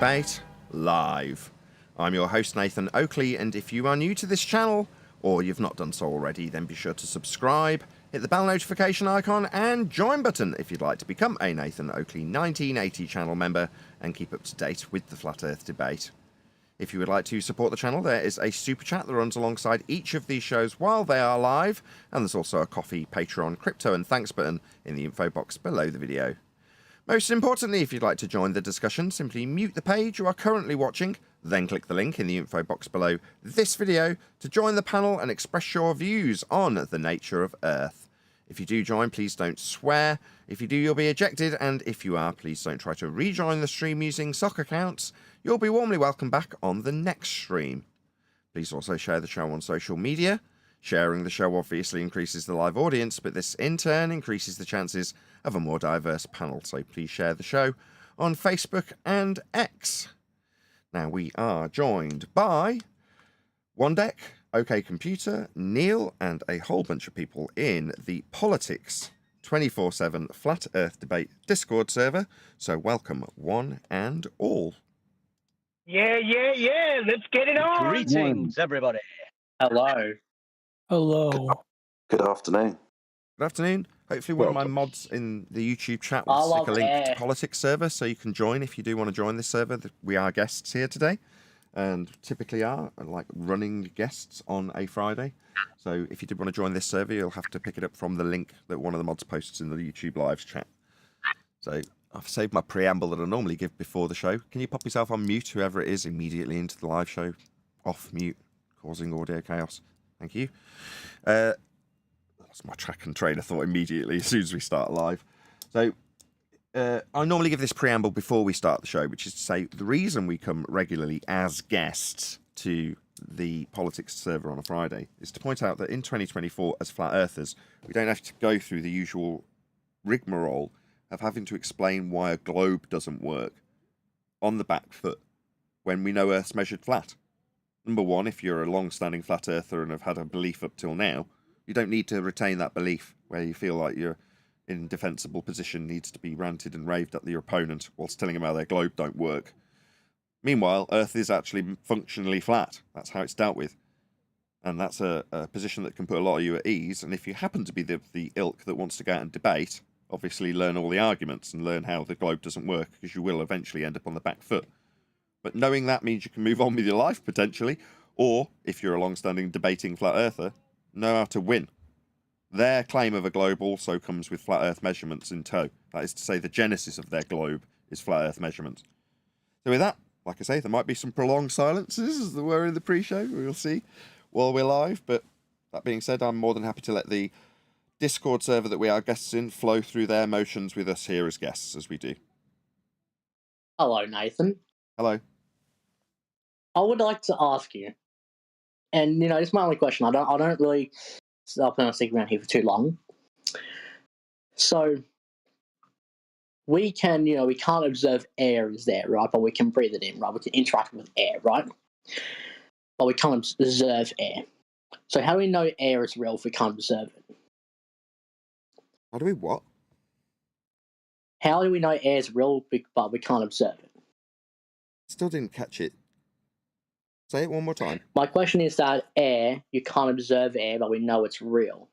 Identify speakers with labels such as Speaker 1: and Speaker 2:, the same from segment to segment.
Speaker 1: Debate live. I'm your host Nathan Oakley, and if you are new to this channel, or you've not done so already, then be sure to subscribe, hit the bell notification icon and join button if you'd like to become a Nathan Oakley 1980 channel member and keep up to date with the Flat Earth debate. If you would like to support the channel, there is a super chat that runs alongside each of these shows while they are live, and there's also a coffee, Patreon, crypto and thanks button in the info box below the video. Most importantly, if you'd like to join the discussion, simply mute the page you are currently watching, then click the link in the info box below this video to join the panel and express your views on the nature of Earth. If you do join, please don't swear. If you do, you'll be ejected, and if you are, please don't try to rejoin the stream using sock accounts. You'll be warmly welcome back on the next stream. Please also share the show on social media. Sharing the show obviously increases the live audience, but this in turn increases the chances of a more diverse panel, so please share the show on Facebook and X. Now we are joined by OneDeck, OK Computer, Neil, and a whole bunch of people in the Politics 24/7 Flat Earth Debate Discord server, so welcome one and all.
Speaker 2: Yeah, let's get it on!
Speaker 3: Greetings, everybody.
Speaker 4: Hello.
Speaker 5: Hello.
Speaker 6: Good afternoon.
Speaker 1: Good afternoon. Hopefully one of my mods in the YouTube chat will stick a link to Politics server so you can join if you do want to join this server. We are guests here today and typically are like running guests on a Friday. So if you did want to join this server, you'll have to pick it up from the link that one of the mods posts in the YouTube Lives chat. So I've saved my preamble that I normally give before the show. Can you pop yourself on mute, whoever it is, immediately into the live show? Off mute, causing audio chaos. Thank you. Lost my track and train of thought immediately as soon as we start live. So I normally give this preamble before we start the show, which is to say the reason we come regularly as guests to the Politics server on a Friday is to point out that in 2024, as flat earthers, we don't have to go through the usual rigmarole of having to explain why a globe doesn't work on the back foot when we know Earth's measured flat. Number one, if you're a long-standing flat earther and have had a belief up till now, you don't need to retain that belief where you feel like you're in a defensible position, needs to be ranted and raved at your opponent whilst telling them how their globe don't work. Meanwhile, Earth is actually functionally flat. That's how it's dealt with. And that's a position that can put a lot of you at ease. And if you happen to be the ilk that wants to go out and debate, obviously learn all the arguments and learn how the globe doesn't work, because you will eventually end up on the back foot. But knowing that means you can move on with your life, potentially. Or, if you're a long-standing debating flat earther, know how to win. Their claim of a globe also comes with flat earth measurements in tow. That is to say, the genesis of their globe is flat earth measurements. So with that, like I say, there might be some prolonged silences, as there were in the pre-show. We'll see while we're live. But that being said, I'm more than happy to let the Discord server that we are guests in flow through their motions with us here as guests, as we do.
Speaker 4: Hello, Nathan.
Speaker 1: Hello.
Speaker 4: I would like to ask you, and it's my only question. I don't really plan on sticking around here for too long. So we can, we can't observe air is there, right? But we can breathe it in, right? We can interact with air, right? But we can't observe air. So how do we know air is real if we can't observe it?
Speaker 1: How do we what?
Speaker 4: How do we know air is real but we can't observe it?
Speaker 1: Still didn't catch it. Say it one more time.
Speaker 4: My question is that air, you can't observe air, but we know it's real.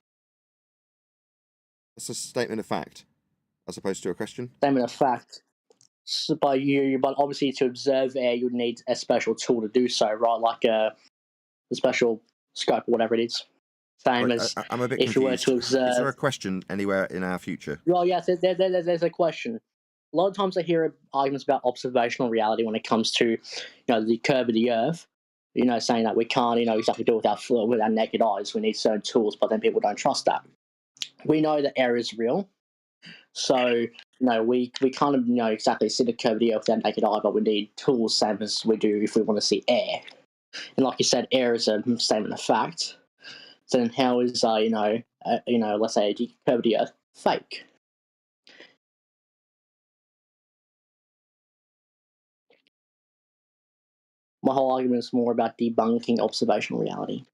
Speaker 1: That's a statement of fact, as opposed to a question.
Speaker 4: Statement of fact. So, but obviously to observe air, you would need a special tool to do so, right? Like a special scope or whatever it is. Same as
Speaker 1: I'm a bit
Speaker 4: if
Speaker 1: confused.
Speaker 4: you were to observe.
Speaker 1: Is there a question anywhere in our future?
Speaker 4: Well, yes, there's a question. A lot of times I hear arguments about observational reality when it comes to, the curve of the Earth. Saying that we can't, exactly do it with our naked eyes. We need certain tools, but then people don't trust that. We know that air is real, so we kind of exactly see the curve of the Earth with our naked eye, but we need tools, same as we do if we want to see air. And like you said, air is a statement of fact. So then, how is let's say the curve of the Earth fake? My whole argument is more about debunking observational reality.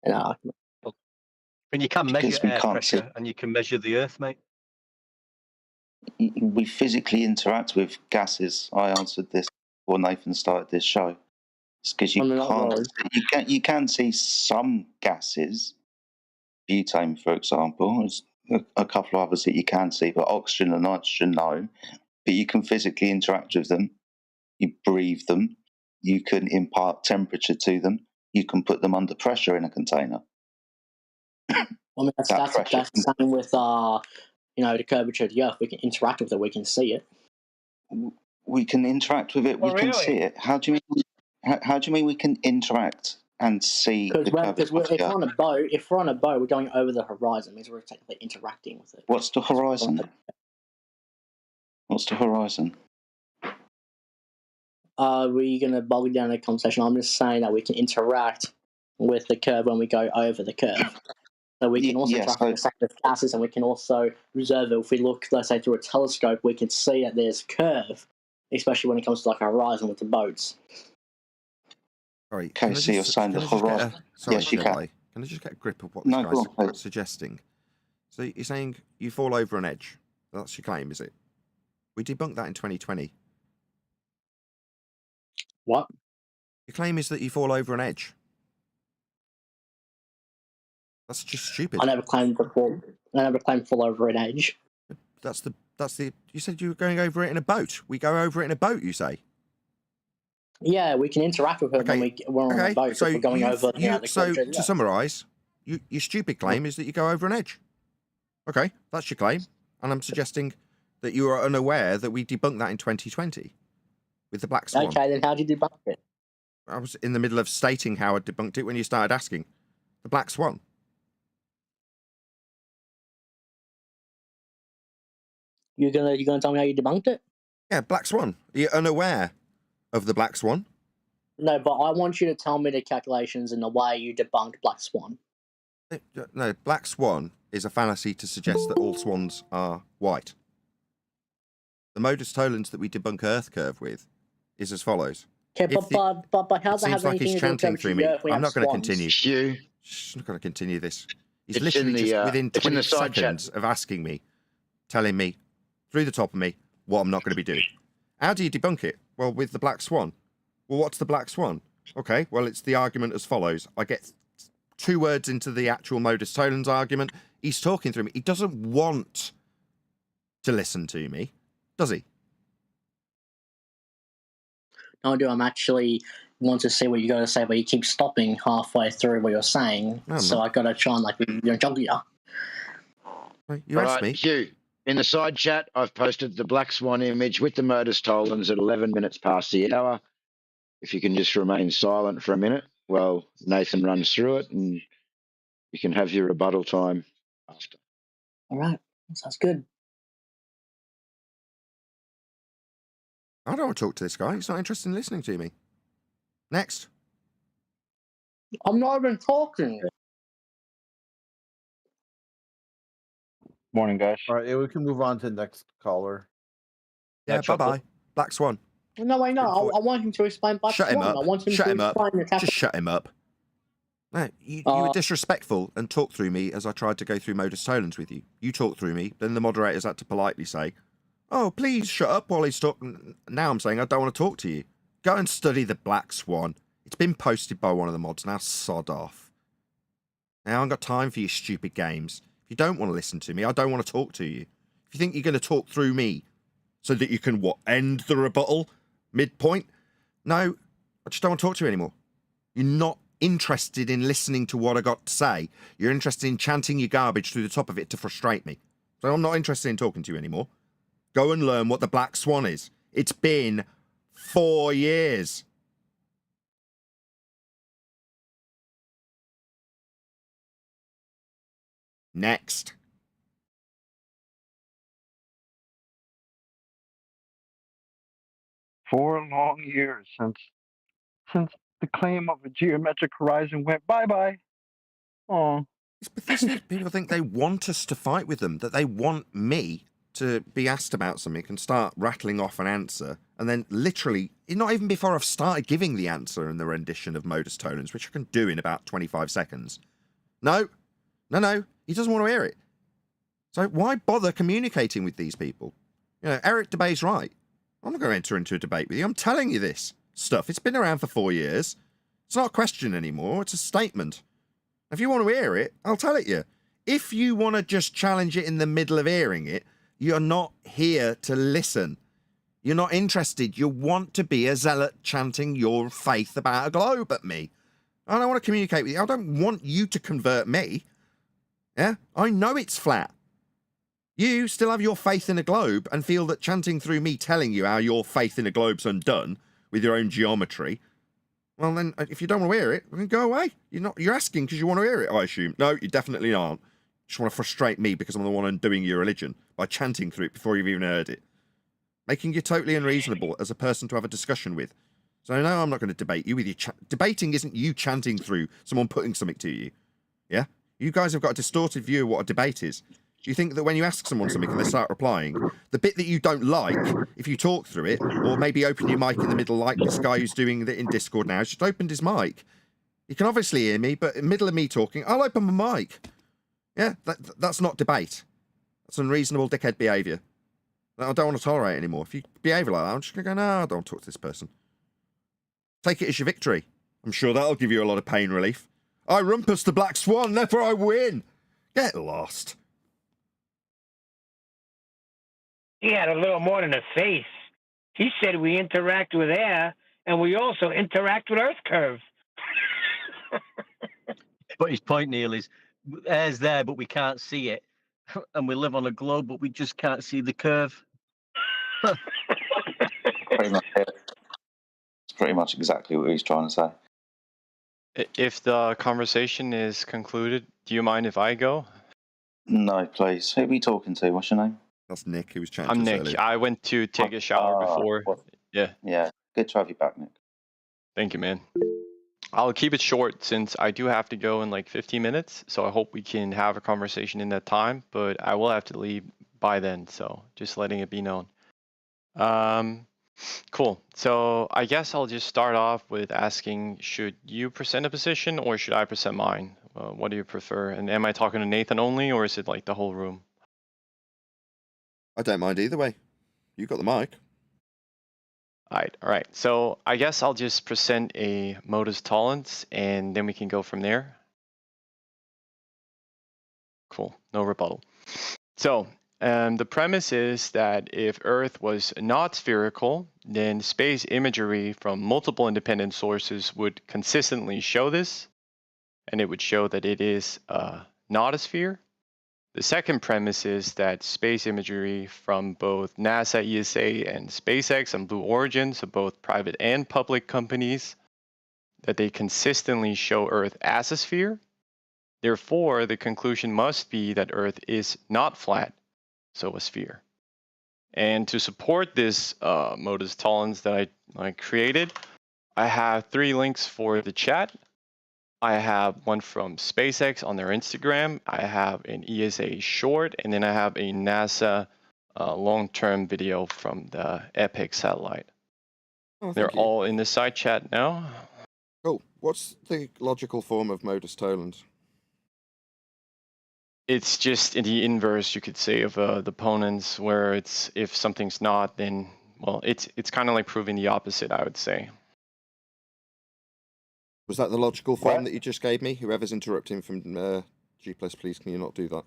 Speaker 3: When you can measure air pressure and you can measure the Earth, mate. we physically interact with gases. I answered this before Nathan started this show. It's because you can see some gases, butane, for example. There's a couple of others that you can see, but oxygen and nitrogen, no. But you can physically interact with them. You breathe them. You can impart temperature to them. You can put them under pressure in a container.
Speaker 4: I mean, that's the same with the curvature of the Earth. We can interact with it. We can see it.
Speaker 3: We can interact with it. We can see it. How do you mean? How do you mean we can interact and see the curvature of the Earth?
Speaker 4: If we're on a boat, we're going over the horizon. It means we're technically interacting with it.
Speaker 3: What's the horizon? What's the horizon?
Speaker 4: We're going to bog down the conversation. I'm just saying that we can interact with the curve when we go over the curve. So we can also interact with the gases, and we can also observe it. If we look, let's say, through a telescope, we can see that there's curve, especially when it comes to like a horizon with the boats.
Speaker 1: Sorry,
Speaker 3: okay, so you're saying the horizon.
Speaker 1: Yes, you can. Can I just get a grip of what this guy's suggesting? So you're saying you fall over an edge. That's your claim, is it? We debunked that in 2020.
Speaker 4: What?
Speaker 1: Your claim is that you fall over an edge. That's just stupid.
Speaker 4: I never claimed to fall over an edge.
Speaker 1: That's the. You said you were going over it in a boat. We go over it in a boat, you say?
Speaker 4: Yeah, we can interact with it when we're on a boat.
Speaker 1: So
Speaker 4: we're going over.
Speaker 1: To summarise, your stupid claim is that you go over an edge. Okay, that's your claim, and I'm suggesting that you are unaware that we debunked that in 2020 with the black swan.
Speaker 4: Okay, then how did you debunk it?
Speaker 1: I was in the middle of stating how I debunked it when you started asking. The black swan.
Speaker 4: You're gonna tell me how you debunked it?
Speaker 1: Yeah, black swan. Are you unaware of the black swan?
Speaker 4: No, but I want you to tell me the calculations and the way you debunked black swan.
Speaker 1: No, black swan is a fallacy to suggest that all swans are white. The modus tollens that we debunk Earth curve with is as follows.
Speaker 4: Okay, but how does that have anything to do with
Speaker 1: through me? I'm not going to continue.
Speaker 6: I'm
Speaker 1: not going to continue this. He's literally just within 20 seconds of asking me, telling me, through the top of me, what I'm not going to be doing. How do you debunk it? Well, with the black swan. Well, what's the black swan? Okay, well, it's the argument as follows. I get 2 words into the actual modus tollens argument. He's talking through me. He doesn't want to listen to me, does he?
Speaker 4: No, I do. I'm actually want to see what you're going to say, but you keep stopping halfway through what you're saying. No, so I got to try and juggle you.
Speaker 1: You asked me.
Speaker 6: Hugh, in the side chat, I've posted the black swan image with the modus tollens at 11 minutes past the hour. If you can just remain silent for a minute while Nathan runs through it, and you can have your rebuttal time after.
Speaker 4: All right. Sounds good.
Speaker 1: I don't want to talk to this guy. He's not interested in listening to me. Next.
Speaker 4: I'm not even talking.
Speaker 7: Morning, guys.
Speaker 8: All right, yeah, we can move on to the next caller.
Speaker 1: Yeah, bye-bye. Black Swan.
Speaker 4: No, I know. I want him to explain Black Swan.
Speaker 1: Shut him up.
Speaker 4: I want him to explain the
Speaker 1: Just shut him up. No, you were disrespectful and talked through me as I tried to go through modus tollens with you. You talked through me, then the moderators had to politely say, "Oh, please shut up while he's talking." Now I'm saying I don't want to talk to you. Go and study the Black Swan. It's been posted by one of the mods. Now sod off. Now I haven't got time for your stupid games. If you don't want to listen to me, I don't want to talk to you. If you think you're going to talk through me so that you can, end the rebuttal midpoint? No, I just don't want to talk to you anymore. You're not interested in listening to what I got to say. You're interested in chanting your garbage through the top of it to frustrate me. So I'm not interested in talking to you anymore. Go and learn what the Black Swan is. It's been 4 years. Next.
Speaker 7: Four long years since the claim of a geometric horizon went bye-bye. Oh.
Speaker 1: It's pathetic. People think they want us to fight with them, that they want me to be asked about something and start rattling off an answer, and then literally, not even before I've started giving the answer in the rendition of modus tollens, which I can do in about 25 seconds. No, he doesn't want to hear it. So why bother communicating with these people? You know, Eric Debay's right. I'm not going to enter into a debate with you. I'm telling you this stuff. It's been around for 4 years. It's not a question anymore. It's a statement. If you want to hear it, I'll tell it you. If you want to just challenge it in the middle of hearing it, you're not here to listen. You're not interested. You want to be a zealot chanting your faith about a globe at me. I don't want to communicate with you. I don't want you to convert me. Yeah? I know it's flat. You still have your faith in a globe and feel that chanting through me telling you how your faith in a globe's undone with your own geometry, well then, if you don't want to hear it, then go away. You're asking because you want to hear it, I assume. No, you definitely aren't. You just want to frustrate me because I'm the one undoing your religion by chanting through it before you've even heard it. Making you totally unreasonable as a person to have a discussion with. So no, I'm not going to debate you with you. Debating isn't you chanting through someone putting something to you. Yeah? You guys have got a distorted view of what a debate is. Do you think that when you ask someone something and they start replying, the bit that you don't like, if you talk through it, or maybe open your mic in the middle like this guy who's doing it in Discord now, just opened his mic. You can obviously hear me, but in the middle of me talking, I'll open my mic. Yeah, that's not debate. That's unreasonable dickhead behaviour. I don't want to tolerate it anymore. If you behave like that, I'm just going to go, no, I don't talk to this person. Take it as your victory. I'm sure that'll give you a lot of pain relief. I rumpus the black swan, therefore I win. Get lost.
Speaker 2: He had a little more than a face. He said we interact with air, and we also interact with Earth curve.
Speaker 9: But his point, Neil, is air's there, but we can't see it. And we live on a globe, but we just can't see the curve.
Speaker 3: Pretty much it. It's pretty much exactly what he's trying to say.
Speaker 10: If the conversation is concluded, do you mind if I go?
Speaker 3: No, please. Who are we talking to? What's your name?
Speaker 1: That's Nick, who was chatting
Speaker 10: I'm
Speaker 1: to us
Speaker 10: Nick.
Speaker 1: earlier.
Speaker 10: I went to take a shower before.
Speaker 3: Well,
Speaker 10: Yeah.
Speaker 3: yeah. Good to have you back, Nick.
Speaker 10: Thank you, man. I'll keep it short since I do have to go in like 15 minutes. So I hope we can have a conversation in that time, but I will have to leave by then. So just letting it be known. Cool. So I guess I'll just start off with asking, should you present a position or should I present mine? What do you prefer? And am I talking to Nathan only, or is it like the whole room?
Speaker 1: I don't mind either way. You got the mic.
Speaker 10: All right. So I guess I'll just present a Modus tollens, and then we can go from there. Cool. No rebuttal. So the premise is that if Earth was not spherical, then space imagery from multiple independent sources would consistently show this, and it would show that it is not a sphere. The second premise is that space imagery from both NASA, ESA, and SpaceX and Blue Origin, so both private and public companies, that they consistently show Earth as a sphere. Therefore, the conclusion must be that Earth is not flat, so a sphere. And to support this Modus tollens that I created, I have 3 links for the chat. I have one from SpaceX on their Instagram. I have an ESA short, and then I have a NASA long-term video from the Epic satellite.
Speaker 1: Oh,
Speaker 10: They're
Speaker 1: thank you.
Speaker 10: all in the side chat now.
Speaker 1: Cool. What's the logical form of Modus tollens?
Speaker 10: It's just in the inverse, you could say, of the ponens, where it's if something's not, then well, it's kind of like proving the opposite, I would say.
Speaker 1: Was that the logical form that you just gave me? Whoever's interrupting from G+, please, can you not do that?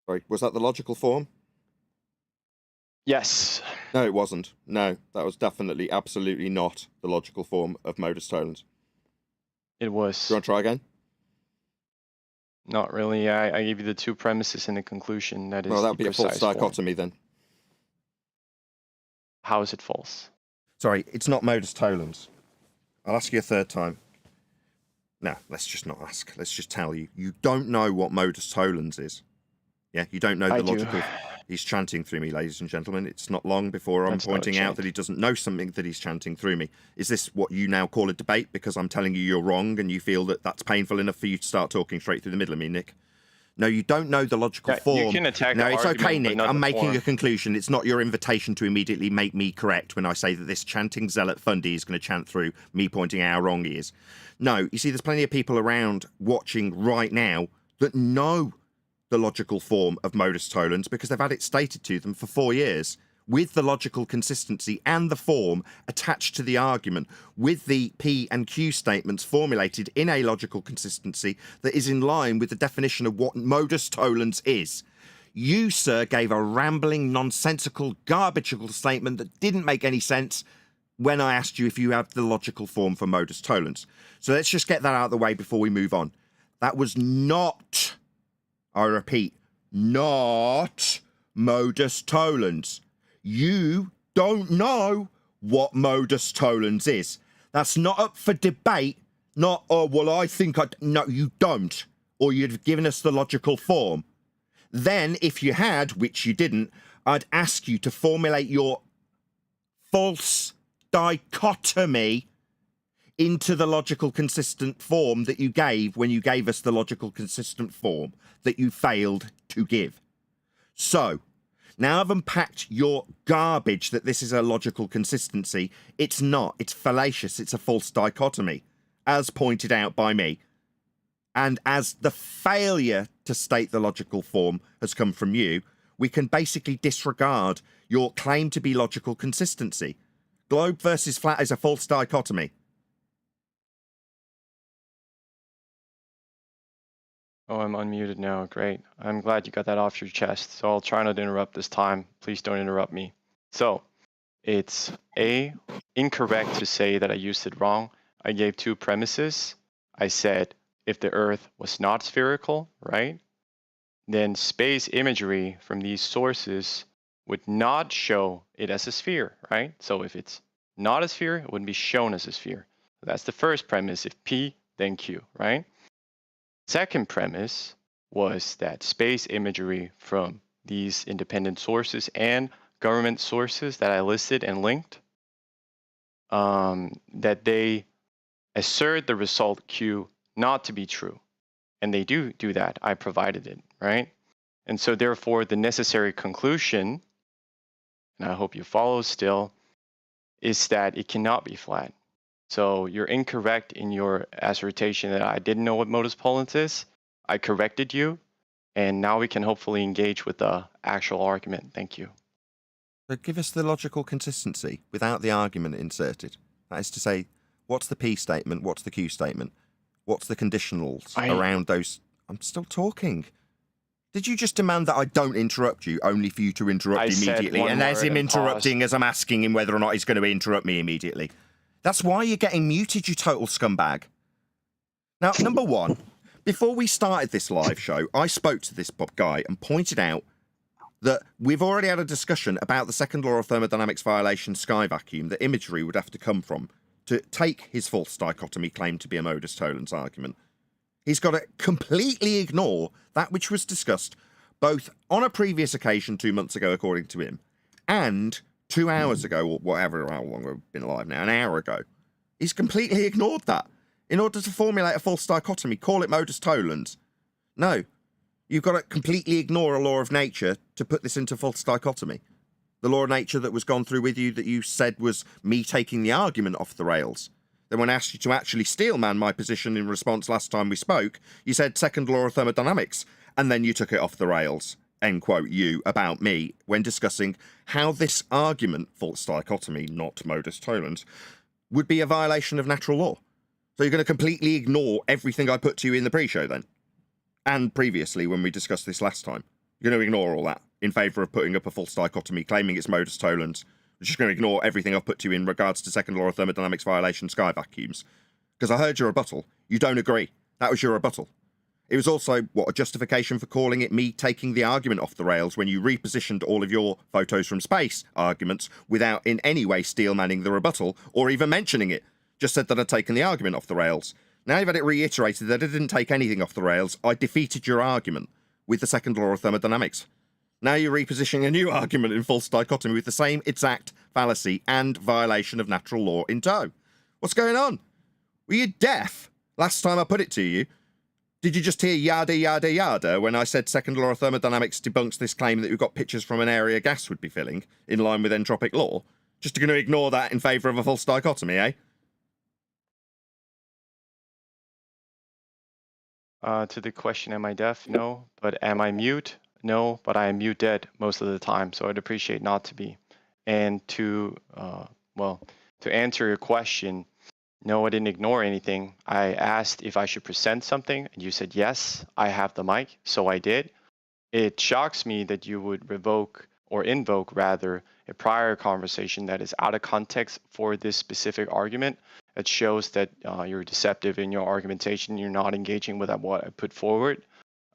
Speaker 1: Sorry, was that the logical form?
Speaker 10: Yes.
Speaker 1: No, it wasn't. No, that was definitely, absolutely not the logical form of Modus tollens.
Speaker 10: It was.
Speaker 1: Do you want to try again?
Speaker 10: Not really. I gave you the 2 premises and the conclusion. That is
Speaker 1: Well, that would
Speaker 10: the
Speaker 1: be a false
Speaker 10: precise form.
Speaker 1: dichotomy then.
Speaker 10: How is it false?
Speaker 1: Sorry, it's not Modus tollens. I'll ask you a 3rd time. No, let's just not ask. Let's just tell you. You don't know what Modus tollens is. Yeah, you don't know the logical... He's chanting through me, ladies and gentlemen. It's not long before I'm pointing out that he doesn't know something that he's chanting through me. Is this what you now call a debate because I'm telling you you're wrong and you feel that that's painful enough for you to start talking straight through the middle of me, Nick? No, you don't know the logical form.
Speaker 10: You can attack
Speaker 1: No,
Speaker 10: the
Speaker 1: it's
Speaker 10: argument,
Speaker 1: okay,
Speaker 10: but
Speaker 1: Nick.
Speaker 10: not
Speaker 1: I'm
Speaker 10: the
Speaker 1: making
Speaker 10: form.
Speaker 1: a conclusion. It's not your invitation to immediately make me correct when I say that this chanting zealot Fundy is going to chant through me pointing out how wrong he is. No, you see, there's plenty of people around watching right now that know the logical form of modus tollens because they've had it stated to them for 4 years with the logical consistency and the form attached to the argument, with the P and Q statements formulated in a logical consistency that is in line with the definition of what modus tollens is. You, sir, gave a rambling, nonsensical, garbageable statement that didn't make any sense when I asked you if you have the logical form for modus tollens. So let's just get that out of the way before we move on. That was not, I repeat, not modus tollens. You don't know what modus tollens is. That's not up for debate. Not, oh, well, I think I... No, you don't. Or you'd have given us the logical form. Then, if you had, which you didn't, I'd ask you to formulate your false dichotomy into the logical consistent form that you gave when you gave us the logical consistent form that you failed to give. So, now I've unpacked your garbage that this is a logical consistency. It's not. It's fallacious. It's a false dichotomy, as pointed out by me. And as the failure to state the logical form has come from you, we can basically disregard your claim to be logical consistency. Globe versus flat is a false dichotomy.
Speaker 10: Oh, I'm unmuted now. Great. I'm glad you got that off your chest. So I'll try not to interrupt this time. Please don't interrupt me. So it's incorrect to say that I used it wrong. I gave 2 premises. I said if the Earth was not spherical, right, then space imagery from these sources would not show it as a sphere, right? So if it's not a sphere, it wouldn't be shown as a sphere. That's the first premise. If P, then Q, right? Second premise was that space imagery from these independent sources and government sources that I listed and linked, that they assert the result Q not to be true. And they do that. I provided it, right? And so therefore the necessary conclusion, and I hope you follow still, is that it cannot be flat. So you're incorrect in your assertion that I didn't know what modus tollens is. I corrected you, and now we can hopefully engage with the actual argument. Thank you.
Speaker 1: So give us the logical consistency without the argument inserted. That is to say, what's the P statement? What's the Q statement? What's the conditionals around those? I'm still talking. Did you just demand that I don't interrupt you, only for you to interrupt immediately? And there's him interrupting as I'm asking him whether or not he's going to interrupt me immediately. That's why you're getting muted, you total scumbag. Now, number one, before we started this live show, I spoke to this guy and pointed out that we've already had a discussion about the second law of thermodynamics violation sky vacuum that imagery would have to come from to take his false dichotomy claim to be a modus tollens argument. He's got to completely ignore that which was discussed both on a previous occasion 2 months ago, according to him, and 2 hours ago, or whatever, how long we've been live now, an hour ago. He's completely ignored that. In order to formulate a false dichotomy, call it modus tollens. No, you've got to completely ignore a law of nature to put this into false dichotomy. The law of nature that was gone through with you that you said was me taking the argument off the rails. Then when I asked you to actually steelman my position in response last time we spoke, you said second law of thermodynamics, and then you took it off the rails. End quote, you, about me, when discussing how this argument, false dichotomy, not modus tollens, would be a violation of natural law. So you're going to completely ignore everything I put to you in the pre-show then? And previously, when we discussed this last time. You're going to ignore all that in favour of putting up a false dichotomy, claiming it's modus tollens. You're just going to ignore everything I've put to you in regards to second law of thermodynamics violation sky vacuums. Because I heard your rebuttal. You don't agree. That was your rebuttal. It was also, what, a justification for calling it me taking the argument off the rails when you repositioned all of your photos from space arguments without in any way steelmanning the rebuttal or even mentioning it. Just said that I'd taken the argument off the rails. Now you've had it reiterated that I didn't take anything off the rails. I defeated your argument with the second law of thermodynamics. Now you're repositioning a new argument in false dichotomy with the same exact fallacy and violation of natural law in tow. What's going on? Were you deaf last time I put it to you? Did you just hear yada, yada, yada when I said second law of thermodynamics debunks this claim that we've got pictures from an area gas would be filling in line with entropic law? Just going to ignore that in favour of a false dichotomy, eh?
Speaker 10: To the question, am I deaf? No. But am I mute? No. But I am muted most of the time, so I'd appreciate not to be. And to to answer your question, no, I didn't ignore anything. I asked if I should present something, and you said yes. I have the mic, so I did. It shocks me that you would revoke or invoke rather a prior conversation that is out of context for this specific argument. It shows that you're deceptive in your argumentation. You're not engaging with what I put forward.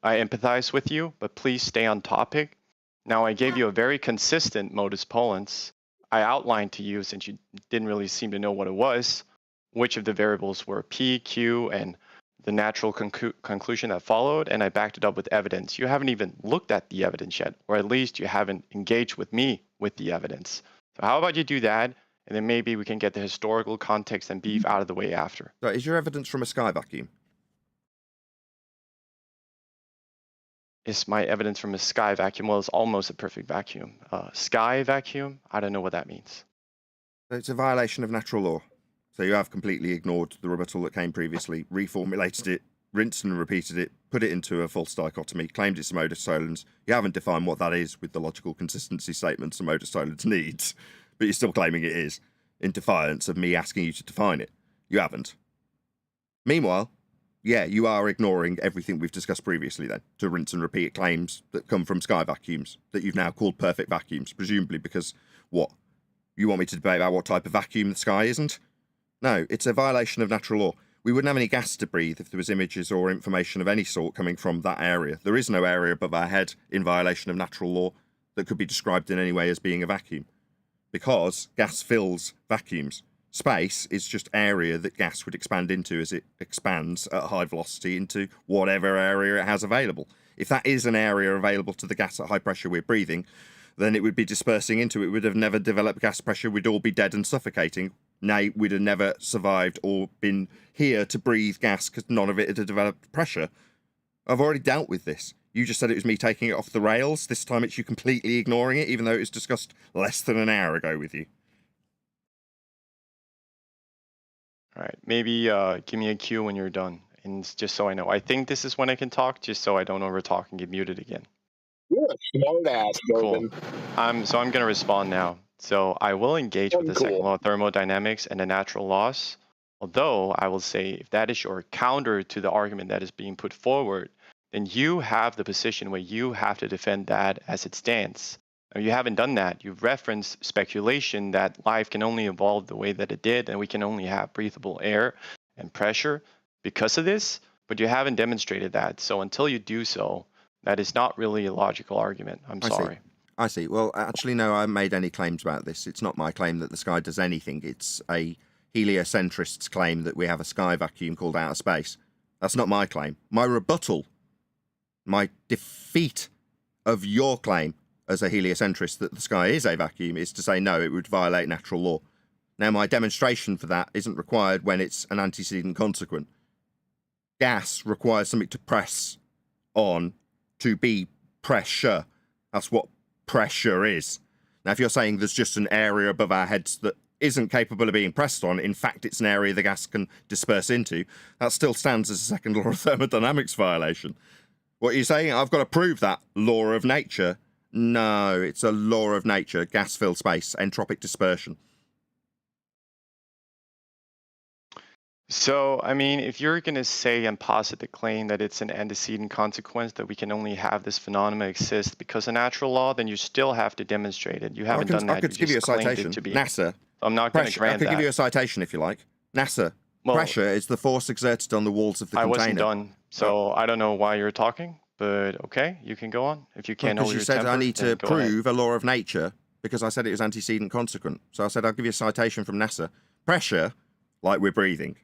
Speaker 10: I empathize with you, but please stay on topic. Now, I gave you a very consistent modus ponens. I outlined to you, since you didn't really seem to know what it was, which of the variables were P, Q, and the natural conclusion that followed, and I backed it up with evidence. You haven't even looked at the evidence yet, or at least you haven't engaged with me with the evidence. So how about you do that, and then maybe we can get the historical context and beef out of the way after.
Speaker 1: So is your evidence from a sky vacuum?
Speaker 10: Is my evidence from a sky vacuum? Well, it's almost a perfect vacuum. Sky vacuum? I don't know what that means.
Speaker 1: So it's a violation of natural law. So you have completely ignored the rebuttal that came previously, reformulated it, rinsed and repeated it, put it into a false dichotomy, claimed it's a modus tollens. You haven't defined what that is with the logical consistency statements a modus tollens needs, but you're still claiming it is, in defiance of me asking you to define it. You haven't. Meanwhile, yeah, you are ignoring everything we've discussed previously then, to rinse and repeat claims that come from sky vacuums, that you've now called perfect vacuums, presumably because, what? You want me to debate about what type of vacuum the sky isn't? No, it's a violation of natural law. We wouldn't have any gas to breathe if there was images or information of any sort coming from that area. There is no area above our head in violation of natural law that could be described in any way as being a vacuum, because gas fills vacuums. Space is just area that gas would expand into as it expands at high velocity into whatever area it has available. If that is an area available to the gas at high pressure we're breathing, then it would be dispersing into it. We'd have never developed gas pressure. We'd all be dead and suffocating. Nay, we'd have never survived or been here to breathe gas because none of it had developed pressure. I've already dealt with this. You just said it was me taking it off the rails. This time it's you completely ignoring it, even though it was discussed less than an hour ago with you.
Speaker 10: All right, maybe give me a cue when you're done, and just so I know. I think this is when I can talk, just so I don't overtalk and get muted again.
Speaker 11: You're a smart ass,
Speaker 10: Cool. So I'm going to respond now. So I will engage with the second law of thermodynamics and the natural laws. Although I will say, if that is your counter to the argument that is being put forward, then you have the position where you have to defend that as it stands. You haven't done that. You've referenced speculation that life can only evolve the way that it did, and we can only have breathable air and pressure because of this, but you haven't demonstrated that. So until you do so, that is not really a logical argument. I'm sorry.
Speaker 1: I see. Well, actually, no, I haven't made any claims about this. It's not my claim that the sky does anything. It's a heliocentrist's claim that we have a sky vacuum called outer space. That's not my claim. My rebuttal, my defeat of your claim as a heliocentrist that the sky is a vacuum is to say, no, it would violate natural law. Now, my demonstration for that isn't required when it's an antecedent consequent. Gas requires something to press on to be pressure. That's what pressure is. Now, if you're saying there's just an area above our heads that isn't capable of being pressed on, in fact, it's an area the gas can disperse into, that still stands as a second law of thermodynamics violation. What are you saying? I've got to prove that law of nature. No, it's a law of nature, gas-filled space, entropic dispersion.
Speaker 10: So, I mean, if you're going to say and posit the claim that it's an antecedent consequence, that we can only have this phenomenon exist because of natural law, then you still have to demonstrate it. You haven't done that.
Speaker 1: I could give you a citation. NASA.
Speaker 10: I'm not going to grant that.
Speaker 1: I could give you a citation if you like. NASA. Pressure is the force exerted on the walls of the container. I wasn't
Speaker 10: done, so I don't know why you're talking, but okay, you can go on. If you can't hold your temper,
Speaker 1: because you said I need to prove a law of nature because I said it was antecedent consequent. So I said I'll give you a citation from NASA. Pressure, like we're breathing,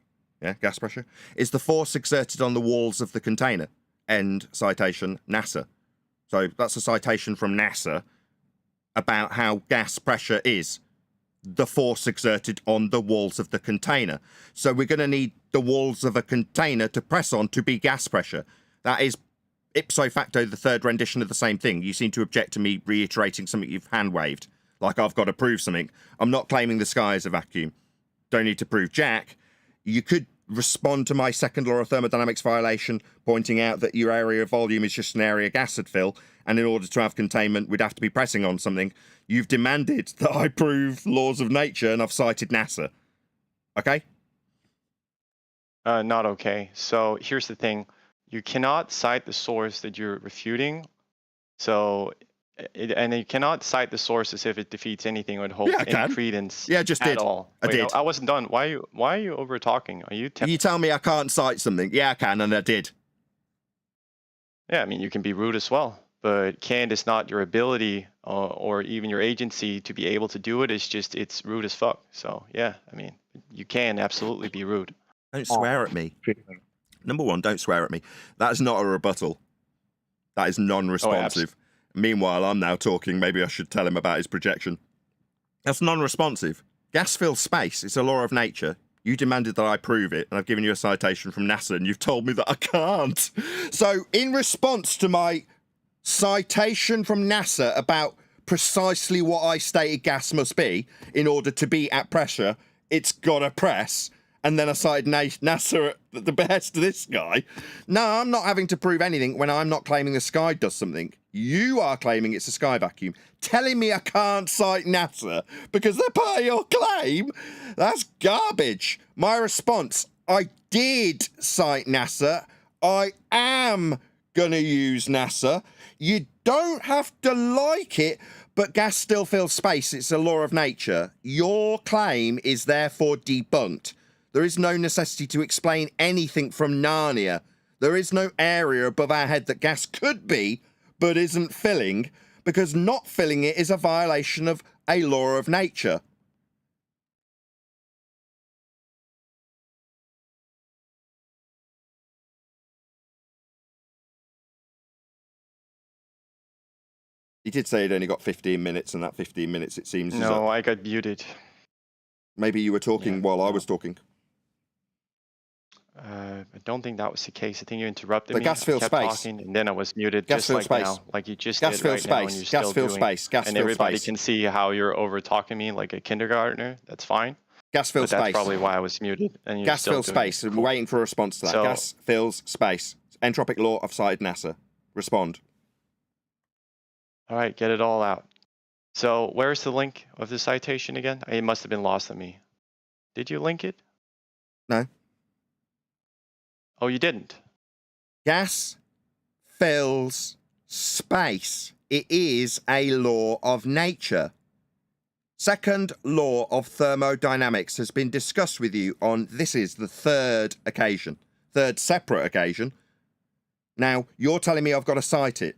Speaker 1: yeah, gas pressure, is the force exerted on the walls of the container. End citation, NASA. So that's a citation from NASA about how gas pressure is the force exerted on the walls of the container. So we're going to need the walls of a container to press on to be gas pressure. That is ipso facto the third rendition of the same thing. You seem to object to me reiterating something you've hand-waved, like I've got to prove something. I'm not claiming the sky is a vacuum. Don't need to prove jack. You could respond to my second law of thermodynamics violation, pointing out that your area of volume is just an area gas would fill, and in order to have containment, we'd have to be pressing on something. You've demanded that I prove laws of nature, and I've cited NASA. Okay?
Speaker 10: Not okay. So here's the thing. You cannot cite the source that you're refuting. So, and you cannot cite the source as if it defeats anything or it holds any credence at all.
Speaker 1: I did.
Speaker 10: I wasn't done. Why are you over talking? Are you?
Speaker 1: You tell me I can't cite something. Yeah, I can, and I did.
Speaker 10: Yeah, I mean, you can be rude as well, but canned is not your ability or even your agency to be able to do it. It's rude as fuck. So yeah, I mean, you can absolutely be rude.
Speaker 1: Don't swear at me. Number one, don't swear at me. That is not a rebuttal. That is non-responsive. Meanwhile, I'm now talking. Maybe I should tell him about his projection. That's non-responsive. Gas fills space. It's a law of nature. You demanded that I prove it, and I've given you a citation from NASA, and you've told me that I can't. So, in response to my citation from NASA about precisely what I stated gas must be in order to be at pressure, it's got to press. And then I cited NASA at the behest of this guy. No, I'm not having to prove anything when I'm not claiming the sky does something. You are claiming it's a sky vacuum. Telling me I can't cite NASA because they're part of your claim? That's garbage. My response, I did cite NASA. I am going to use NASA. You don't have to like it, but gas still fills space. It's a law of nature. Your claim is therefore debunked. There is no necessity to explain anything from Narnia. There is no area above our head that gas could be, but isn't filling, because not filling it is a violation of a law of nature. He did say he'd only got 15 minutes, and that 15 minutes, it seems...
Speaker 10: No, I got muted.
Speaker 1: Maybe you were talking while I was talking.
Speaker 10: I don't think that was the case. I think you interrupted me.
Speaker 1: Gas fills space.
Speaker 10: Talking, and then I was muted
Speaker 1: Gas
Speaker 10: just like
Speaker 1: space.
Speaker 10: now, like you just
Speaker 1: gas
Speaker 10: did
Speaker 1: fills
Speaker 10: right now,
Speaker 1: space.
Speaker 10: and you're
Speaker 1: Gas
Speaker 10: still
Speaker 1: fills
Speaker 10: doing.
Speaker 1: space. Gas
Speaker 10: and
Speaker 1: fills
Speaker 10: everybody
Speaker 1: space.
Speaker 10: can see how you're over talking me like a kindergartner. That's fine.
Speaker 1: Gas fills
Speaker 10: but
Speaker 1: space.
Speaker 10: That's probably why I was muted. And you're
Speaker 1: gas
Speaker 10: still
Speaker 1: fills
Speaker 10: doing
Speaker 1: space.
Speaker 10: Cool.
Speaker 1: We're waiting for a response to that. Gas fills space. Entropic law of cited NASA. Respond.
Speaker 10: All right, get it all out. So where's the link of the citation again? It must have been lost on me. Did you link it?
Speaker 1: No.
Speaker 10: Oh, you didn't?
Speaker 1: Gas fills space. It is a law of nature. Second law of thermodynamics has been discussed with you on, this is the third separate occasion. Now, you're telling me I've got to cite it.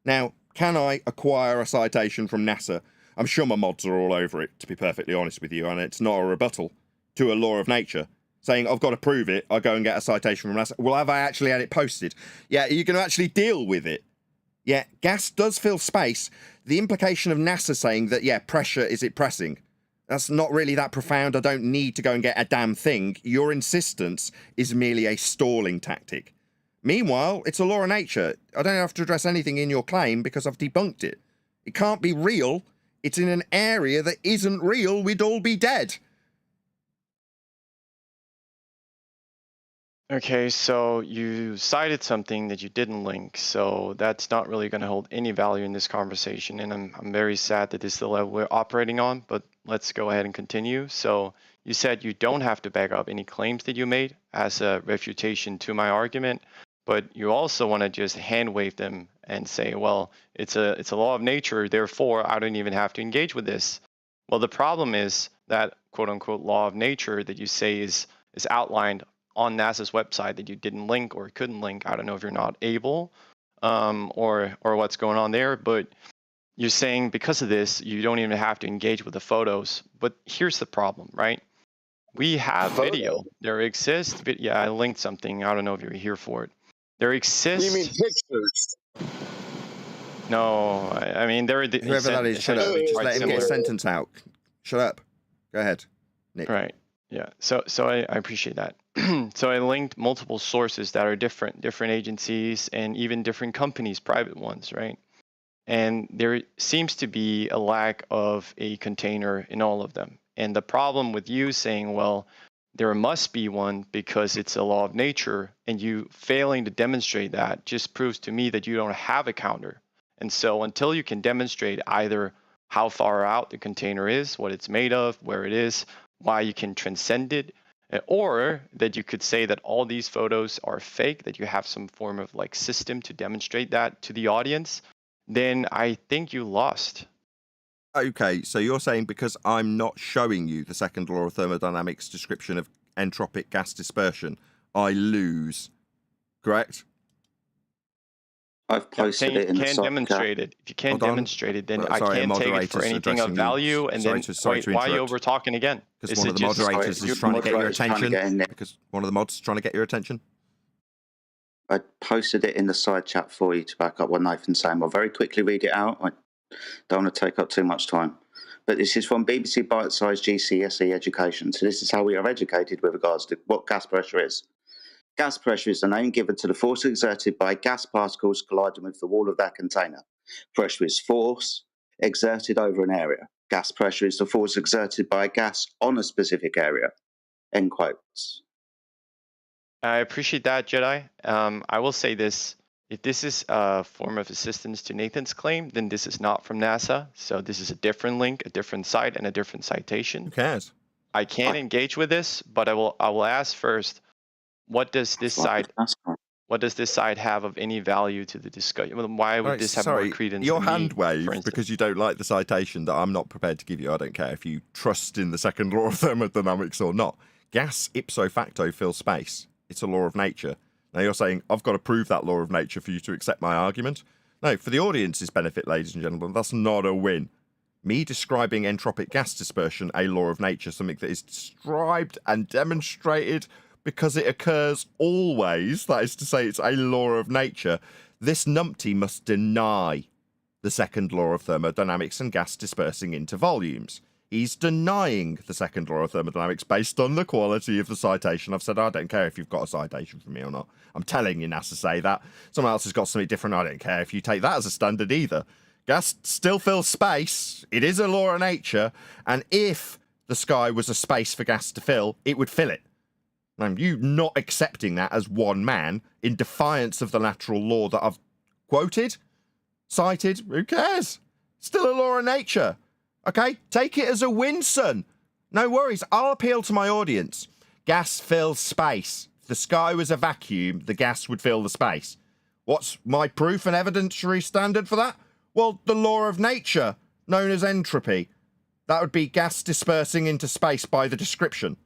Speaker 1: Now, can I acquire a citation from NASA? I'm sure my mods are all over it, to be perfectly honest with you, and it's not a rebuttal to a law of nature. Saying I've got to prove it, I go and get a citation from NASA. Well, have I actually had it posted? Yeah, you can actually deal with it. Yeah, gas does fill space. The implication of NASA saying that, yeah, pressure, is it pressing? That's not really that profound. I don't need to go and get a damn thing. Your insistence is merely a stalling tactic. Meanwhile, it's a law of nature. I don't have to address anything in your claim because I've debunked it. It can't be real. It's in an area that isn't real. We'd all be dead.
Speaker 10: Okay, so you cited something that you didn't link, so that's not really going to hold any value in this conversation, and I'm very sad that this is the level we're operating on, but let's go ahead and continue. So you said you don't have to back up any claims that you made as a refutation to my argument, but you also want to just hand wave them and say, well, it's a law of nature, therefore I don't even have to engage with this. Well, the problem is that quote unquote law of nature that you say is outlined on NASA's website that you didn't link or couldn't link. I don't know if you're not able or what's going on there, but you're saying because of this, you don't even have to engage with the photos. But here's the problem, right? We have video. There exists. Yeah, I linked something. I don't know if you're here for it. There exists.
Speaker 11: You mean pictures?
Speaker 10: No, I mean, there are...
Speaker 1: Whoever that is, shut up. Just let him get his sentence out. Shut up. Go ahead, Nick.
Speaker 10: Right. Yeah. So I appreciate that. So I linked multiple sources that are different agencies and even different companies, private ones, right? And there seems to be a lack of a container in all of them. And the problem with you saying, well, there must be one because it's a law of nature, and you failing to demonstrate that just proves to me that you don't have a counter. And so until you can demonstrate either how far out the container is, what it's made of, where it is, why you can transcend it, or that you could say that all these photos are fake, that you have some form of like system to demonstrate that to the audience, then I think you lost.
Speaker 1: Okay, so you're saying because I'm not showing you the second law of thermodynamics description of entropic gas dispersion, I lose, correct?
Speaker 3: I've posted it in the
Speaker 10: Can't
Speaker 3: side
Speaker 10: demonstrate
Speaker 3: chat.
Speaker 10: it. If you can't
Speaker 1: Hold on.
Speaker 10: demonstrate it, then I
Speaker 1: Sorry,
Speaker 10: can't take it
Speaker 1: moderator's
Speaker 10: for anything of
Speaker 1: addressing you.
Speaker 10: value. And
Speaker 1: Sorry
Speaker 10: then
Speaker 1: to
Speaker 10: why are you
Speaker 1: interrupt.
Speaker 10: over talking again?
Speaker 1: Because
Speaker 10: Is
Speaker 1: one
Speaker 10: it
Speaker 1: of the
Speaker 10: just-
Speaker 1: moderators
Speaker 3: Sorry,
Speaker 1: is trying to get your
Speaker 3: moderator's trying to
Speaker 1: attention.
Speaker 3: get in there.
Speaker 1: Because one of the mods is trying to get your attention.
Speaker 3: I posted it in the side chat for you to back up what Nathan's saying. I'll very quickly read it out. I don't want to take up too much time. But this is from BBC Bite-Sized GCSE Education. So this is how we are educated with regards to what gas pressure is. Gas pressure is the name given to the force exerted by gas particles colliding with the wall of that container. Pressure is force exerted over an area. Gas pressure is the force exerted by a gas on a specific area. End quotes.
Speaker 10: I appreciate that, Jedi. I will say this. If this is a form of assistance to Nathan's claim, then this is not from NASA. So this is a different link, a different site, and a different citation.
Speaker 1: Who cares?
Speaker 10: I can't engage with this, but I will ask first, what does this site have of any value to the discussion? Why would this have more credence
Speaker 1: Your
Speaker 10: than me,
Speaker 1: hand wave
Speaker 10: for instance?
Speaker 1: because you don't like the citation that I'm not prepared to give you. I don't care if you trust in the second law of thermodynamics or not. Gas ipso facto fills space. It's a law of nature. Now you're saying, I've got to prove that law of nature for you to accept my argument? No, for the audience's benefit, ladies and gentlemen, that's not a win. Me describing entropic gas dispersion, a law of nature, something that is described and demonstrated because it occurs always, that is to say it's a law of nature, this numpty must deny the second law of thermodynamics and gas dispersing into volumes. He's denying the second law of thermodynamics based on the quality of the citation. I've said, I don't care if you've got a citation from me or not. I'm telling you, NASA say that. Someone else has got something different. I don't care if you take that as a standard either. Gas still fills space. It is a law of nature. And if the sky was a space for gas to fill, it would fill it. And you not accepting that as one man in defiance of the natural law that I've quoted, cited, who cares? Still a law of nature. Okay, take it as a win, son. No worries, I'll appeal to my audience. Gas fills space. If the sky was a vacuum, the gas would fill the space. What's my proof and evidentiary standard for that? Well, the law of nature, known as entropy. That would be gas dispersing into space by the description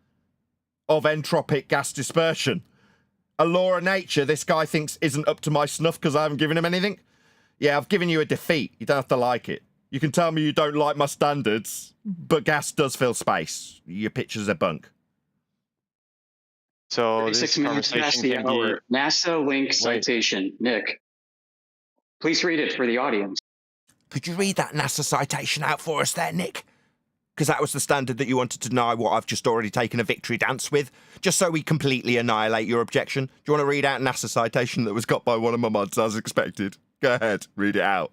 Speaker 1: of entropic gas dispersion. A law of nature this guy thinks isn't up to my snuff because I haven't given him anything? Yeah, I've given you a defeat. You don't have to like it. You can tell me you don't like my standards, but gas does fill space. Your pictures are bunk.
Speaker 10: So
Speaker 12: 36
Speaker 10: this
Speaker 12: minutes past
Speaker 10: conversation
Speaker 12: the
Speaker 10: can be...
Speaker 12: hour. NASA link citation. Nick, please read it for the audience.
Speaker 1: Could you read that NASA citation out for us there, Nick? Because that was the standard that you wanted to deny what I've just already taken a victory dance with, just so we completely annihilate your objection. Do you want to read out NASA citation that was got by one of my mods as expected? Go ahead, read it out.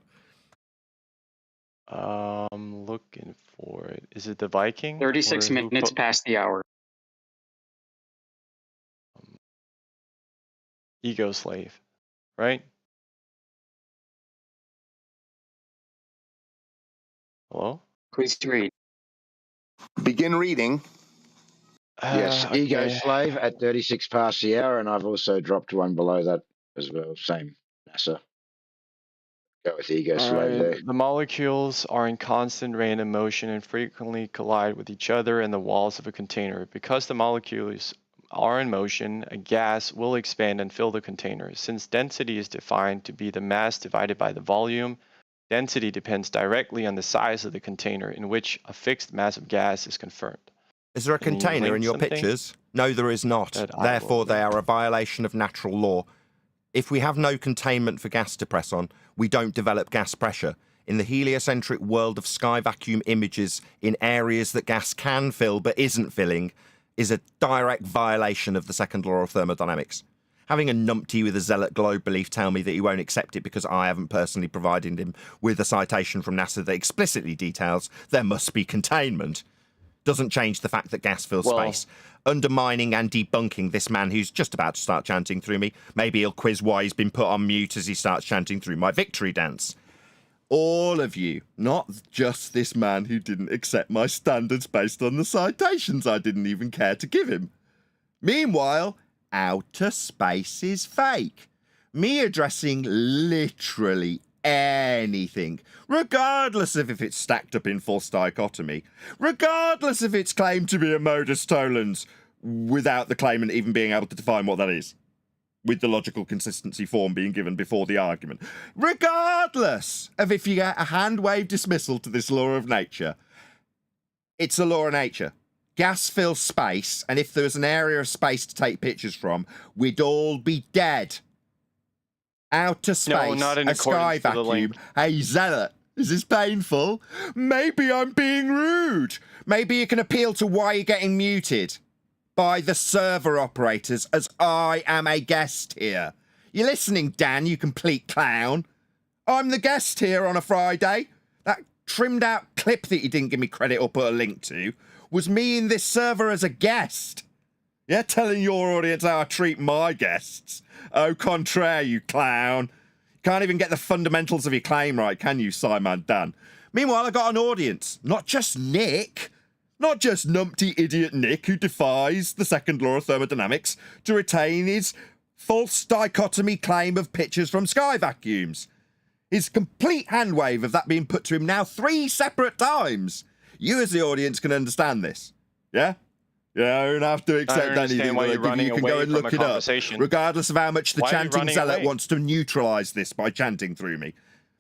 Speaker 10: Looking for it. Is it the Viking?
Speaker 12: 36 minutes past the hour.
Speaker 10: Ego slave, right? Hello?
Speaker 12: Please read.
Speaker 11: Begin reading.
Speaker 6: Yes, Ego Slave at 36 past the hour, and I've also dropped one below that as well. Same NASA. Go with Ego Slave there.
Speaker 10: The molecules are in constant random motion and frequently collide with each other in the walls of a container. Because the molecules are in motion, a gas will expand and fill the container. Since density is defined to be the mass divided by the volume, density depends directly on the size of the container in which a fixed mass of gas is confirmed.
Speaker 1: Is there a container in your pictures? No, there is not. Therefore, they are a violation of natural law. If we have no containment for gas to press on, we don't develop gas pressure. In the heliocentric world of sky vacuum images in areas that gas can fill but isn't filling is a direct violation of the second law of thermodynamics. Having a numpty with a zealot globe belief tell me that he won't accept it because I haven't personally provided him with a citation from NASA that explicitly details there must be containment. doesn't change the fact that gas fills space. Undermining and debunking this man who's just about to start chanting through me. Maybe he'll quiz why he's been put on mute as he starts chanting through my victory dance. All of you, not just this man who didn't accept my standards based on the citations I didn't even care to give him. Meanwhile, outer space is fake. Me addressing literally anything, regardless of if it's stacked up in false dichotomy, regardless of its claim to be a modus tollens, without the claimant even being able to define what that is, with the logical consistency form being given before the argument, regardless of if you get a hand-wave dismissal to this law of nature, it's a law of nature. Gas fills space, and if there was an area of space to take pictures from, we'd all be dead. Outer space,
Speaker 10: No, not in
Speaker 1: a sky
Speaker 10: accordance with the
Speaker 1: vacuum.
Speaker 10: link.
Speaker 1: Hey, Zealot, is this painful? Maybe I'm being rude. Maybe you can appeal to why you're getting muted by the server operators, as I am a guest here. You listening, Dan, you complete clown? I'm the guest here on a Friday. That trimmed out clip that you didn't give me credit or put a link to was me in this server as a guest. Yeah, telling your audience how I treat my guests. Au contraire, you clown. Can't even get the fundamentals of your claim right, can you, Simon Dan? Meanwhile, I got an audience. Not just Nick. Not just numpty idiot Nick, who defies the second law of thermodynamics to retain his false dichotomy claim of pictures from sky vacuums. His complete hand wave of that being put to him now 3 separate times. You as the audience can understand this. Yeah? Yeah, I don't have to accept anything that I give you. You can go and look it up, regardless of how much the chanting zealot wants to neutralise this by chanting through me,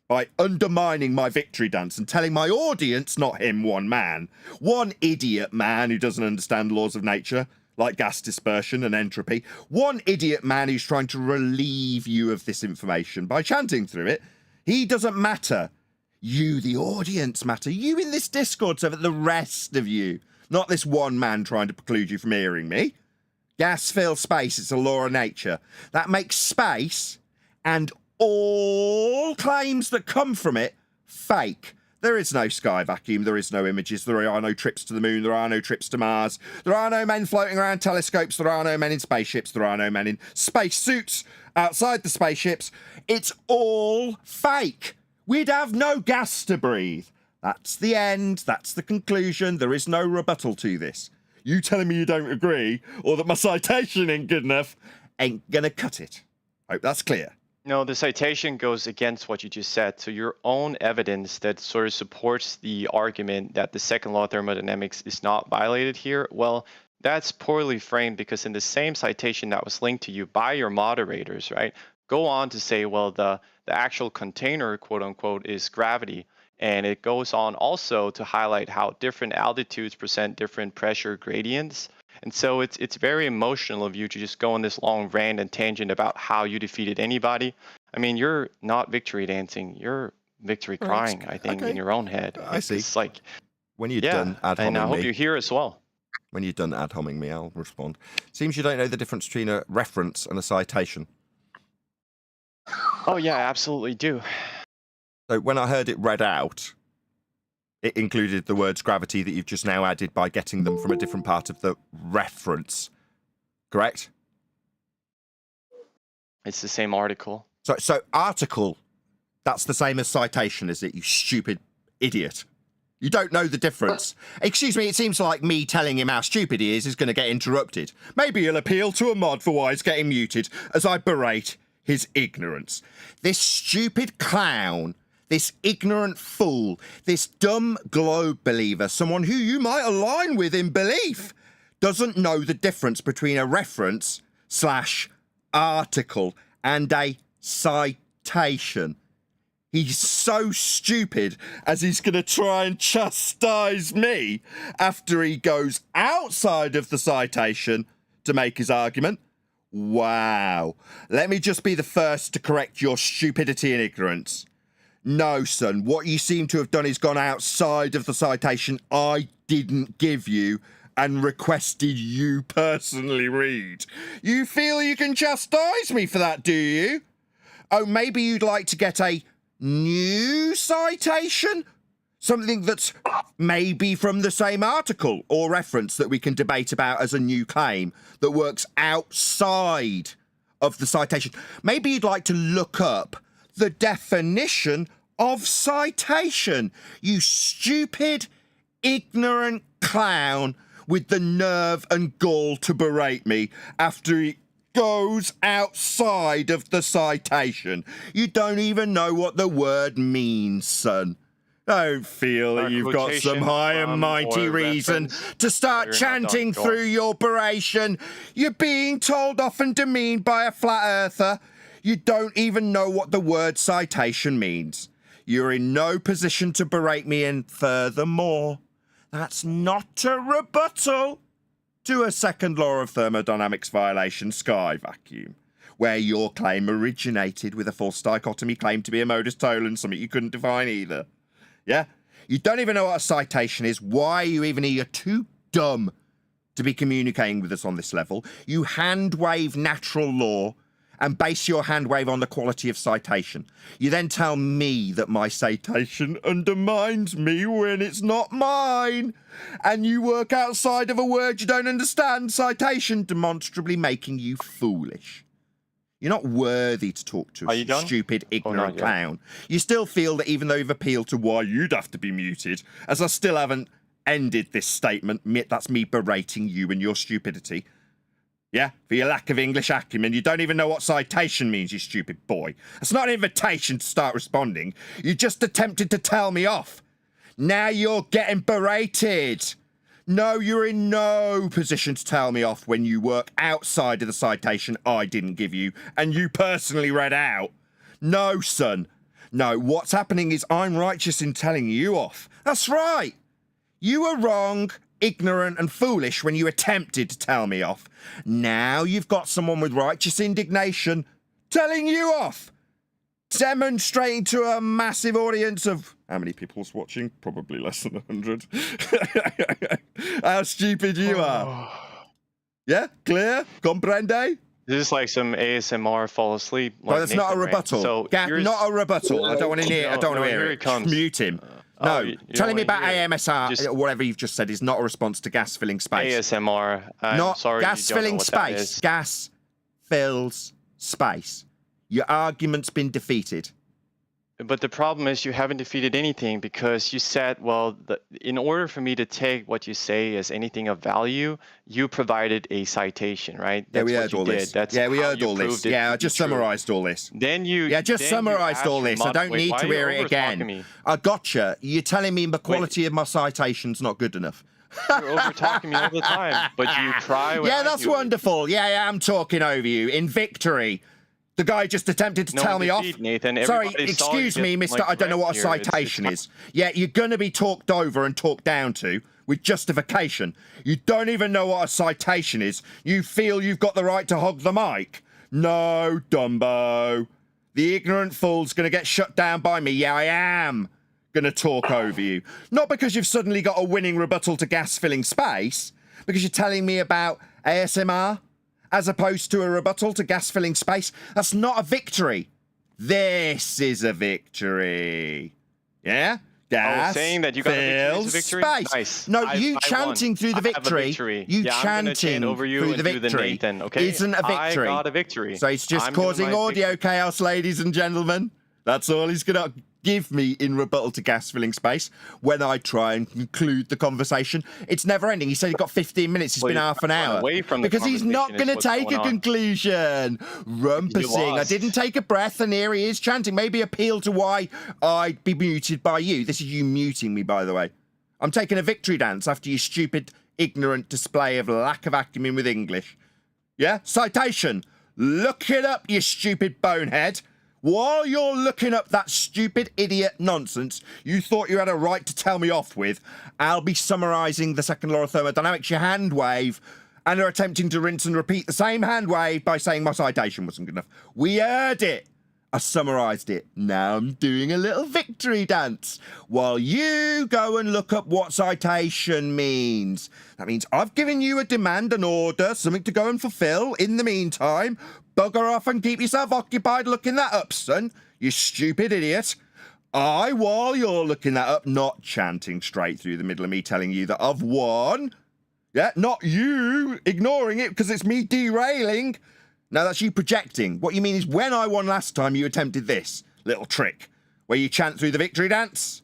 Speaker 1: by undermining my victory dance and telling my audience, not him, one man, one idiot man who doesn't understand laws of nature, like gas dispersion and entropy, one idiot man who's trying to relieve you of this information by chanting through it. He doesn't matter. You, the audience, matter. You in this Discord server, the rest of you. Not this one man trying to preclude you from hearing me. Gas fills space, it's a law of nature. That makes space and all claims that come from it fake. There is no sky vacuum, there is no images, there are no trips to the moon, there are no trips to Mars, there are no men floating around telescopes, there are no men in spaceships, there are no men in space suits outside the spaceships. It's all fake. We'd have no gas to breathe. That's the end. That's the conclusion. There is no rebuttal to this. You telling me you don't agree or that my citation ain't good enough ain't gonna cut it. Hope that's clear.
Speaker 10: No, the citation goes against what you just said. So your own evidence that sort of supports the argument that the second law of thermodynamics is not violated here, well, that's poorly framed because in the same citation that was linked to you by your moderators, right, go on to say, well, the actual container, quote unquote, is gravity. And it goes on also to highlight how different altitudes present different pressure gradients. And so it's very emotional of you to just go on this long rant and tangent about how you defeated anybody. I mean, you're not victory dancing. You're victory crying, I think, in your own head.
Speaker 1: I see.
Speaker 10: It's like,
Speaker 1: when you're done ad homing
Speaker 10: and I hope
Speaker 1: me,
Speaker 10: you're here as well.
Speaker 1: When you're done ad homing me, I'll respond. Seems you don't know the difference between a reference and a citation.
Speaker 10: Oh, yeah, I absolutely do.
Speaker 1: So when I heard it read out, it included the words gravity that you've just now added by getting them from a different part of the reference. Correct?
Speaker 10: It's the same article.
Speaker 1: So article, that's the same as citation, is it, you stupid idiot? You don't know the difference. Excuse me, it seems like me telling him how stupid he is going to get interrupted. Maybe he'll appeal to a mod for why he's getting muted as I berate his ignorance. This stupid clown, this ignorant fool, this dumb globe believer, someone who you might align with in belief, doesn't know the difference between a reference / article and a citation. He's so stupid as he's going to try and chastise me after he goes outside of the citation to make his argument. Wow. Let me just be the first to correct your stupidity and ignorance. No, son, what you seem to have done is gone outside of the citation I didn't give you and requested you personally read. You feel you can chastise me for that, do you? Oh, maybe you'd like to get a new citation Something that's maybe from the same article or reference that we can debate about as a new claim that works outside of the citation. Maybe you'd like to look up the definition of citation, you stupid, ignorant clown with the nerve and gall to berate me after it goes outside of the citation. You don't even know what the word means, son. Don't feel that you've got some high and mighty reason to start chanting through your operation. You're being told off and demeaned by a flat earther. You don't even know what the word citation means. You're in no position to berate me, and furthermore, that's not a rebuttal to a second law of thermodynamics violation, sky vacuum, where your claim originated with a false dichotomy claim to be a modus tollens, something you couldn't define either. Yeah? You don't even know what a citation is. Why are you even here? You're too dumb to be communicating with us on this level. You hand wave natural law and base your hand wave on the quality of citation. You then tell me that my citation undermines me when it's not mine. And you work outside of a word you don't understand, citation demonstrably making you foolish. You're not worthy to talk to a stupid, ignorant clown. You still feel that even though you've appealed to why you'd have to be muted, as I still haven't ended this statement, that's me berating you and your stupidity. Yeah? For your lack of English acumen, you don't even know what citation means, you stupid boy. It's not an invitation to start responding. You just attempted to tell me off. Now you're getting berated. No, you're in no position to tell me off when you work outside of the citation I didn't give you and you personally read out. No, son. No, what's happening is I'm righteous in telling you off. That's right. You were wrong, ignorant and foolish when you attempted to tell me off. Now you've got someone with righteous indignation telling you off. Demonstrating to a massive audience of... How many people's watching? Probably less than 100. How stupid you are. Yeah? Clear? Comprende?
Speaker 10: This is like some ASMR fall asleep.
Speaker 1: Like that's not a rebuttal. So not a rebuttal. I don't want to hear it. I don't want to hear it. Mute him. No, telling me about AMSR, whatever you've just said, is not a response to gas filling space.
Speaker 10: ASMR.
Speaker 1: Not gas filling space. Gas fills space. Your argument's been defeated.
Speaker 10: But the problem is you haven't defeated anything because you said, well, in order for me to take what you say as anything of value, you provided a citation, right?
Speaker 1: That's we heard all this. Yeah, we heard all this. Yeah, I just summarized all this.
Speaker 10: Then you...
Speaker 1: Yeah, just summarized all this. I don't need to hear it again. I gotcha. You're telling me the quality of my citation's not good enough.
Speaker 10: You're over-talking me all the time, but you cry when
Speaker 1: Yeah, that's wonderful. Yeah, I'm talking over you. In victory. The guy just attempted to tell me off.
Speaker 10: Nathan.
Speaker 1: Sorry, excuse me, mister, I don't know what a citation is. Yeah, you're going to be talked over and talked down to with justification. You don't even know what a citation is. You feel you've got the right to hog the mic. No, Dumbo. The ignorant fool's going to get shut down by me. Yeah, I am going to talk over you. Not because you've suddenly got a winning rebuttal to gas filling space, because you're telling me about ASMR. As opposed to a rebuttal to gas filling space. That's not a victory. This is a victory. Yeah? Gas
Speaker 10: saying that you got a victory.
Speaker 1: Space.
Speaker 10: Nice.
Speaker 1: No, you chanting through the victory. You chanting
Speaker 10: over you
Speaker 1: through the victory
Speaker 10: Nathan, okay?
Speaker 1: Isn't a victory.
Speaker 10: I got a victory.
Speaker 1: So it's just causing audio chaos, ladies and gentlemen. That's all he's going to give me in rebuttal to gas filling space when I try and conclude the conversation. It's never ending. He said he got 15 minutes. It's been half an hour. Because he's not going to take a conclusion. Rumpusing. I didn't take a breath and here he is chanting. Maybe appeal to why I'd be muted by you. This is you muting me, by the way. I'm taking a victory dance after your stupid, ignorant display of lack of acumen with English. Yeah? Citation. Look it up, you stupid bonehead. While you're looking up that stupid idiot nonsense you thought you had a right to tell me off with, I'll be summarising the second law of thermodynamics, your hand wave, and are attempting to rinse and repeat the same hand wave by saying my citation wasn't good enough. We heard it. I summarised it. Now I'm doing a little victory dance while you go and look up what citation means. That means I've given you a demand, an order, something to go and fulfil. In the meantime, bugger off and keep yourself occupied looking that up, son, you stupid idiot. while you're looking that up, not chanting straight through the middle of me telling you that I've won. Yeah, not you ignoring it because it's me derailing. No, that's you projecting. What you mean is when I won last time, you attempted this little trick where you chant through the victory dance.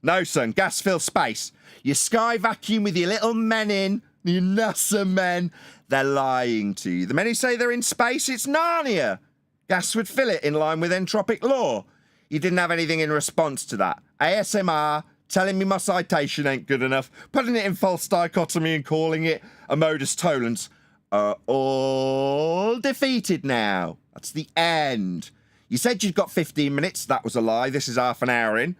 Speaker 1: No, son, gas fills space. You sky vacuum with your little men in, you NASA men. They're lying to you. The men who say they're in space, it's Narnia. Gas would fill it in line with entropic law. You didn't have anything in response to that. ASMR, telling me my citation ain't good enough, putting it in false dichotomy and calling it a modus tollens, are all defeated now. That's the end. You said you'd got 15 minutes. That was a lie. This is half an hour in.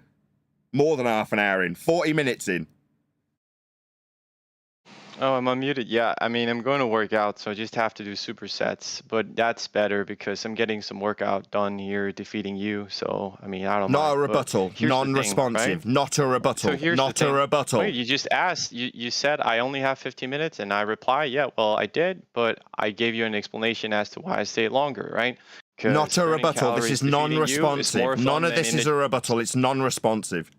Speaker 1: More than half an hour in. 40 minutes in.
Speaker 10: Oh, I'm unmuted. Yeah, I mean, I'm going to work out, so I just have to do supersets. But that's better because I'm getting some workout done here defeating you. So, I mean, I don't
Speaker 1: Not
Speaker 10: mind.
Speaker 1: a rebuttal. Non-responsive. Not a rebuttal.
Speaker 10: So here's
Speaker 1: Not
Speaker 10: the
Speaker 1: a
Speaker 10: thing.
Speaker 1: rebuttal.
Speaker 10: Wait, you just asked. You said I only have 15 minutes, and I reply, yeah, well, I did, but I gave you an explanation as to why I stayed longer, right?
Speaker 1: Not a rebuttal. This is non-responsive. None of this is a rebuttal. It's non-responsive.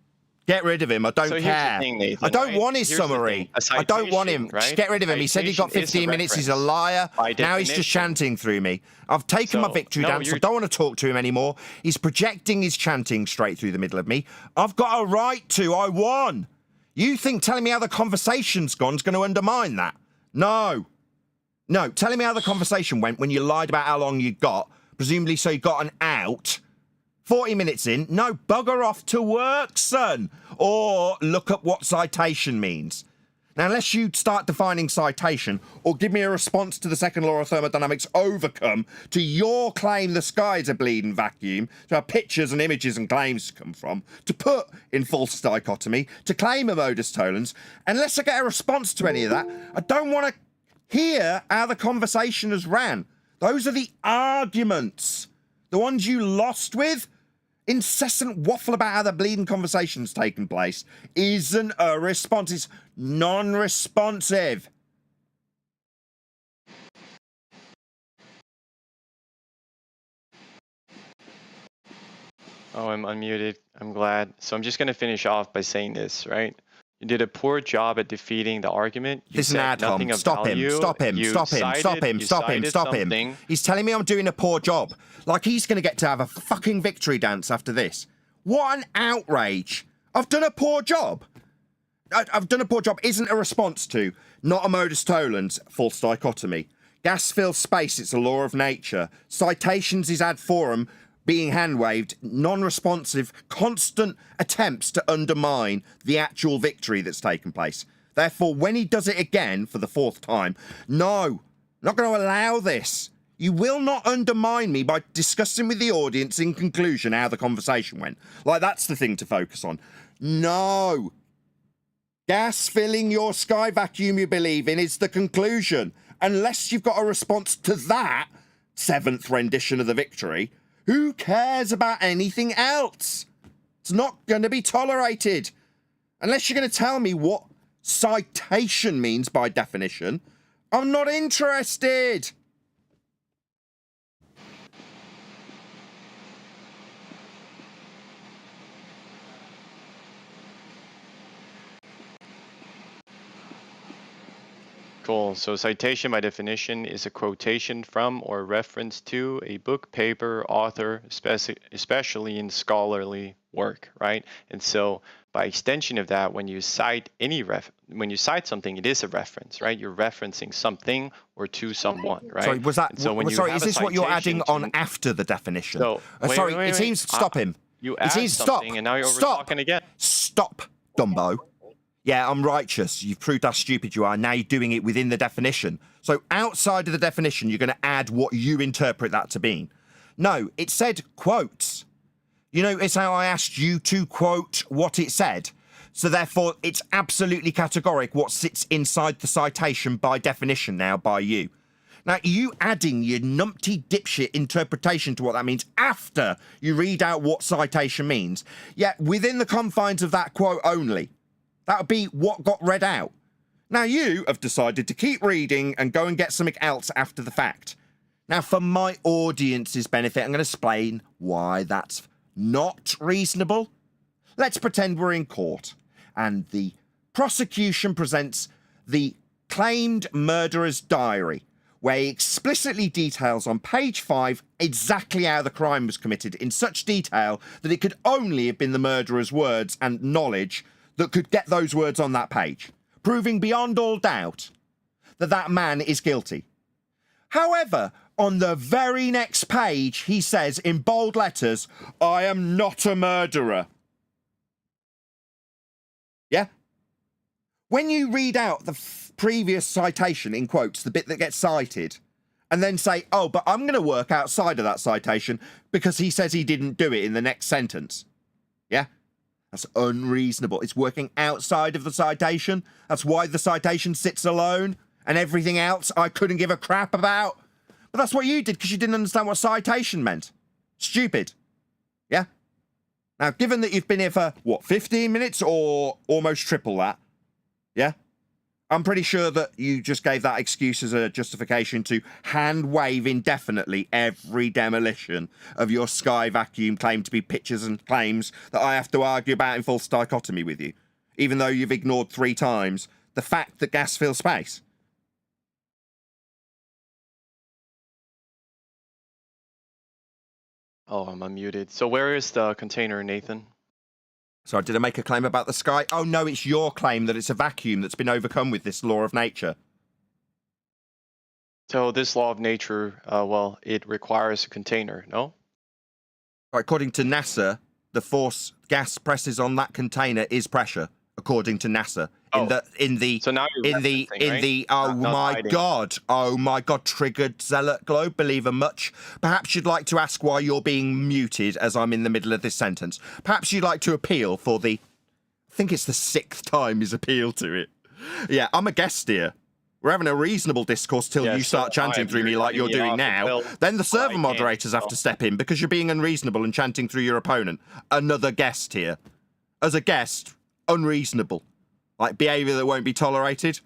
Speaker 1: Get rid of him. I don't care.
Speaker 10: Thing, Nathan,
Speaker 1: I don't want his summary. I don't want him.
Speaker 10: Right?
Speaker 1: Just get rid of him. He said he got 15 minutes. He's a liar. Now he's just chanting through me. I've taken my victory dance. I don't want to talk to him anymore. He's projecting his chanting straight through the middle of me. I've got a right to. I won. You think telling me how the conversation's gone is going to undermine that? No. No. Telling me how the conversation went when you lied about how long you got, presumably so you got an out. 40 minutes in, no, bugger off to work, son. Or look up what citation means. Now, unless you start defining citation or give me a response to the second law of thermodynamics overcome to your claim the sky is a bleeding vacuum, to have pictures and images and claims to come from, to put in false dichotomy, to claim a modus tollens, unless I get a response to any of that, I don't want to hear how the conversation has ran. Those are the arguments. The ones you lost with, incessant waffle about how the bleeding conversation's taken place, isn't a response. It's non-responsive.
Speaker 10: Oh, I'm unmuted. I'm glad. So I'm just going to finish off by saying this, right? You did a poor job at defeating the argument. You
Speaker 1: Listen, Adcom, stop him, stop him, stop him, stop him, stop him, stop him. He's telling me I'm doing a poor job. Like he's going to get to have a fucking victory dance after this. What an outrage. I've done a poor job. I've done a poor job isn't a response to, not a modus tollens, false dichotomy. Gas fills space, it's a law of nature. Citations is ad forum, being hand-waved, non-responsive, constant attempts to undermine the actual victory that's taken place. Therefore, when he does it again for the fourth time, no, not going to allow this. You will not undermine me by discussing with the audience in conclusion how the conversation went. Like, that's the thing to focus on. No. Gas filling your sky vacuum you believe in is the conclusion. Unless you've got a response to that seventh rendition of the victory, who cares about anything else? It's not going to be tolerated. Unless you're going to tell me what citation means by definition, I'm not interested.
Speaker 10: Cool. So citation by definition is a quotation from or reference to a book, paper, author, especially in scholarly work, right? And so by extension of that, when you cite something, it is a reference, right? You're referencing something or to someone, right?
Speaker 1: Sorry, was that?
Speaker 10: And so when
Speaker 1: sorry,
Speaker 10: you
Speaker 1: is this what you're adding on after the definition?
Speaker 10: So,
Speaker 1: sorry, it seems. Stop him.
Speaker 10: You add something,
Speaker 1: stop,
Speaker 10: and now you're
Speaker 1: stop,
Speaker 10: talking again.
Speaker 1: Stop, Dumbo. Yeah, I'm righteous. You've proved how stupid you are. Now you're doing it within the definition. So outside of the definition, you're going to add what you interpret that to mean. No, it said quotes. You know, it's how I asked you to quote what it said. So therefore, it's absolutely categoric what sits inside the citation by definition now by you. Now, you adding your numpty dipshit interpretation to what that means after you read out what citation means, yet within the confines of that quote only. That would be what got read out. Now you have decided to keep reading and go and get something else after the fact. Now for my audience's benefit, I'm going to explain why that's not reasonable. let's pretend we're in court and the prosecution presents the claimed murderer's diary, where he explicitly details on page 5 exactly how the crime was committed in such detail that it could only have been the murderer's words and knowledge that could get those words on that page, proving beyond all doubt that that man is guilty. However, on the very next page, he says in bold letters, "I am not a murderer." Yeah? When you read out the previous citation, in quotes, the bit that gets cited, and then say, oh, but I'm going to work outside of that citation because he says he didn't do it in the next sentence. Yeah? That's unreasonable. It's working outside of the citation. That's why the citation sits alone, and everything else I couldn't give a crap about. But that's what you did because you didn't understand what citation meant. Stupid. Yeah? Now, given that you've been here for, what, 15 minutes or almost triple that, yeah? I'm pretty sure that you just gave that excuse as a justification to hand wave indefinitely every demolition of your sky vacuum claim to be pictures and claims that I have to argue about in false dichotomy with you, even though you've ignored 3 times the fact that gas fills space.
Speaker 10: Oh, I'm unmuted. So where is the container, Nathan?
Speaker 1: So did I make a claim about the sky? Oh no, it's your claim that it's a vacuum that's been overcome with this law of nature.
Speaker 10: So this law of nature, well, it requires a container, no?
Speaker 1: According to NASA, the force gas presses on that container is pressure, according to NASA.
Speaker 10: So now you're
Speaker 1: Oh my god, triggered zealot globe, believer much. Perhaps you'd like to ask why you're being muted as I'm in the middle of this sentence. Perhaps you'd like to appeal for the, I think it's the 6th time he's appealed to it. Yeah, I'm a guest here. We're having a reasonable discourse till you start chanting through me like you're doing now. Then the server moderators have to step in because you're being unreasonable and chanting through your opponent. Another guest here. As a guest, unreasonable. Like behaviour that won't be tolerated.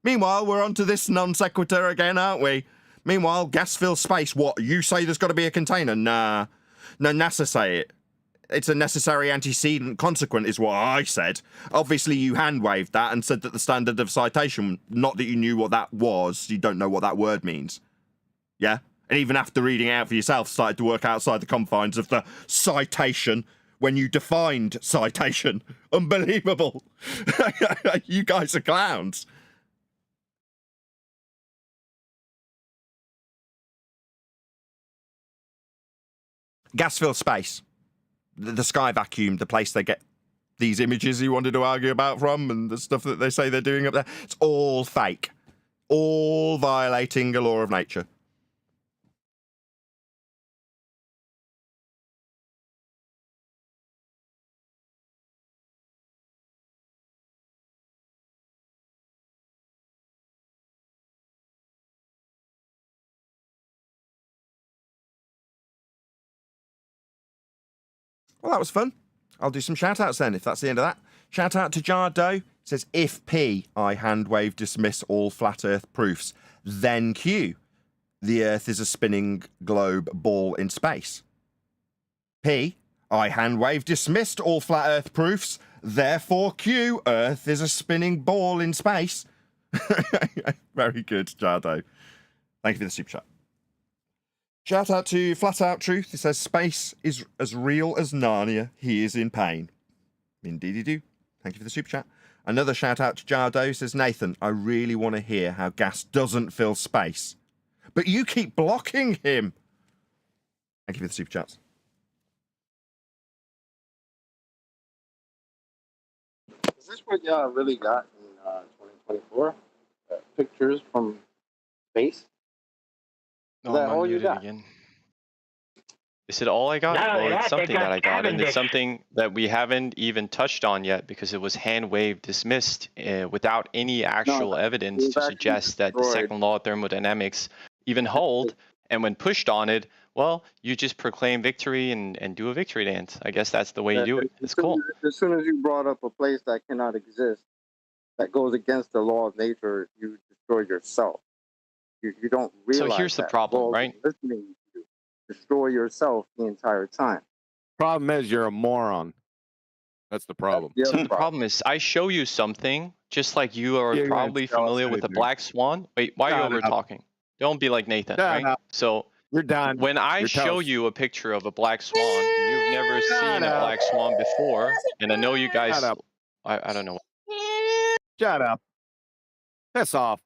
Speaker 1: Meanwhile, we're on to this non sequitur again, aren't we? Meanwhile, gas fills space. What, you say there's got to be a container? Nah. No, NASA say it. It's a necessary antecedent consequent is what I said. Obviously, you hand-waved that and said that the standard of citation, not that you knew what that was, you don't know what that word means. Yeah? And even after reading it out for yourself, started to work outside the confines of the citation when you defined citation. Unbelievable. You guys are clowns. Gas fills space. The sky vacuum, the place they get these images you wanted to argue about from and the stuff that they say they're doing up there, it's all fake. All violating a law of nature. Well, that was fun. I'll do some shout-outs then, if that's the end of that. Shout-out to Jardo. It says, if P, I hand-wave dismiss all flat Earth proofs, then Q, the Earth is a spinning globe ball in space. P, I hand-wave dismissed all flat Earth proofs, therefore Q, Earth is a spinning ball in space. Very good, Jardo. Thank you for the super chat. Shout out to Flat Out Truth. It says, space is as real as Narnia. He is in pain. Indeed do. Thank you for the super chat. Another shout out to Jardo. Says, Nathan, I really want to hear how gas doesn't fill space. But you keep blocking him. Thank you for the super chats.
Speaker 8: Is this what y'all really got in 2024? Pictures from space?
Speaker 10: No,
Speaker 8: that
Speaker 10: I'm
Speaker 8: all you
Speaker 10: unmuted
Speaker 8: got?
Speaker 10: again. Is it all I got?
Speaker 2: Not only
Speaker 10: Well, it's
Speaker 2: that, they
Speaker 10: something that
Speaker 2: got
Speaker 10: I got, and
Speaker 2: Cavendish.
Speaker 10: it's something that we haven't even touched on yet because it was hand wave dismissed without any actual evidence
Speaker 8: was
Speaker 10: to
Speaker 8: actually
Speaker 10: suggest that the
Speaker 8: destroyed.
Speaker 10: second law of thermodynamics even hold. And when pushed on it, well, you just proclaim victory and do a victory dance. I guess that's the way you do it. It's cool.
Speaker 8: As soon as you brought up a place that cannot exist, that goes against the law of nature, you destroy yourself. You don't realize.
Speaker 10: So here's the
Speaker 8: that.
Speaker 10: problem,
Speaker 8: Well,
Speaker 10: right?
Speaker 8: Listening to you, destroy yourself the entire time.
Speaker 13: Problem is, you're a moron. That's the problem.
Speaker 10: So the problem is, I show you something, just like you are
Speaker 13: You ain't
Speaker 10: probably
Speaker 13: tell us
Speaker 10: familiar with the
Speaker 13: anything.
Speaker 10: black swan. Wait, why are you
Speaker 13: Shut
Speaker 10: over
Speaker 13: up.
Speaker 10: talking? Don't be like Nathan,
Speaker 13: Shut
Speaker 10: right?
Speaker 13: up.
Speaker 10: So
Speaker 13: You're done.
Speaker 10: when I
Speaker 13: You're
Speaker 10: show
Speaker 13: toast.
Speaker 10: you a picture of a black swan, and you've never
Speaker 13: Shut
Speaker 10: seen a
Speaker 13: up.
Speaker 10: black swan before, and I know you guys,
Speaker 13: Shut up.
Speaker 10: I don't know.
Speaker 13: Shut up. Piss off.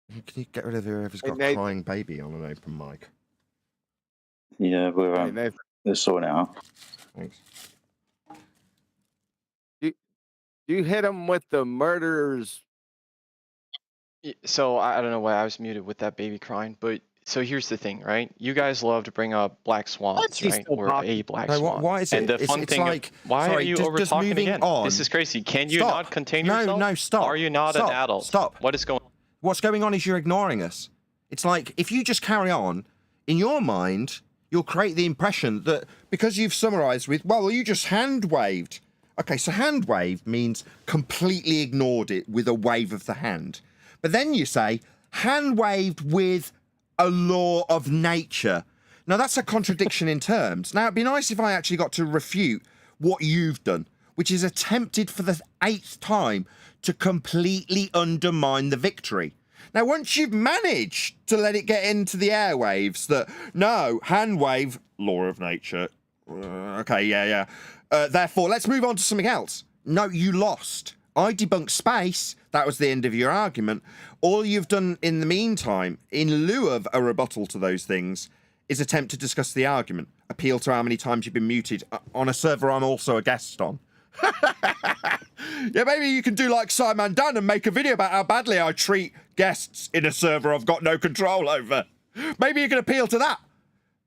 Speaker 1: Can you get rid of whoever's got a
Speaker 13: Nathan.
Speaker 1: crying baby on an open mic?
Speaker 3: Yeah,
Speaker 13: Hey, Nathan.
Speaker 3: we're sorting it out.
Speaker 1: Thanks.
Speaker 13: You hit him with the murderers.
Speaker 10: So I don't know why I was muted with that baby crying, but so here's the thing, right? You guys love to bring up black swans,
Speaker 13: He's
Speaker 10: right?
Speaker 13: still
Speaker 10: Or
Speaker 13: talking.
Speaker 10: a black
Speaker 1: No,
Speaker 10: swan.
Speaker 1: why is it?
Speaker 10: And the fun
Speaker 1: It's
Speaker 10: thing,
Speaker 1: like,
Speaker 10: why are
Speaker 1: sorry,
Speaker 10: you
Speaker 1: just
Speaker 10: over talking
Speaker 1: moving
Speaker 10: again?
Speaker 1: on.
Speaker 10: This is crazy. Can you
Speaker 1: Stop.
Speaker 10: not contain
Speaker 1: No,
Speaker 10: yourself?
Speaker 1: no, stop.
Speaker 10: Are you not
Speaker 1: Stop.
Speaker 10: an adult?
Speaker 1: Stop.
Speaker 10: What is going on?
Speaker 1: What's going on is you're ignoring us. It's like, if you just carry on, in your mind, you'll create the impression that because you've summarized with, well, you just hand waved. Okay, so hand wave means completely ignored it with a wave of the hand. But then you say, hand waved with a law of nature. Now, that's a contradiction in terms. Now, it'd be nice if I actually got to refute what you've done, which is attempted for the 8th time to completely undermine the victory. Now, once you've managed to let it get into the airwaves that, no, hand wave, law of nature. Okay, yeah. Therefore, let's move on to something else. No, you lost. I debunked space. That was the end of your argument. All you've done in the meantime, in lieu of a rebuttal to those things, is attempt to discuss the argument. Appeal to how many times you've been muted on a server I'm also a guest on. Yeah, maybe you can do like Simon Dunn and make a video about how badly I treat guests in a server I've got no control over. Maybe you can appeal to that.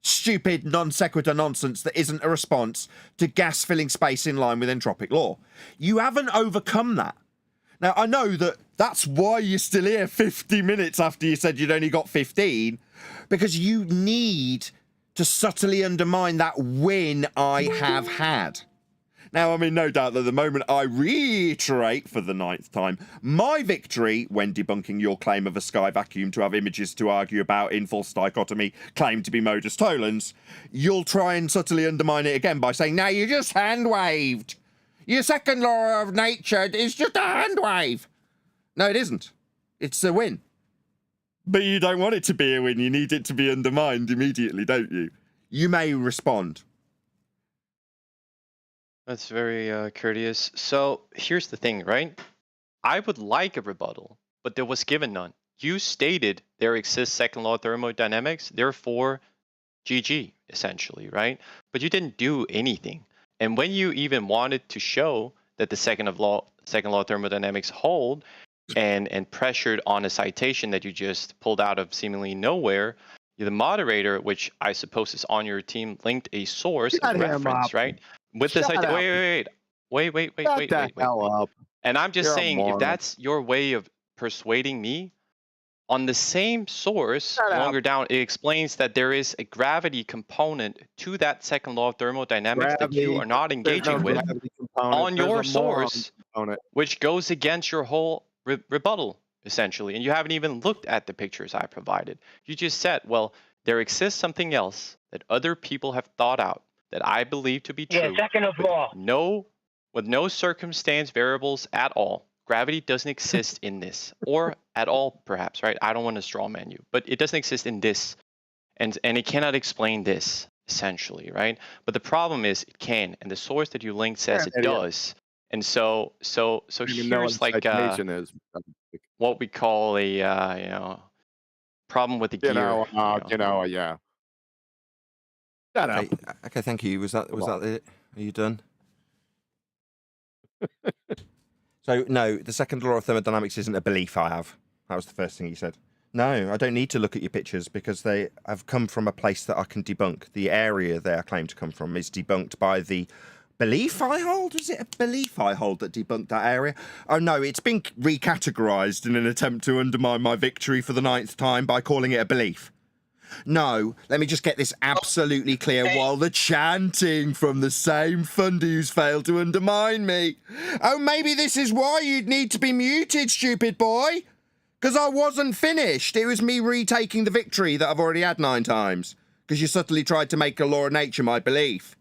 Speaker 1: Stupid non sequitur nonsense that isn't a response to gas filling space in line with entropic law. You haven't overcome that. Now, I know that that's why you're still here 50 minutes after you said you'd only got 15, because you need to subtly undermine that win I have had. Now, I'm in no doubt that the moment I reiterate for the 9th time my victory when debunking your claim of a sky vacuum to have images to argue about in false dichotomy claimed to be Modus tollens, you'll try and subtly undermine it again by saying, no, you just hand waved. Your second law of nature is just a hand wave. No, it isn't. It's a win. But you don't want it to be a win. You need it to be undermined immediately, don't you? You may respond.
Speaker 10: That's very courteous. So here's the thing, right? I would like a rebuttal, but there was given none. You stated there exists second law of thermodynamics, therefore GG, essentially, right? But you didn't do anything. And when you even wanted to show that the second law of thermodynamics hold and pressured on a citation that you just pulled out of seemingly nowhere, the moderator, which I suppose is on your team, linked a source of reference, right? With the citation. Wait. And I'm just saying, if that's your way of persuading me, on the same source, longer down, it explains that there is a gravity component to that second law of thermodynamics that you are not engaging with on your source, which goes against your whole rebuttal, essentially. And you haven't even looked at the pictures I provided. You just said, well, there exists something else that other people have thought out that I believe to be true.
Speaker 2: Yeah, second of law.
Speaker 10: With no circumstance variables at all. Gravity doesn't exist in this, or at all, perhaps, right? I don't want to straw man you, but it doesn't exist in this, and it cannot explain this, essentially, right? But the problem is it can, and the source that you linked says it does. And so here's like what we call a problem with the gear.
Speaker 13: Yeah. Shut up.
Speaker 1: Okay, thank you. Was that it? Are you done? So, no, the second law of thermodynamics isn't a belief I have. That was the first thing you said. No, I don't need to look at your pictures because they have come from a place that I can debunk. The area they are claimed to come from is debunked by the belief I hold. Is it a belief I hold that debunked that area? Oh, no, it's been recategorized in an attempt to undermine my victory for the 9th time by calling it a belief. No, let me just get this absolutely clear while the chanting from the same funder who's failed to undermine me. Oh, maybe this is why you'd need to be muted, stupid boy. Because I wasn't finished. It was me retaking the victory that I've already had 9 times. Because you subtly tried to make a law of nature my belief.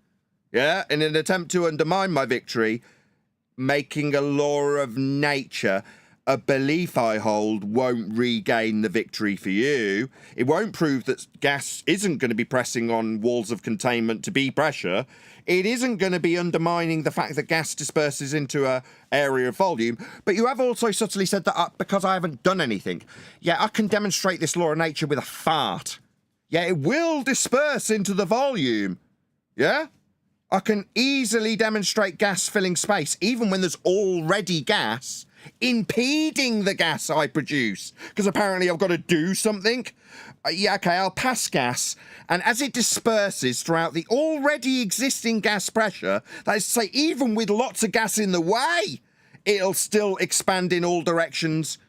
Speaker 1: Yeah, in an attempt to undermine my victory, making a law of nature a belief I hold won't regain the victory for you. It won't prove that gas isn't going to be pressing on walls of containment to be pressure. It isn't going to be undermining the fact that gas disperses into a area of volume. But you have also subtly said that because I haven't done anything. Yeah, I can demonstrate this law of nature with a fart. Yeah, it will disperse into the volume. Yeah? I can easily demonstrate gas filling space, even when there's already gas impeding the gas I produce, because apparently I've got to do something. Yeah, okay, I'll pass gas, and as it disperses throughout the already existing gas pressure, that is to say, even with lots of gas in the way, it'll still expand in all directions,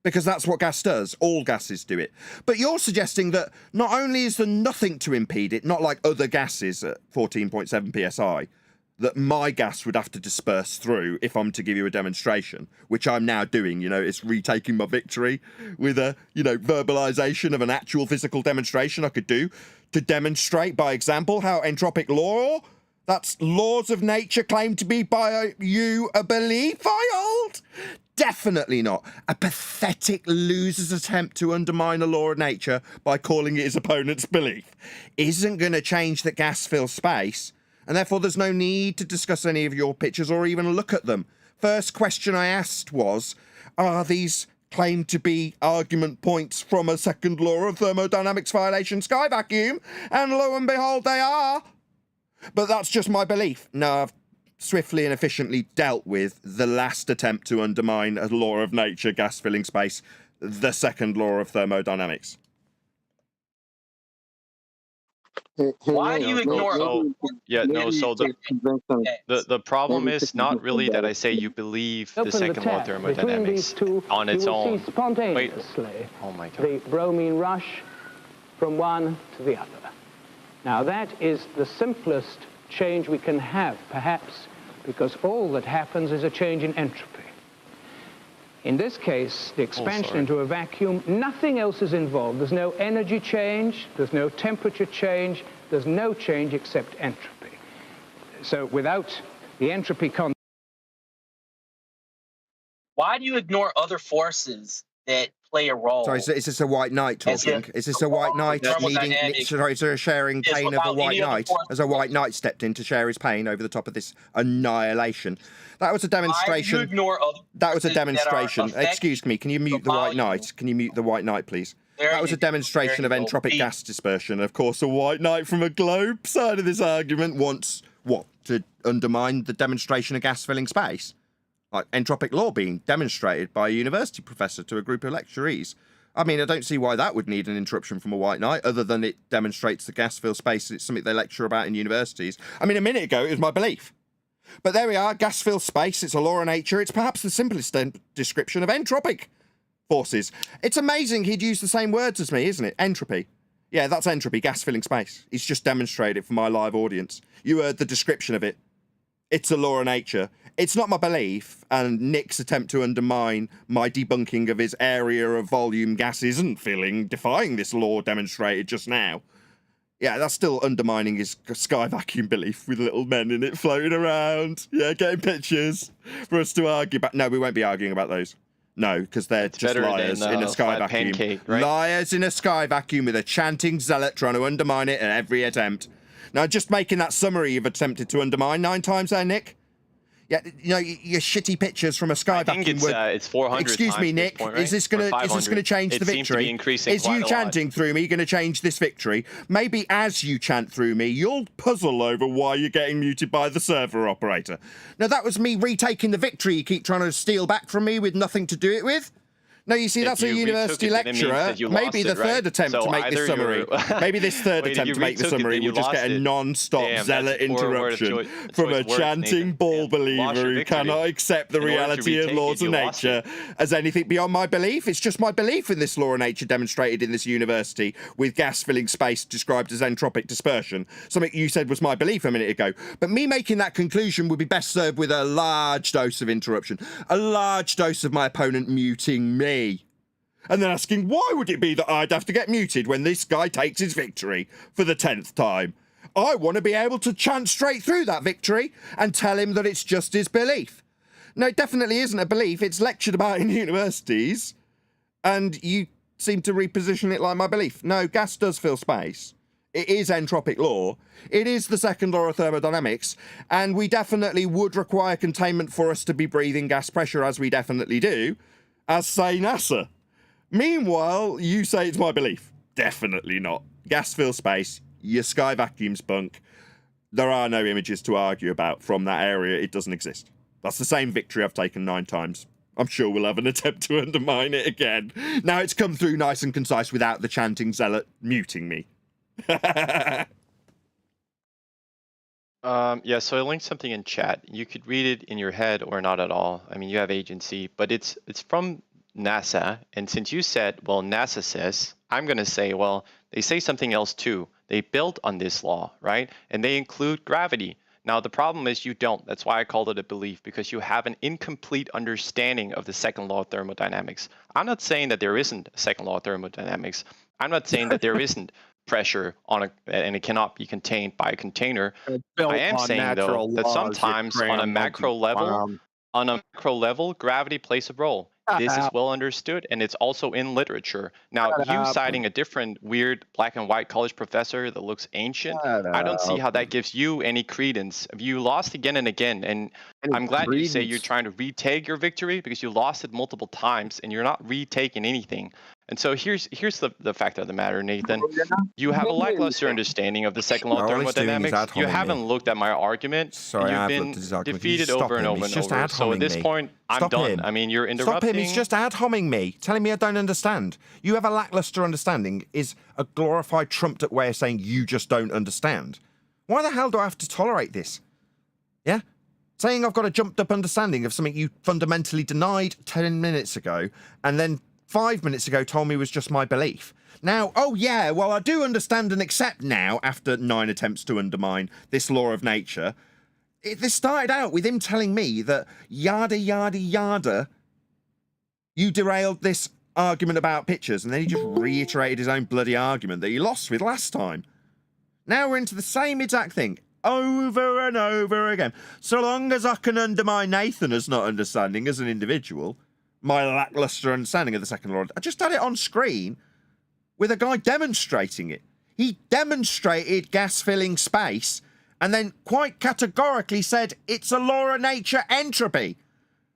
Speaker 1: because that's what gas does. All gases do it. But you're suggesting that not only is there nothing to impede it, not like other gases at 14.7 psi, that my gas would have to disperse through if I'm to give you a demonstration, which I'm now doing. You know, it's retaking my victory with a, you know, verbalization of an actual physical demonstration I could do to demonstrate by example how entropic law, that's laws of nature, claim to be by you a belief I hold? Definitely not. A pathetic loser's attempt to undermine a law of nature by calling it his opponent's belief isn't going to change that gas fills space, and therefore there's no need to discuss any of your pictures or even look at them. First question I asked was, are these claimed to be argument points from a second law of thermodynamics violation sky vacuum? And lo and behold, they are. But that's just my belief. No, I've swiftly and efficiently dealt with the last attempt to undermine a law of nature, gas filling space, the second law of thermodynamics.
Speaker 12: Why do you ignore?
Speaker 10: So the problem is not really that I say you believe the second law of thermodynamics on its own. Wait. Oh my God.
Speaker 14: The bromine rush from one to the other. Now that is the simplest change we can have, perhaps, because all that happens is a change in entropy. In this case, the expansion into a vacuum, nothing else is involved. There's no energy change, there's no temperature change, there's no change except entropy. So without the entropy
Speaker 15: Why do you ignore other forces that play a role?
Speaker 1: Sorry, is this a white knight talking? Is this a white knight needing... Sorry, is there a sharing pain of a white knight? As a white knight stepped in to share his pain over the top of this annihilation. That was a demonstration.
Speaker 15: Why do you ignore other
Speaker 1: that was a demonstration.
Speaker 15: that are
Speaker 1: Excuse me, can you mute the white knight? Can you mute the white knight, please? That was a demonstration of entropic gas dispersion. Of course, a white knight from a globe side of this argument wants, what, to undermine the demonstration of gas filling space? Like entropic law being demonstrated by a university professor to a group of lecturees. I mean, I don't see why that would need an interruption from a white knight, other than it demonstrates the gas fill space. It's something they lecture about in universities. I mean, a minute ago, it was my belief. But there we are, gas fill space, it's a law of nature. It's perhaps the simplest description of entropic forces. It's amazing he'd use the same words as me, isn't it? Entropy. Yeah, that's entropy, gas filling space. He's just demonstrated it for my live audience. You heard the description of it. It's a law of nature. It's not my belief, and Nick's attempt to undermine my debunking of his area of volume gas isn't filling, defying this law demonstrated just now. Yeah, that's still undermining his sky vacuum belief with little men in it floating around. Yeah, getting pictures for us to argue about. No, we won't be arguing about those. No, because they're just liars in a sky vacuum.
Speaker 10: Pancake, right?
Speaker 1: Liars in a sky vacuum with a chanting zealot trying to undermine it at every attempt. Now, just making that summary you've attempted to undermine 9 times there, Nick. Yeah, you know, your shitty pictures from a sky vacuum.
Speaker 10: It's 400.
Speaker 1: Excuse me, Nick.
Speaker 10: Point, right?
Speaker 1: Is this gonna change the victory?
Speaker 10: Seems to be increasing
Speaker 1: is you chanting through me going to change this victory? Maybe as you chant through me, you'll puzzle over why you're getting muted by the server operator. Now that was me retaking the victory you keep trying to steal back from me with nothing to do it with. No, you see, that's a university lecturer. Maybe the third attempt to make this summary. Maybe this third attempt to make the summary will just get a non-stop zealot interruption from a chanting ball believer who cannot accept the reality of laws of nature as anything beyond my belief. It's just my belief in this law of nature demonstrated in this university with gas filling space described as entropic dispersion. Something you said was my belief a minute ago. But me making that conclusion would be best served with a large dose of interruption, a large dose of my opponent muting me. And then asking, why would it be that I'd have to get muted when this guy takes his victory for the 10th time? I want to be able to chant straight through that victory and tell him that it's just his belief. No, it definitely isn't a belief. It's lectured about in universities, and you seem to reposition it like my belief. No, gas does fill space. It is entropic law. It is the second law of thermodynamics, and we definitely would require containment for us to be breathing gas pressure, as we definitely do, as say NASA. Meanwhile, you say it's my belief. Definitely not. Gas fills space. Your sky vacuum's bunk. There are no images to argue about from that area. It doesn't exist. That's the same victory I've taken 9 times. I'm sure we'll have an attempt to undermine it again. Now it's come through nice and concise without the chanting zealot muting me.
Speaker 10: Yeah, so I linked something in chat. You could read it in your head or not at all. I mean, you have agency, but it's from NASA. And since you said, well, NASA says, I'm going to say, well, they say something else too. They built on this law, right? And they include gravity. Now, the problem is you don't. That's why I called it a belief, because you have an incomplete understanding of the second law of thermodynamics. I'm not saying that there isn't a second law of thermodynamics. I'm not saying that there isn't pressure on a, and it cannot be contained by a container. I am saying, though, that sometimes on a macro level, gravity plays a role. This is well understood, and it's also in literature. Now, you citing a different weird black and white college professor that looks ancient, I don't see how that gives you any credence. You lost again and again, and I'm glad you say you're trying to retake your victory, because you lost it multiple times, and you're not retaking anything. And so here's the fact of the matter, Nathan. You have a lackluster understanding of the second law of thermodynamics. You haven't looked at my argument.
Speaker 1: Sorry,
Speaker 10: and you've been defeated over and over and over. So at this point, I'm done. I mean, you're interrupting.
Speaker 1: Stop him. He's just ad-homming me, telling me I don't understand. You have a lackluster understanding is a glorified, trumped-up way of saying you just don't understand. Why the hell do I have to tolerate this? Yeah? Saying I've got a jumped-up understanding of something you fundamentally denied 10 minutes ago, and then 5 minutes ago told me was just my belief. Now, oh yeah, well, I do understand and accept now, after 9 attempts to undermine this law of nature. This started out with him telling me that yada, yada, yada, you derailed this argument about pictures, and then he just reiterated his own bloody argument that he lost with last time. Now we're into the same exact thing, over and over again. So long as I can undermine Nathan as not understanding as an individual, my lackluster understanding of the second law. I just had it on screen with a guy demonstrating it. He demonstrated gas filling space and then quite categorically said it's a law of nature, entropy.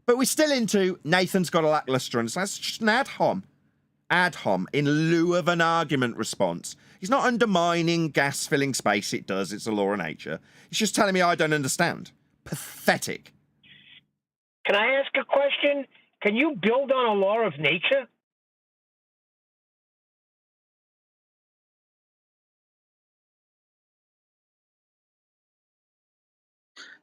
Speaker 1: But we're still into Nathan's got a lackluster understanding. That's just an ad hom in lieu of an argument response. He's not undermining gas filling space. It does. It's a law of nature. He's just telling me I don't understand. Pathetic.
Speaker 2: Can I ask a question? Can you build on a law of nature?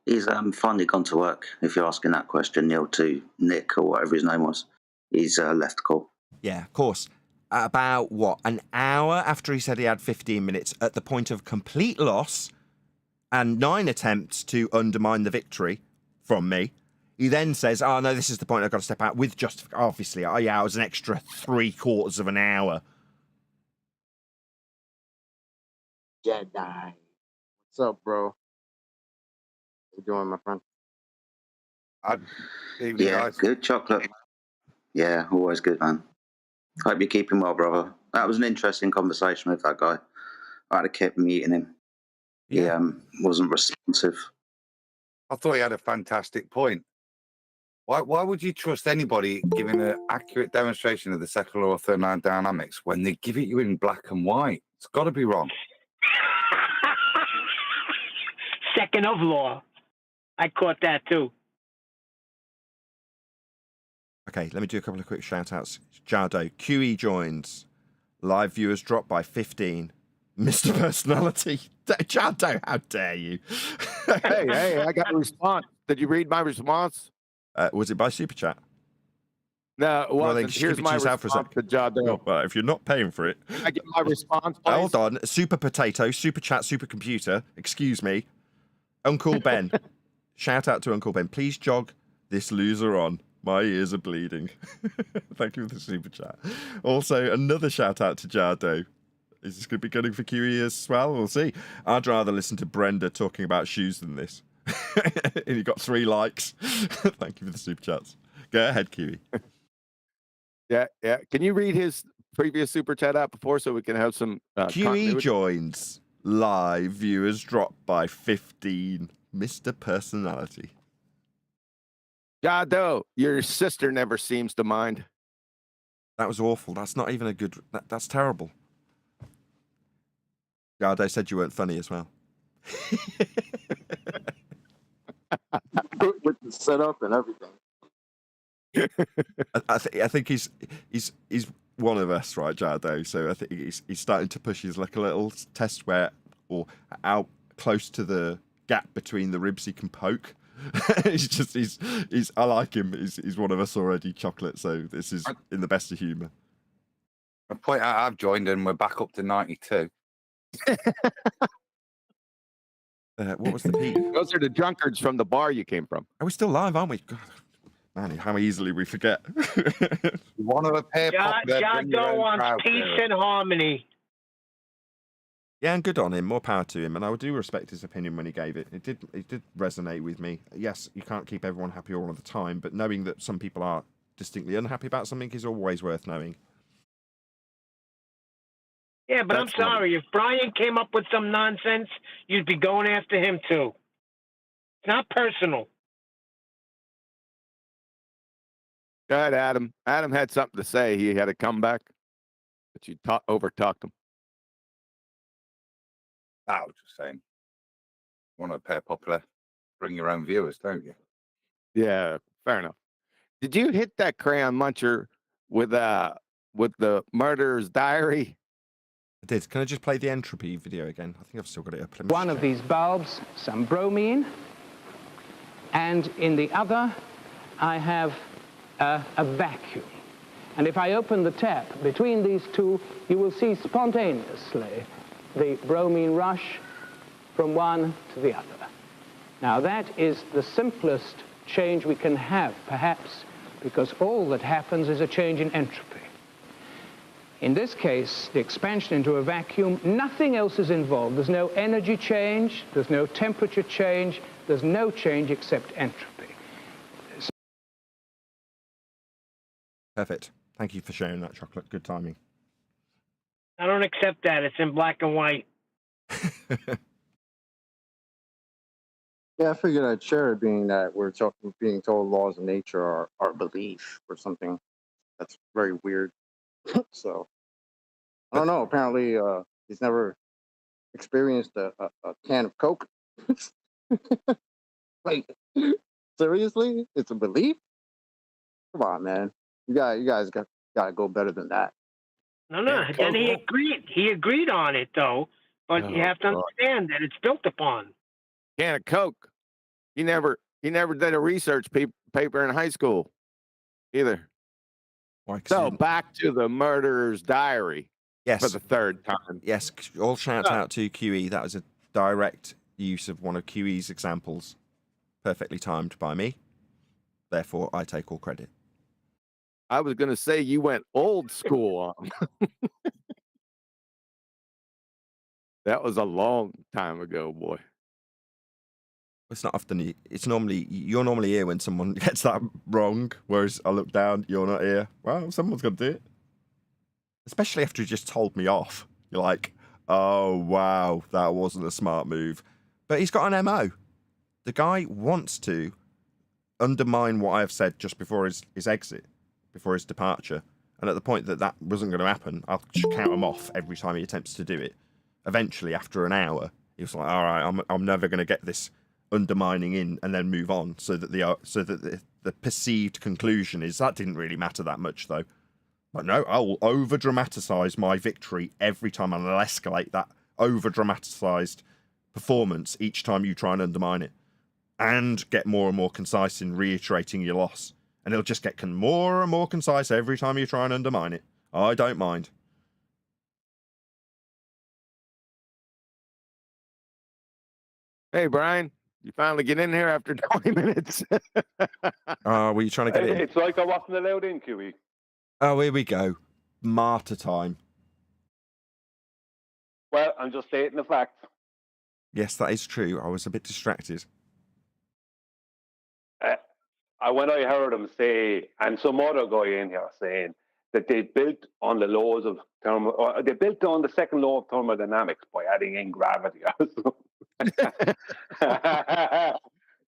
Speaker 3: He's finally gone to work, if you're asking that question, Neil, to Nick or whatever his name was. He's left the call.
Speaker 1: Yeah, of course. About, what, an hour after he said he had 15 minutes, at the point of complete loss and 9 attempts to undermine the victory from me, he then says, oh, no, this is the point I've got to step out with obviously, oh, yeah, I was an extra 3/4 of an hour.
Speaker 8: Jedi. What's up, bro? How you doing, my friend?
Speaker 3: Yeah, good chocolate. Yeah, always good, man. Hope you're keeping well, brother. That was an interesting conversation with that guy. I had to keep muting him.
Speaker 16: Yeah.
Speaker 3: He wasn't responsive.
Speaker 16: I thought he had a fantastic point. Why would you trust anybody giving an accurate demonstration of the second law of thermodynamics when they give it you in black and white? It's got to be wrong.
Speaker 2: Second of law. I caught that too.
Speaker 1: Okay, let me do a couple of quick shout-outs. Jardo, QE joins. Live viewers dropped by 15. Mr. Personality. Jardo, how dare you?
Speaker 13: hey, I got a response. Did you read my response?
Speaker 1: Was it by Super Chat?
Speaker 13: No, it wasn't.
Speaker 1: Well, then
Speaker 13: Here's my response to Jardo.
Speaker 1: Well, if you're not paying for it.
Speaker 13: Can I get my response, please?
Speaker 1: Hold on. Super Potato, Super Chat, Super Computer. Excuse me. Uncle Ben. Shout out to Uncle Ben. Please jog this loser on. My ears are bleeding. Thank you for the Super Chat. Also, another shout out to Jardo. Is this going to be gunning for QE as well? We'll see. I'd rather listen to Brenda talking about shoes than this. And you got 3 likes. Thank you for the super chats. Go ahead, QE.
Speaker 13: Yeah. Can you read his previous super chat out before so we can have some
Speaker 1: QE
Speaker 13: continuity?
Speaker 1: joins. Live viewers dropped by 15. Mr. Personality.
Speaker 13: Jado, your sister never seems to mind.
Speaker 1: That was awful. That's not even a good... That's terrible. Jado said you weren't funny as well.
Speaker 8: With the setup and everything.
Speaker 1: I think he's one of us, right, Jado? So I think he's starting to push his luck a little. Test where or out close to the gap between the ribs he can poke. he's I like him. He's one of us already, Chocolate. So this is in the best of humour.
Speaker 16: I point out I've joined and we're back up to 92.
Speaker 1: What was the peak?
Speaker 13: Those are the drunkards from the bar you came from.
Speaker 1: Are we still live, aren't we? God, man, how easily we forget.
Speaker 16: One of a pair.
Speaker 2: Jado wants peace and harmony.
Speaker 1: Yeah, and good on him. More power to him. And I do respect his opinion when he gave it. It did resonate with me. Yes, you can't keep everyone happy all of the time, but knowing that some people are distinctly unhappy about something is always worth knowing.
Speaker 2: Yeah, but I'm sorry. If Brian came up with some nonsense, you'd be going after him too. It's not personal.
Speaker 13: Go ahead, Adam. Adam had something to say. He had a comeback, but you over-talked him.
Speaker 16: I was just saying. Want to pair popular, bring your own viewers, don't you?
Speaker 13: Yeah, fair enough. Did you hit that crayon muncher with the murderer's diary?
Speaker 1: I did. Can I just play the Entropy video again? I think I've still got it up.
Speaker 14: One of these bulbs, some bromine, and in the other, I have a vacuum. And if I open the tap between these two, you will see spontaneously the bromine rush from one to the other. Now that is the simplest change we can have, perhaps, because all that happens is a change in entropy. In this case, the expansion into a vacuum, nothing else is involved. There's no energy change, there's no temperature change, there's no change except entropy.
Speaker 1: Perfect. Thank you for sharing that, Chocolate. Good timing.
Speaker 2: I don't accept that. It's in black and white.
Speaker 8: Yeah, I figured I'd share it, being that being told laws of nature are our belief or something. That's very weird. So, I don't know. Apparently, he's never experienced a can of Coke. Like, seriously? It's a belief? Come on, man. You guys got to go better than that.
Speaker 2: No. Then he agreed. He agreed on it, though. But you have to understand that it's built upon.
Speaker 13: Can of Coke. He never did a research paper in high school either. So back to the murderer's diary.
Speaker 1: Yes.
Speaker 13: For the third time.
Speaker 1: Yes. All shout out to QE. That was a direct use of one of QE's examples. Perfectly timed by me. Therefore, I take all credit.
Speaker 13: I was going to say you went old school on. That was a long time ago, boy.
Speaker 1: It's not often. You're normally here when someone gets that wrong. Whereas I look down, you're not here. Well, someone's got to do it. Especially after you just told me off. You're like, oh wow, that wasn't a smart move. But he's got an MO. The guy wants to undermine what I've said just before his exit, before his departure. And at the point that wasn't going to happen, I'll just count him off every time he attempts to do it. Eventually, after an hour, he was like, all right, I'm never going to get this undermining in and then move on, so that the perceived conclusion is that didn't really matter that much, though. But no, I'll over dramatize my victory every time, and I'll escalate that over dramatized performance each time you try and undermine it, and get more and more concise in reiterating your loss, and it'll just get more and more concise every time you try and undermine it. I don't mind.
Speaker 13: Hey, Brian, you finally get in here after 20 minutes.
Speaker 1: Were you trying to get in?
Speaker 17: It's like I wasn't allowed in, QE.
Speaker 1: Oh, here we go. Martyr time.
Speaker 17: Well, I'm just stating the facts.
Speaker 1: Yes, that is true. I was a bit distracted.
Speaker 17: When I heard him say, and some other guy in here saying that they built on the laws of they built on the second law of thermodynamics by adding in gravity.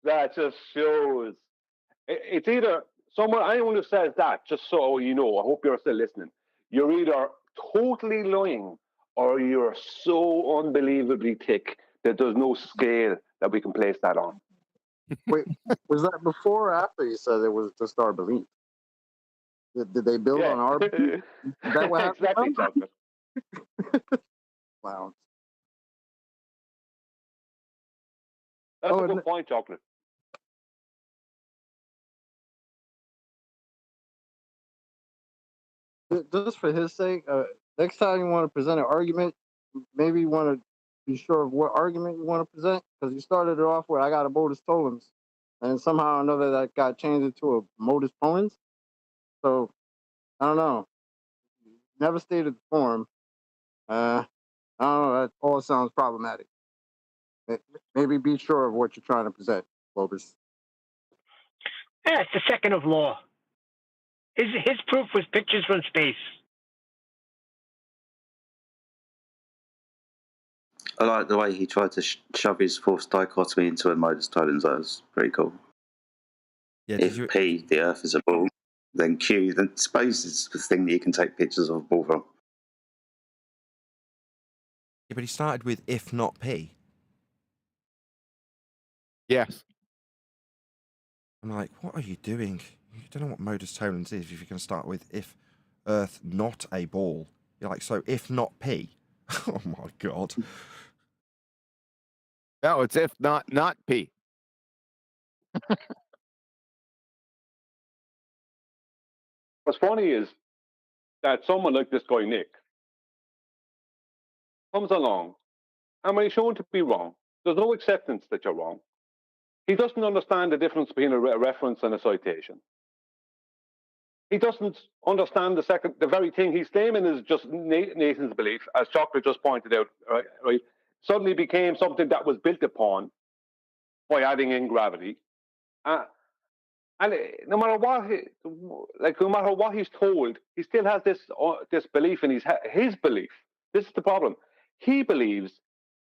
Speaker 17: That just shows. It's either anyone who says that, just so you know, I hope you're still listening. You're either totally lying or you're so unbelievably thick that there's no scale that we can place that on.
Speaker 8: Wait, was that before or after you said it was just our belief? Did they build on our belief? Is that what happened?
Speaker 17: Exactly, Chocolate.
Speaker 8: Wow.
Speaker 17: That's a good point, Chocolate.
Speaker 8: Just for his sake, next time you want to present an argument, maybe you want to be sure of what argument you want to present, because you started it off with I got a modus tollens, and somehow or another that got changed into a modus ponens. So I don't know. Never stated the form. I don't know. That all sounds problematic. Maybe be sure of what you're trying to present, Lobus.
Speaker 2: Yeah, it's the second of law. His proof was pictures from space.
Speaker 3: I like the way he tried to shove his fourth dichotomy into a modus tollens. That was pretty cool.
Speaker 1: Yeah,
Speaker 3: if P, the Earth is a ball, then Q, then space is the thing that you can take pictures of a ball from.
Speaker 1: Yeah, but he started with if not P.
Speaker 13: Yes.
Speaker 1: I'm like, what are you doing? You don't know what modus tollens is if you're going to start with if Earth not a ball. You're like, so if not P. Oh my God.
Speaker 13: No, it's if not P.
Speaker 17: What's funny is that someone like this guy, Nick, comes along, and when he's shown to be wrong, there's no acceptance that you're wrong. He doesn't understand the difference between a reference and a citation. He doesn't understand the very thing he's claiming is just Nathan's belief, as Chocolate just pointed out, right? Suddenly became something that was built upon by adding in gravity. And no matter what he's told, he still has this belief in his belief. This is the problem. He believes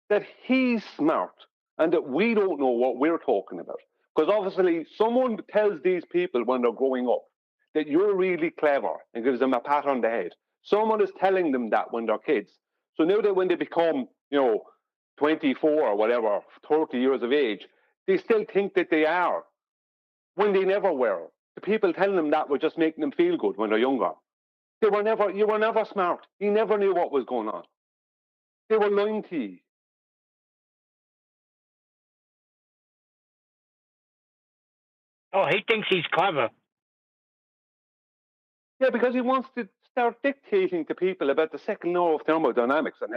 Speaker 17: that he's smart and that we don't know what we're talking about. Because obviously, someone tells these people when they're growing up that you're really clever and gives them a pat on the head. Someone is telling them that when they're kids. So now that when they become, 24 or whatever, 30 years of age, they still think that they are, when they never were. The people telling them that were just making them feel good when they're younger. You were never smart. You never knew what was going on. They were lying to you.
Speaker 2: Oh, he thinks he's clever.
Speaker 17: Yeah, because he wants to start dictating to people about the second law of thermodynamics and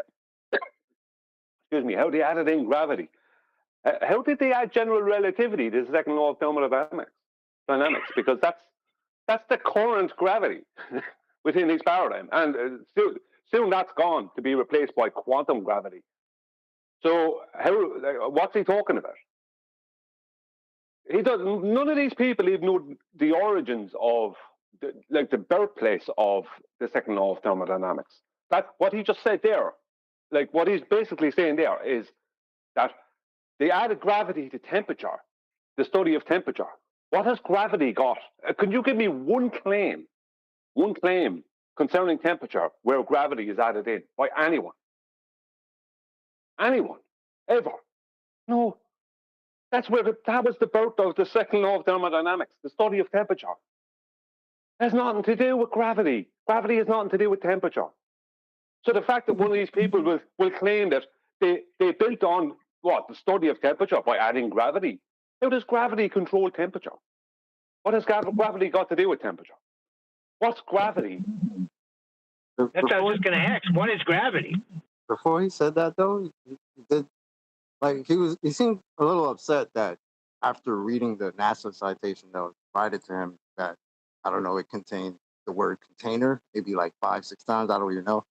Speaker 17: excuse me, how they added in gravity. How did they add general relativity to the second law of thermodynamics? Because that's the current gravity within his paradigm, and soon that's gone to be replaced by quantum gravity. So what's he talking about? He does. None of these people even know the origins of the birthplace of the second law of thermodynamics. That's what he just said there. Like what he's basically saying there is that they added gravity to temperature, the study of temperature. What has gravity got? Can you give me one claim concerning temperature where gravity is added in by anyone? Anyone? Ever? No. That was the birth of the second law of thermodynamics, the study of temperature. It has nothing to do with gravity. Gravity has nothing to do with temperature. So the fact that one of these people will claim that they built on the study of temperature by adding gravity. How does gravity control temperature? What has gravity got to do with temperature? What's gravity?
Speaker 2: That's what I was just going to ask. What is gravity?
Speaker 8: Before he said that, though, he seemed a little upset that after reading the NASA citation that was provided to him, that I don't know, it contained the word container maybe like 5-6 times. I don't even know.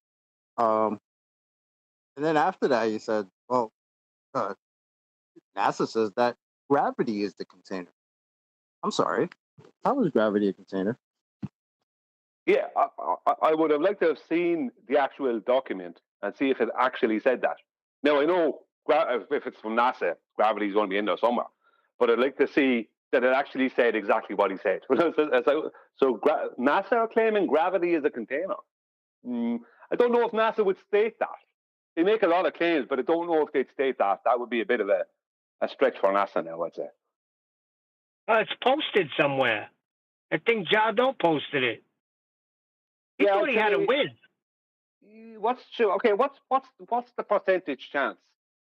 Speaker 8: And then after that, he said, well, NASA says that gravity is the container. I'm sorry. How is gravity a container?
Speaker 17: Yeah, I would have liked to have seen the actual document and see if it actually said that. Now, I know if it's from NASA, gravity is going to be in there somewhere, but I'd like to see that it actually said exactly what he said. So NASA are claiming gravity is a container. I don't know if NASA would state that. They make a lot of claims, but I don't know if they'd state that. That would be a bit of a stretch for NASA now, I'd say.
Speaker 2: It's posted somewhere. I think Jado posted it. He thought he had a win.
Speaker 17: What's true? Okay, what's the percentage chance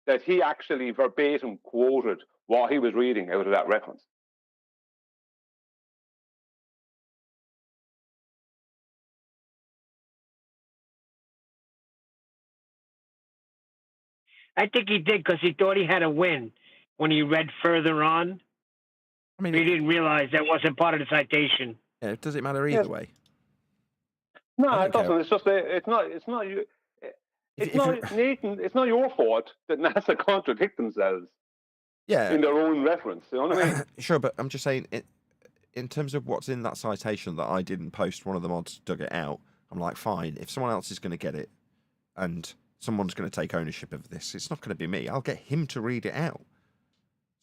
Speaker 17: that he actually verbatim quoted what he was reading out of that reference?
Speaker 2: I think he did because he thought he had a win when he read further on.
Speaker 1: I mean,
Speaker 2: he didn't realize that wasn't part of the citation.
Speaker 1: Yeah, does it matter either way?
Speaker 17: No, it doesn't. It's just it's not you. It's not Nathan. It's not your fault that NASA contradict themselves.
Speaker 1: Yeah.
Speaker 17: In their own reference. You know what I mean?
Speaker 1: Sure, but I'm just saying, in terms of what's in that citation that I didn't post, one of the mods dug it out. I'm like, fine. If someone else is going to get it, and someone's going to take ownership of this, it's not going to be me. I'll get him to read it out.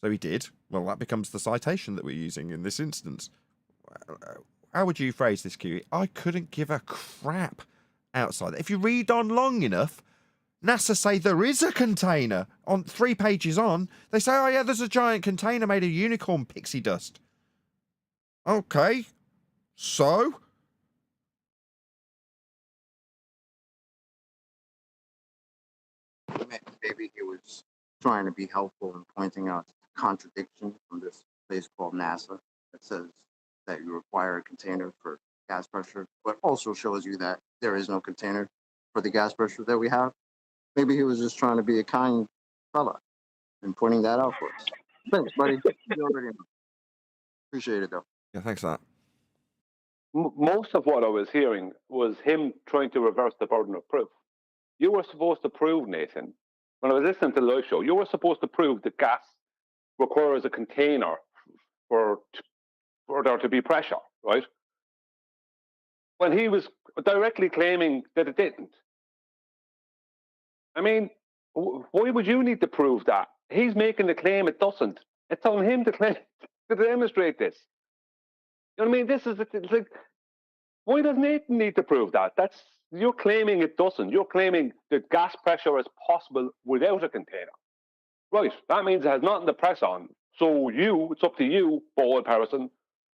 Speaker 1: So he did. Well, that becomes the citation that we're using in this instance. How would you phrase this, Kiwi? I couldn't give a crap outside. If you read on long enough, NASA say there is a container. On 3 pages on, they say, oh yeah, there's a giant container made of unicorn pixie dust. Okay. So?
Speaker 8: Maybe he was trying to be helpful in pointing out the contradiction from this place called NASA that says that you require a container for gas pressure, but also shows you that there is no container for the gas pressure that we have. Maybe he was just trying to be a kind fella and pointing that out for us. Thanks, buddy. You already know. Appreciate it, though.
Speaker 1: Yeah, thanks for that.
Speaker 17: Most of what I was hearing was him trying to reverse the burden of proof. You were supposed to prove, Nathan, when I was listening to the live show, you were supposed to prove that gas requires a container for there to be pressure, right? When he was directly claiming that it didn't. I mean, why would you need to prove that? He's making the claim it doesn't. It's on him to claim to demonstrate this. You know what I mean? This is it's like, why does Nathan need to prove that? You're claiming it doesn't. You're claiming that gas pressure is possible without a container. Right. That means it has nothing to press on. So it's up to you, bald person,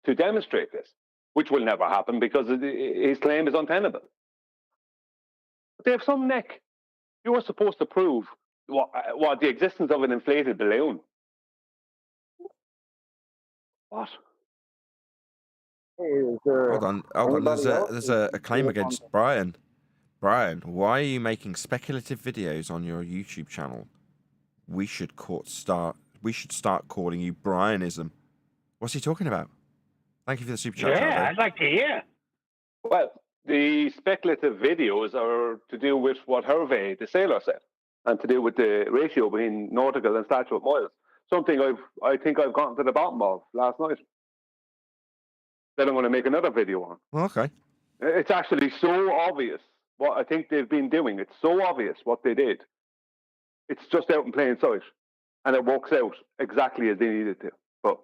Speaker 17: to demonstrate this, which will never happen because his claim is untenable. But they have some neck. You were supposed to prove what the existence of an inflated balloon. What?
Speaker 1: Hold on. There's a claim against Brian. Brian, why are you making speculative videos on your YouTube channel? We should start calling you Brianism. What's he talking about? Thank you for the super chat.
Speaker 2: Yeah, I'd like to hear.
Speaker 17: Well, the speculative videos are to do with what Hervé, the sailor, said, and to do with the ratio between nautical and statute miles. Something I think I've gotten to the bottom of last night. That I'm going to make another video on.
Speaker 1: Okay.
Speaker 17: It's actually so obvious what I think they've been doing. It's so obvious what they did. It's just out in plain sight, and it works out exactly as they needed to. But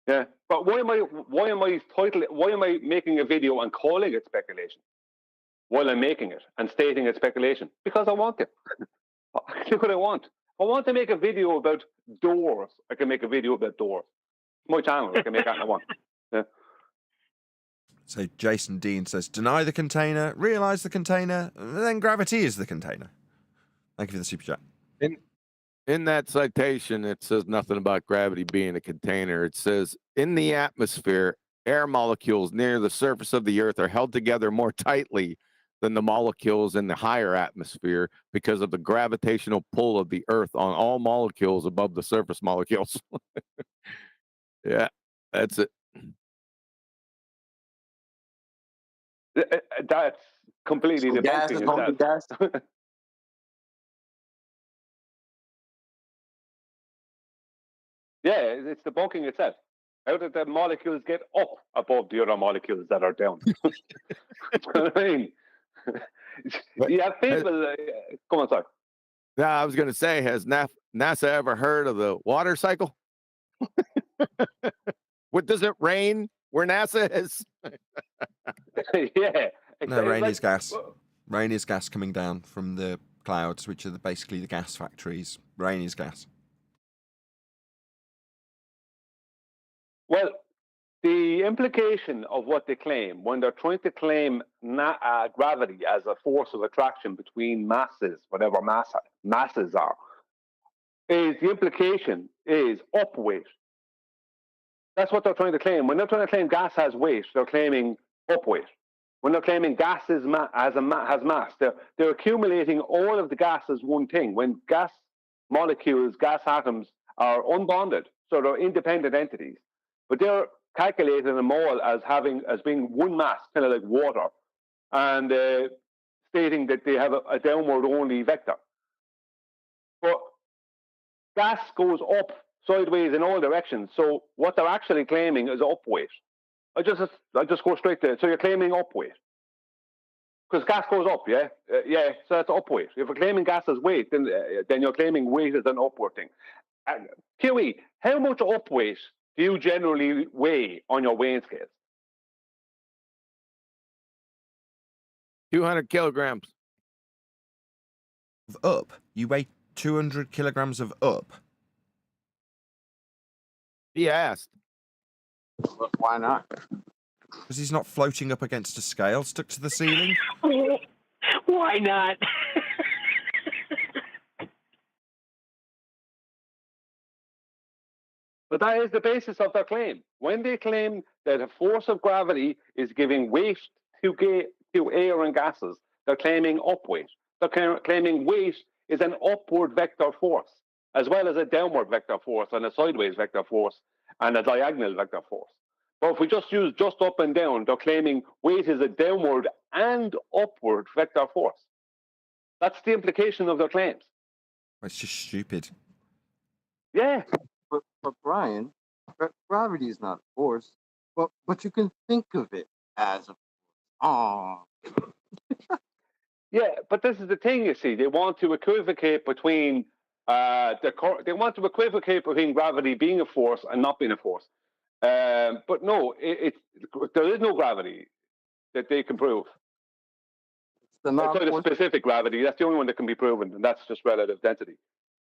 Speaker 17: yeah, but why am I making a video and calling it speculation while I'm making it and stating it's speculation? Because I want to. Do what I want. I want to make a video about doors. I can make a video about doors. My channel. I can make that I want. Yeah.
Speaker 1: So Jason Dean says, deny the container, realize the container, then gravity is the container. Thank you for the super chat.
Speaker 13: In that citation, it says nothing about gravity being a container. It says, in the atmosphere, air molecules near the surface of the Earth are held together more tightly than the molecules in the higher atmosphere because of the gravitational pull of the Earth on all molecules above the surface molecules. Yeah, that's it.
Speaker 17: That's completely debunking itself. Yeah, it's debunking itself. How did the molecules get up above the other molecules that are down? You know what I mean? You have people. Come on, sorry.
Speaker 13: No, I was going to say, has NASA ever heard of the water cycle? What does it rain where NASA is?
Speaker 17: Yeah.
Speaker 1: No, rain is gas. Rain is gas coming down from the clouds, which are basically the gas factories. Rain is gas.
Speaker 17: Well, the implication of what they claim when they're trying to claim gravity as a force of attraction between masses, whatever masses are, is the implication is up weight. That's what they're trying to claim. When they're trying to claim gas has weight, they're claiming up weight. When they're claiming gas has mass, they're accumulating all of the gas as one thing. When gas molecules, gas atoms are unbonded, so they're independent entities, but they're calculating them all as being one mass, kind of like water, and stating that they have a downward only vector. But gas goes up sideways in all directions, so what they're actually claiming is up weight. I just go straight to it. So you're claiming up weight because gas goes up, yeah, yeah. So that's up weight. If you're claiming gas as weight, then you're claiming weight as an upward thing. QE, how much up weight do you generally weigh on your weighing scales?
Speaker 13: 200 kilograms.
Speaker 1: Of up? You weigh 200 kilograms of up?
Speaker 13: He asked.
Speaker 8: Why not?
Speaker 1: Because he's not floating up against a scale stuck to the ceiling?
Speaker 2: Why not?
Speaker 17: But that is the basis of their claim. When they claim that a force of gravity is giving weight to air and gases, they're claiming up weight. They're claiming weight is an upward vector force, as well as a downward vector force and a sideways vector force and a diagonal vector force. But if we just use just up and down, they're claiming weight is a downward and upward vector force. That's the implication of their claims.
Speaker 1: It's just stupid.
Speaker 17: Yeah.
Speaker 8: But Brian, gravity is not a force, but you can think of it as a force.
Speaker 17: Yeah, but this is the thing, you see. They want to equivocate between gravity being a force and not being a force. But no, there is no gravity that they can prove. Outside of specific gravity, that's the only one that can be proven, and that's just relative density.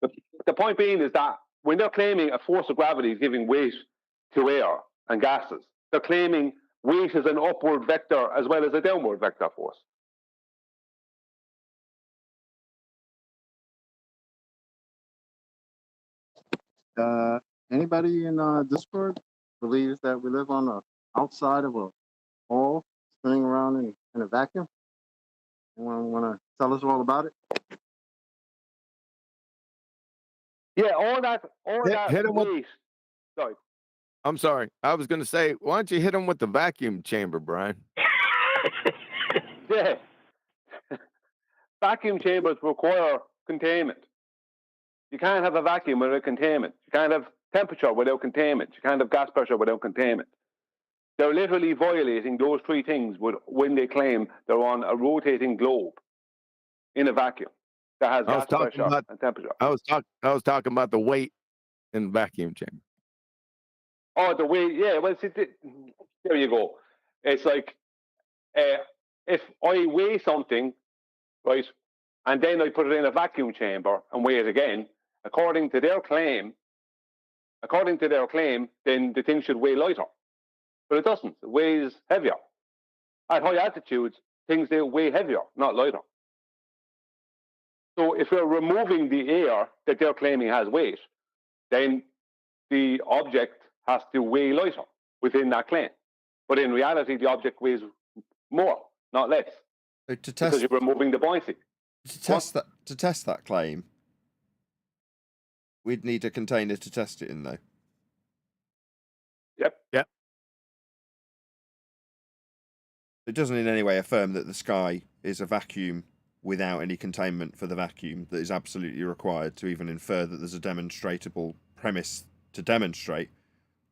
Speaker 17: The point being is that when they're claiming a force of gravity is giving weight to air and gases, they're claiming weight is an upward vector as well as a downward vector force.
Speaker 8: Anybody in Discord believes that we live on the outside of a ball spinning around in a vacuum? Anyone want to tell us all about it?
Speaker 17: Yeah, all that
Speaker 13: hit him
Speaker 17: weight. Sorry.
Speaker 13: I'm sorry. I was going to say, why don't you hit him with the vacuum chamber, Brian?
Speaker 17: Yeah. Vacuum chambers require containment. You can't have a vacuum without containment. You can't have temperature without containment. You can't have gas pressure without containment. They're literally violating those three things when they claim they're on a rotating globe in a vacuum that has gas pressure and temperature.
Speaker 13: I was talking about the weight in the vacuum chamber.
Speaker 17: Oh, the weight, yeah. Well, see, there you go. It's like if I weigh something, right, and then I put it in a vacuum chamber and weigh it again, according to their claim, then the thing should weigh lighter. But it doesn't. It weighs heavier. At high altitudes, things they weigh heavier, not lighter. So if we're removing the air that they're claiming has weight, then the object has to weigh lighter within that claim. But in reality, the object weighs more, not less.
Speaker 1: So to test,
Speaker 17: because you're removing the buoyancy.
Speaker 1: To test that claim, we'd need a container to test it in, though.
Speaker 17: Yep.
Speaker 1: It doesn't in any way affirm that the sky is a vacuum without any containment for the vacuum that is absolutely required to even infer that there's a demonstrable premise to demonstrate,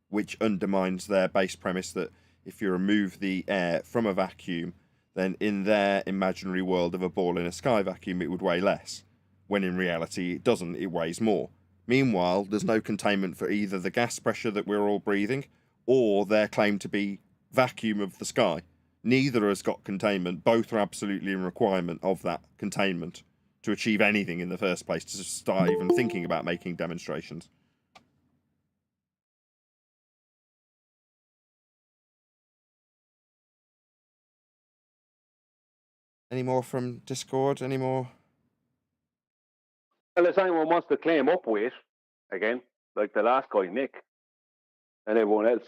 Speaker 1: which undermines their base premise that if you remove the air from a vacuum, then in their imaginary world of a ball in a sky vacuum, it would weigh less, when in reality it doesn't, it weighs more. Meanwhile, there's no containment for either the gas pressure that we're all breathing or their claim to be vacuum of the sky. Neither has got containment. Both are absolutely in requirement of that containment to achieve anything in the first place, to start even thinking about making demonstrations. Any more from Discord? Any more?
Speaker 17: Well, if anyone wants to claim up weight, again, like the last guy, Nick, and everyone else.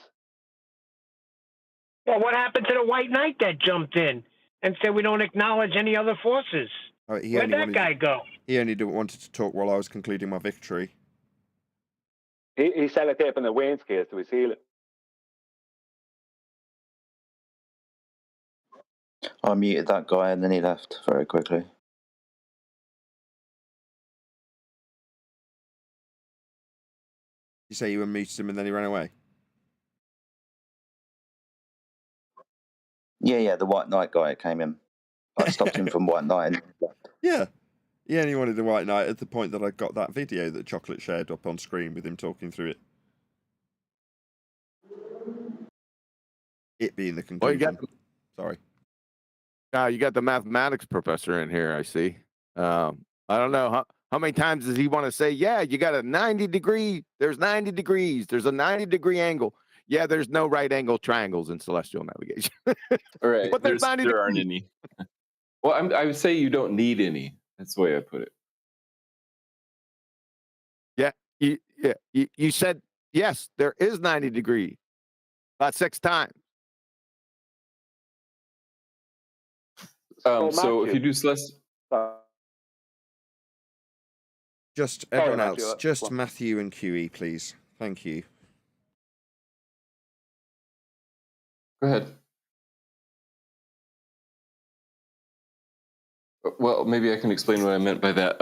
Speaker 2: Well, what happened to the white knight that jumped in and said we don't acknowledge any other forces? Where'd that guy go?
Speaker 1: He only wanted to talk while I was concluding my victory.
Speaker 17: He's sellotaping the Wayne's case to his ceiling.
Speaker 3: I muted that guy and then he left very quickly.
Speaker 1: You say you unmuted him and then he ran away?
Speaker 3: Yeah, the White Knight guy came in. I stopped him from White Knight and he left.
Speaker 1: Yeah. He only wanted the White Knight at the point that I got that video that Chocolate shared up on screen with him talking through it. It being the conclusion. Sorry.
Speaker 13: Now you got the mathematics professor in here, I see. I don't know how many times does he want to say, yeah, you got a 90 degree, there's 90 degrees, there's a 90-degree angle. Yeah, there's no right angle triangles in celestial navigation.
Speaker 18: All right,
Speaker 13: but there
Speaker 18: aren't any. Well, I would say you don't need any. That's the way I put it.
Speaker 13: Yeah, you said, yes, there is 90 degree. About 6 times.
Speaker 18: So if you do celestial...
Speaker 1: Just everyone else, just Matthew and QE, please. Thank you.
Speaker 18: Go ahead. Well, maybe I can explain what I meant by that.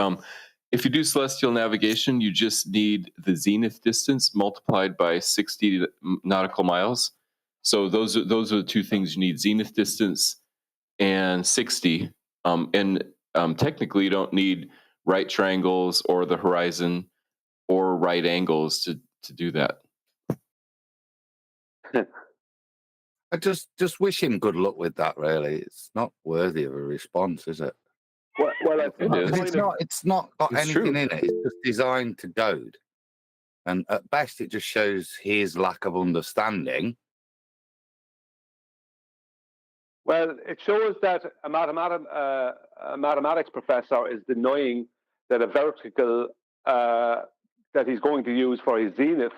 Speaker 18: If you do celestial navigation, you just need the zenith distance multiplied by 60 nautical miles. So those are the two things you need: zenith distance and 60. Technically, you don't need right triangles or the horizon or right angles to do that.
Speaker 16: I just wish him good luck with that. Really, it's not worthy of a response, is it?
Speaker 17: Well,
Speaker 16: it's not got
Speaker 18: It's
Speaker 16: anything
Speaker 18: true.
Speaker 16: in it. It's just designed to goad, and at best, it just shows his lack of understanding.
Speaker 17: Well, it shows that a mathematics professor is denying that a vertical that he's going to use for his zenith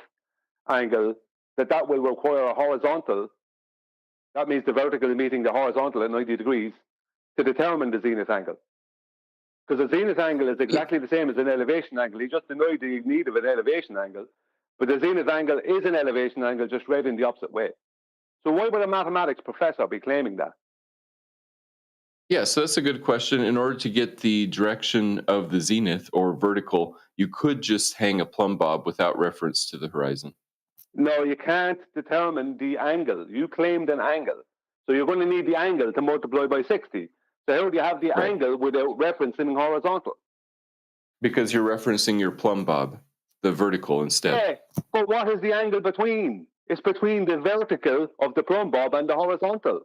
Speaker 17: angle, that will require a horizontal. That means the vertical meeting the horizontal at 90 degrees to determine the zenith angle. Because the zenith angle is exactly the same as an elevation angle. He just denied the need of an elevation angle. But the zenith angle is an elevation angle, just read in the opposite way. So why would a mathematics professor be claiming that?
Speaker 18: Yeah, so that's a good question. In order to get the direction of the zenith or vertical, you could just hang a plumb bob without reference to the horizon.
Speaker 17: No, you can't determine the angle. You claimed an angle. So you're going to need the angle to multiply by 60. So how do you have the angle without referencing horizontal?
Speaker 18: Because you're referencing your plumb bob, the vertical instead.
Speaker 17: Yeah, but what is the angle between? It's between the vertical of the plumb bob and the horizontal.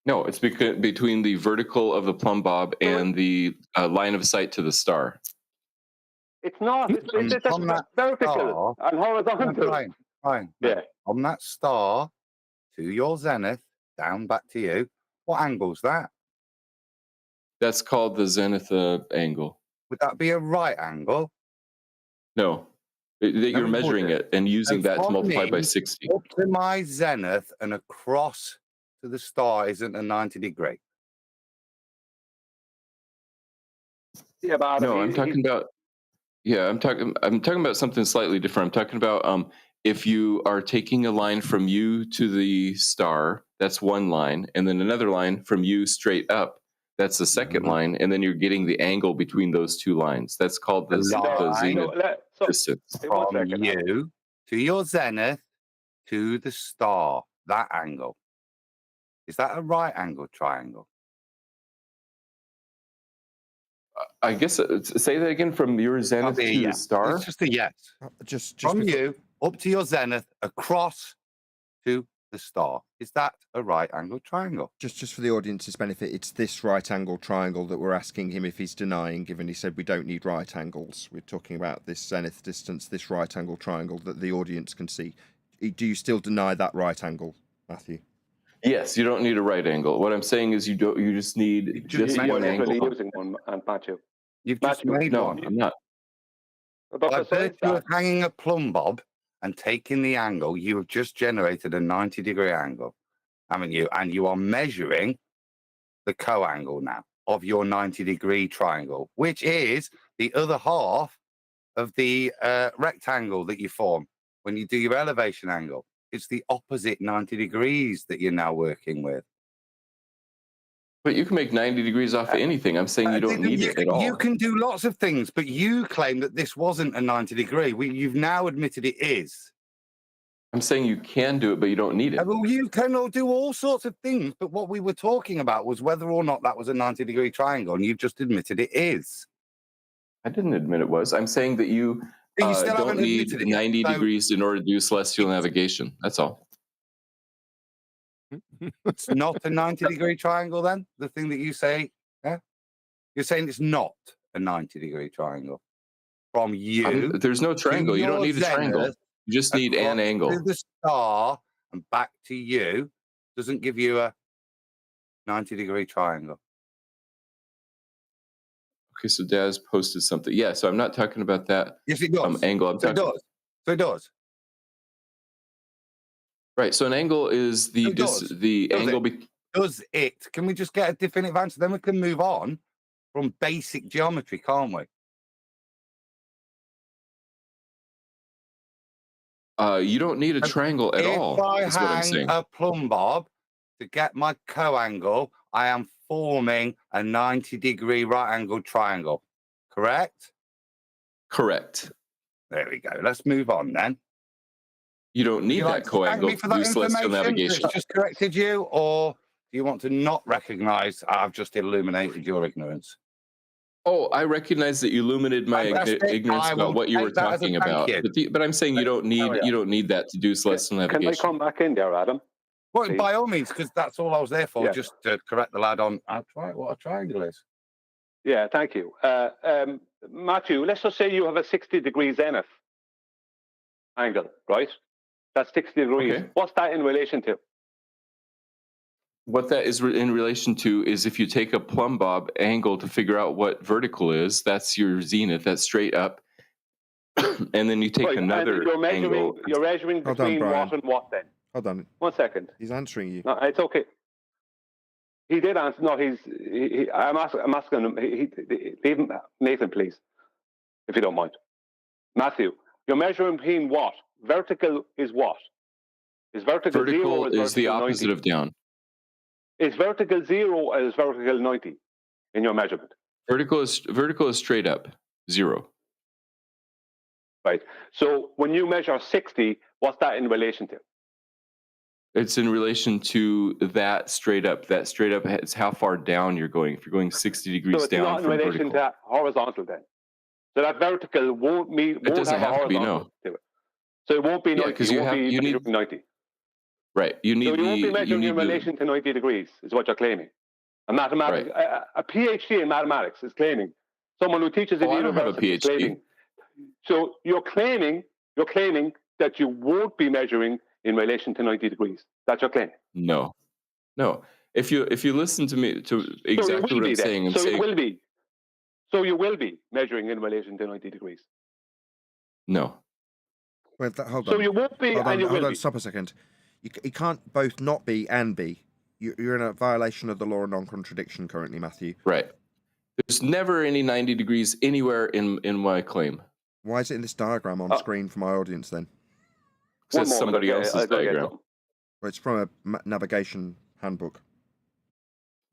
Speaker 18: No, it's between the vertical of the plumb bob and the line of sight to the star.
Speaker 17: It's not. It's
Speaker 16: On that
Speaker 17: vertical
Speaker 16: star,
Speaker 17: and horizontal.
Speaker 16: Fine.
Speaker 17: Yeah.
Speaker 16: On that star to your zenith, down back to you. What angle's that?
Speaker 18: That's called the zenith angle.
Speaker 16: Would that be a right angle?
Speaker 18: No, you're measuring it and using that to multiply by 60.
Speaker 16: Up to my zenith and across to the star isn't a 90 degree.
Speaker 17: Yeah, but
Speaker 18: No, I'm talking about. Yeah, I'm talking about something slightly different. I'm talking about if you are taking a line from you to the star, that's one line, and then another line from you straight up, That's the second line, and then you're getting the angle between those two lines. That's called the zenith distance.
Speaker 16: From you to your zenith to the star, that angle. Is that a right angle triangle?
Speaker 18: I guess say that again. From your zenith to the star.
Speaker 16: It's just a yes.
Speaker 1: Just
Speaker 16: from
Speaker 1: before...
Speaker 16: you up to your zenith across to the star. Is that a right angle triangle?
Speaker 1: Just for the audience's benefit, it's this right angle triangle that we're asking him if he's denying, given he said we don't need right angles. We're talking about this zenith distance, this right angle triangle that the audience can see. Do you still deny that right angle, Matthew?
Speaker 18: Yes, you don't need a right angle. What I'm saying is you just need just one angle.
Speaker 17: Using one, and Matthew.
Speaker 16: You've just made one.
Speaker 18: I'm not.
Speaker 16: By virtue of hanging a plumb bob and taking the angle, you have just generated a 90-degree angle, haven't you? And you are measuring the co-angle now of your 90-degree triangle, which is the other half of the rectangle that you form when you do your elevation angle. It's the opposite 90 degrees that you're now working with.
Speaker 18: But you can make 90 degrees off of anything. I'm saying you don't need it at all.
Speaker 16: You can do lots of things, but you claim that this wasn't a 90 degree. You've now admitted it is.
Speaker 18: I'm saying you can do it, but you don't need it.
Speaker 16: Well, you can do all sorts of things, but what we were talking about was whether or not that was a 90-degree triangle, and you've just admitted it is.
Speaker 18: I didn't admit it was. I'm saying that you don't need 90 degrees in order to do celestial navigation. That's all.
Speaker 16: It's not a 90-degree triangle, then? The thing that you say, yeah? You're saying it's not a 90-degree triangle. From you.
Speaker 18: There's no triangle. You don't need a triangle. You just need an angle.
Speaker 16: To the star and back to you doesn't give you a 90-degree triangle.
Speaker 18: Okay, so Daz posted something. Yeah, so I'm not talking about that.
Speaker 16: Yes, it does.
Speaker 18: Angle. I'm talking.
Speaker 16: So it does.
Speaker 18: Right. So an angle is the angle.
Speaker 16: Does it? Can we just get a definitive answer? Then we can move on from basic geometry, can't we?
Speaker 18: You don't need a triangle at all.
Speaker 16: If I hang a plumb bob to get my co-angle, I am forming a 90-degree right-angled triangle. Correct?
Speaker 18: Correct.
Speaker 16: There we go. Let's move on then.
Speaker 18: You don't need that co-angle to do celestial navigation.
Speaker 16: It's just corrected you, or do you want to not recognise I've just illuminated your ignorance?
Speaker 18: Oh, I recognize that you illuminated my ignorance about what you were talking about. But I'm saying you don't need that to do celestial navigation.
Speaker 17: Can I come back in there, Adam?
Speaker 16: Well, by all means, because that's all I was there for, just to correct the lad on what a triangle is.
Speaker 17: Yeah, thank you. Matthew, let's just say you have a 60-degree zenith angle, right? That's 60 degrees. Okay. What's that in relation to?
Speaker 18: What that is in relation to is if you take a plumb bob angle to figure out what vertical is, that's your zenith, that's straight up. And then you take another angle.
Speaker 17: You're measuring between what and what then?
Speaker 1: Hold on.
Speaker 17: 1 second.
Speaker 1: He's answering you.
Speaker 17: No, it's okay. He did answer. No, I'm asking him. Leave him, Nathan, please, if you don't mind. Matthew, you're measuring between what? Vertical is what? Is vertical 0 or
Speaker 18: is the opposite
Speaker 17: 90?
Speaker 18: of down.
Speaker 17: Is vertical 0 or is vertical 90 in your measurement?
Speaker 18: Vertical is straight up 0.
Speaker 17: Right. So when you measure 60, what's that in relation to?
Speaker 18: It's in relation to that straight up. That straight up is how far down you're going. If you're going 60 degrees
Speaker 17: so it's
Speaker 18: down
Speaker 17: not in
Speaker 18: from
Speaker 17: relation
Speaker 18: vertical.
Speaker 17: to that horizontal then. So that vertical won't
Speaker 18: doesn't have to be, no.
Speaker 17: To it. So it won't be 90.
Speaker 18: Because you need
Speaker 17: 90.
Speaker 18: Right. You need
Speaker 17: so you won't be measuring in relation to 90 degrees, is what you're claiming. A mathematics, right. a PhD in mathematics is claiming. Someone who teaches in university is claiming. So you're claiming that you won't be measuring in relation to 90 degrees. That's your claim.
Speaker 18: No. If you listen to me to exactly what I'm saying,
Speaker 17: you will be. So you will be measuring in relation to 90 degrees.
Speaker 18: No.
Speaker 1: Wait, hold on.
Speaker 17: So you won't be, and you will be.
Speaker 1: Hold on, stop a second. You can't both not be and be. You're in a violation of the law of non-contradiction currently, Matthew.
Speaker 18: Right. There's never any 90 degrees anywhere in my claim.
Speaker 1: Why is it in this diagram on screen for my audience then?
Speaker 18: Because it's somebody else's diagram.
Speaker 1: Well, it's from a navigation handbook.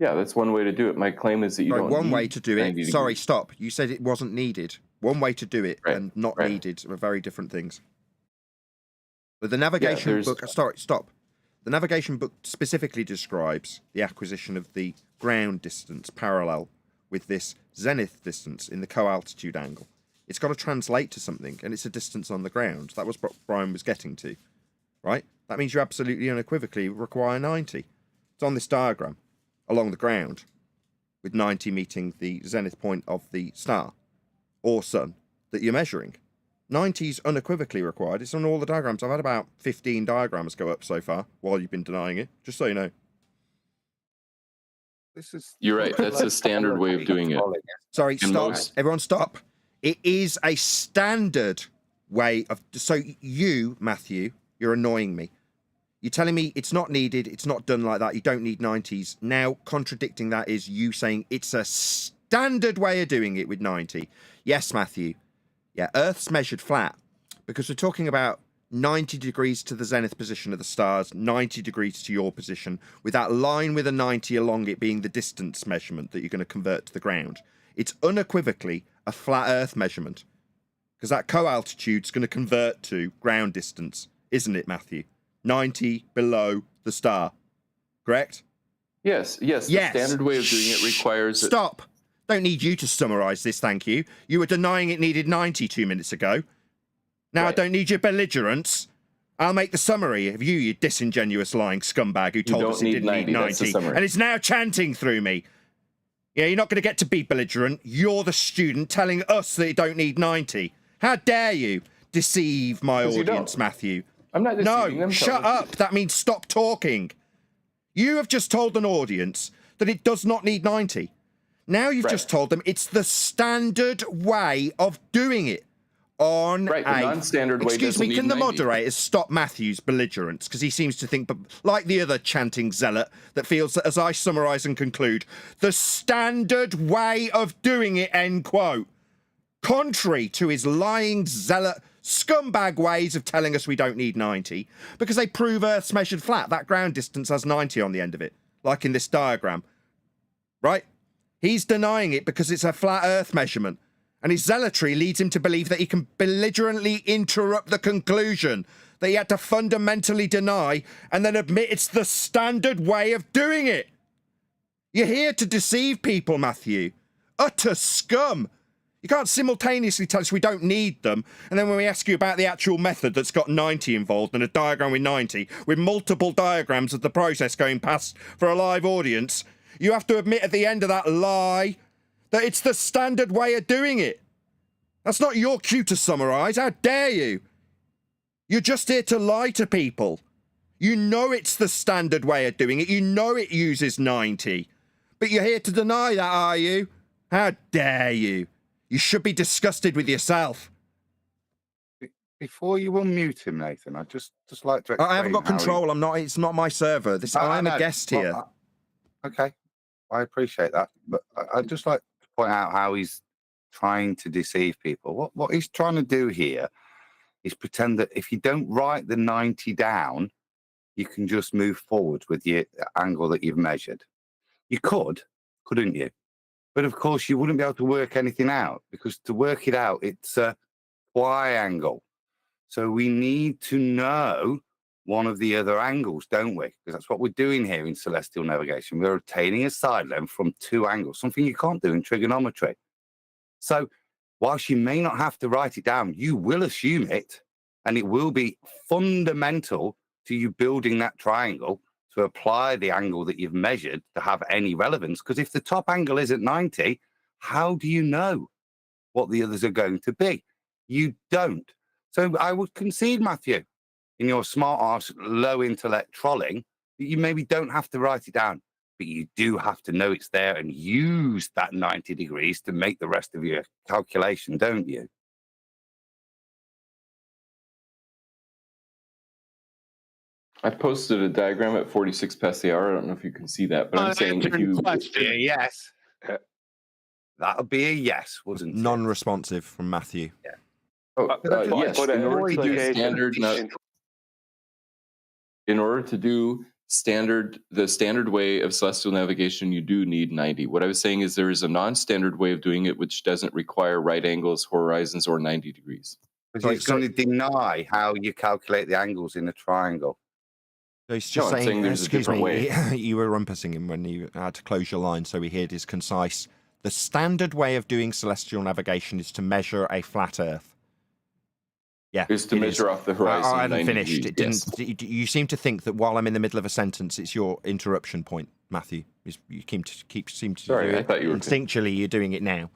Speaker 18: Yeah, that's one way to do it. My claim is that you
Speaker 1: Right,
Speaker 18: don't
Speaker 1: one
Speaker 18: need
Speaker 1: way to do
Speaker 18: 90
Speaker 1: it. Sorry,
Speaker 18: degrees.
Speaker 1: stop. You said it wasn't needed. One way to do it and not needed are very different things. But the navigation book. Sorry, stop. The navigation book specifically describes the acquisition of the ground distance parallel with this zenith distance in the co-altitude angle. It's got to translate to something, and it's a distance on the ground. That was what Brian was getting to, right? That means you absolutely unequivocally require 90. It's on this diagram along the ground, with 90 meeting the zenith point of the star or sun that you're measuring. 90 is unequivocally required. It's on all the diagrams. I've had about 15 diagrams go up so far while you've been denying it, just so you know.
Speaker 18: You're right. That's the standard way of doing it.
Speaker 1: Sorry,
Speaker 18: And
Speaker 1: stop.
Speaker 18: most-
Speaker 1: Everyone stop. It is a standard way of... So you, Matthew, you're annoying me. You're telling me it's not needed, it's not done like that, you don't need 90s. Now, contradicting that is you saying it's a standard way of doing it with 90. Yes, Matthew. Yeah, Earth's measured flat because we're talking about 90 degrees to the zenith position of the stars, 90 degrees to your position, with that line with a 90 along it being the distance measurement that you're going to convert to the ground. It's unequivocally a flat Earth measurement because that co-altitude's going to convert to ground distance, isn't it, Matthew? 90 below the star, correct?
Speaker 18: Yes. The standard way of doing it requires...
Speaker 1: Stop. Don't need you to summarise this, thank you. You were denying it needed 90 2 minutes ago. Now I don't need your belligerence. I'll make the summary of you, you disingenuous lying scumbag who told us it didn't need 90. And it's now chanting through me. Yeah, you're not going to get to be belligerent. You're the student telling us that you don't need 90. How dare you deceive my audience, Matthew?
Speaker 18: I'm not deceiving them.
Speaker 1: Shut up. That means stop talking. You have just told an audience that it does not need 90. Now you've just told them it's the standard way of doing it on
Speaker 18: the non-standard way
Speaker 1: Excuse
Speaker 18: doesn't
Speaker 1: me, can
Speaker 18: need
Speaker 1: the
Speaker 18: 90.
Speaker 1: moderators stop Matthew's belligerence? Because he seems to think, like the other chanting zealot, that feels that as I summarise and conclude, the standard way of doing it, end quote. Contrary to his lying zealot scumbag ways of telling us we don't need 90, because they prove Earth's measured flat. That ground distance has 90 on the end of it, like in this diagram. Right? He's denying it because it's a flat Earth measurement. And his zealotry leads him to believe that he can belligerently interrupt the conclusion that he had to fundamentally deny and then admit it's the standard way of doing it. You're here to deceive people, Matthew. Utter scum. You can't simultaneously tell us we don't need them, and then when we ask you about the actual method that's got 90 involved and a diagram with 90, with multiple diagrams of the process going past for a live audience, you have to admit at the end of that lie that it's the standard way of doing it. That's not your cue to summarise. How dare you? You're just here to lie to people. You know it's the standard way of doing it. You know it uses 90. But you're here to deny that, are you? How dare you? You should be disgusted with yourself.
Speaker 16: Before you unmute him, Nathan, I'd just like to explain.
Speaker 1: I haven't got control. I'm not. It's not my server. I'm a guest here.
Speaker 16: Okay, I appreciate that, but I'd just like to point out how he's trying to deceive people. What he's trying to do here is pretend that if you don't write the 90 down, you can just move forward with the angle that you've measured. You could, couldn't you? But of course, you wouldn't be able to work anything out because to work it out, it's a y-angle. So we need to know one of the other angles, don't we? Because that's what we're doing here in celestial navigation. We're obtaining a side length from two angles, something you can't do in trigonometry. So whilst you may not have to write it down, you will assume it, and it will be fundamental to you building that triangle to apply the angle that you've measured to have any relevance. Because if the top angle is at 90, how do you know what the others are going to be? You don't. So I would concede, Matthew, in your smart arse, low intellect trolling, that you maybe don't have to write it down, but you do have to know it's there and use that 90 degrees to make the rest of your calculation, don't you?
Speaker 18: I posted a diagram at 46 past the hour. I don't know if you can see that, but I'm saying if you...
Speaker 16: Yes. That would be a yes, wouldn't it?
Speaker 1: Non-responsive from Matthew.
Speaker 16: Yeah.
Speaker 18: Yes, in order to do the standard way of celestial navigation, you do need 90. What I was saying is there is a non-standard way of doing it which doesn't require right angles, horizons, or 90 degrees.
Speaker 16: Because he's going to deny how you calculate the angles in a triangle.
Speaker 1: So he's just
Speaker 18: No, I'm saying there's a
Speaker 1: excuse
Speaker 18: different
Speaker 1: me,
Speaker 18: way.
Speaker 1: you were rumpusing him when you had to close your line, so he heard his concise. The standard way of doing celestial navigation is to measure a flat Earth. Yeah,
Speaker 18: Is to measure off the horizon.
Speaker 1: I hadn't
Speaker 18: 90
Speaker 1: finished.
Speaker 18: degrees,
Speaker 1: It didn't. You seem to think that while I'm in the middle of a sentence, it's your interruption point, Matthew. You seem to
Speaker 18: Sorry,
Speaker 1: do
Speaker 18: I
Speaker 1: it.
Speaker 18: thought you were
Speaker 1: Instinctually, you're doing it now.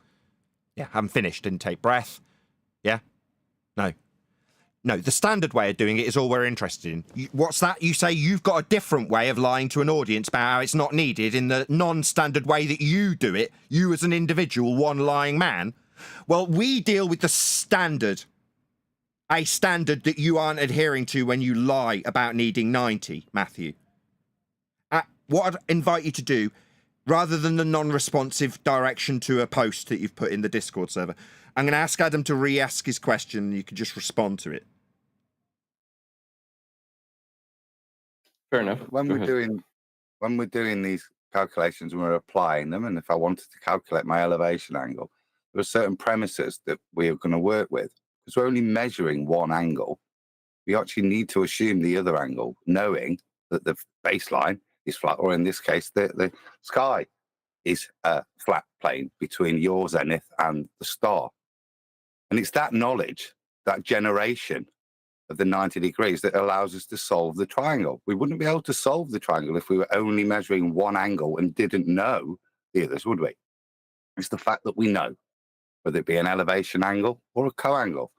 Speaker 1: Yeah, haven't finished. Didn't take breath. Yeah, no. The standard way of doing it is all we're interested in. What's that? You say you've got a different way of lying to an audience about how it's not needed in the non-standard way that you do it. You as an individual, one lying man. Well, we deal with the standard. A standard that you aren't adhering to when you lie about needing 90, Matthew. What I'd invite you to do, rather than the non-responsive direction to a post that you've put in the Discord server, I'm going to ask Adam to re-ask his question and you can just respond to it.
Speaker 18: Fair enough.
Speaker 16: When we're doing these calculations and we're applying them, and if I wanted to calculate my elevation angle, there are certain premises that we are going to work with. Because we're only measuring one angle, we actually need to assume the other angle, knowing that the baseline is flat, or in this case, the sky is a flat plane between your zenith and the star. And it's that knowledge, that generation of the 90 degrees that allows us to solve the triangle. We wouldn't be able to solve the triangle if we were only measuring one angle and didn't know the others, would we? It's the fact that we know, whether it be an elevation angle or a co-angle,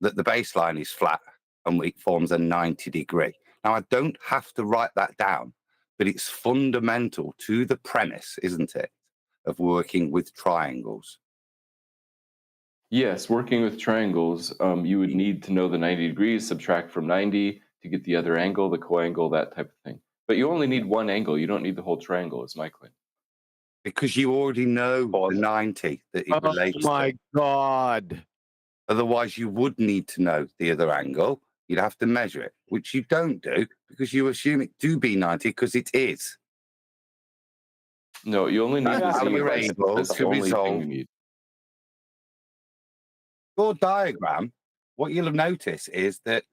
Speaker 16: that the baseline is flat and it forms a 90 degree. Now, I don't have to write that down, but it's fundamental to the premise, isn't it, of working with triangles?
Speaker 18: Yes, working with triangles, you would need to know the 90 degrees, subtract from 90 to get the other angle, the co-angle, that type of thing. But you only need one angle. You don't need the whole triangle, is my claim.
Speaker 16: Because you already know the 90 that it relates to.
Speaker 13: Oh, my God.
Speaker 16: Otherwise, you would need to know the other angle. You'd have to measure it, which you don't do because you assume it do be 90 because it is.
Speaker 18: No, you only need the
Speaker 16: how you're
Speaker 18: zenith.
Speaker 16: able
Speaker 18: That's
Speaker 16: to
Speaker 18: the only thing
Speaker 16: resolve
Speaker 18: you need.
Speaker 16: your diagram. What you'll notice is that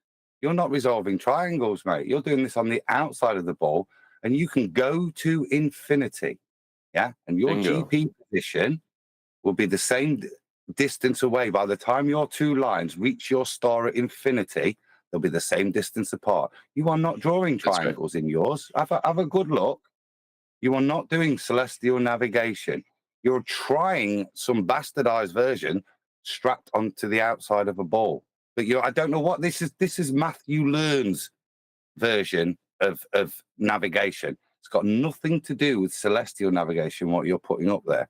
Speaker 16: you're not resolving triangles, mate. You're doing this on the outside of the ball, and you can go to infinity. Yeah, and your
Speaker 18: Bingo.
Speaker 16: GP position will be the same distance away. By the time your two lines reach your star at infinity, they'll be the same distance apart. You are not drawing triangles in yours. Have a good look. You are not doing celestial navigation. You're trying some bastardized version strapped onto the outside of a ball. But I don't know what this is. This is Matthew Learn's version of navigation. It's got nothing to do with celestial navigation, what you're putting up there.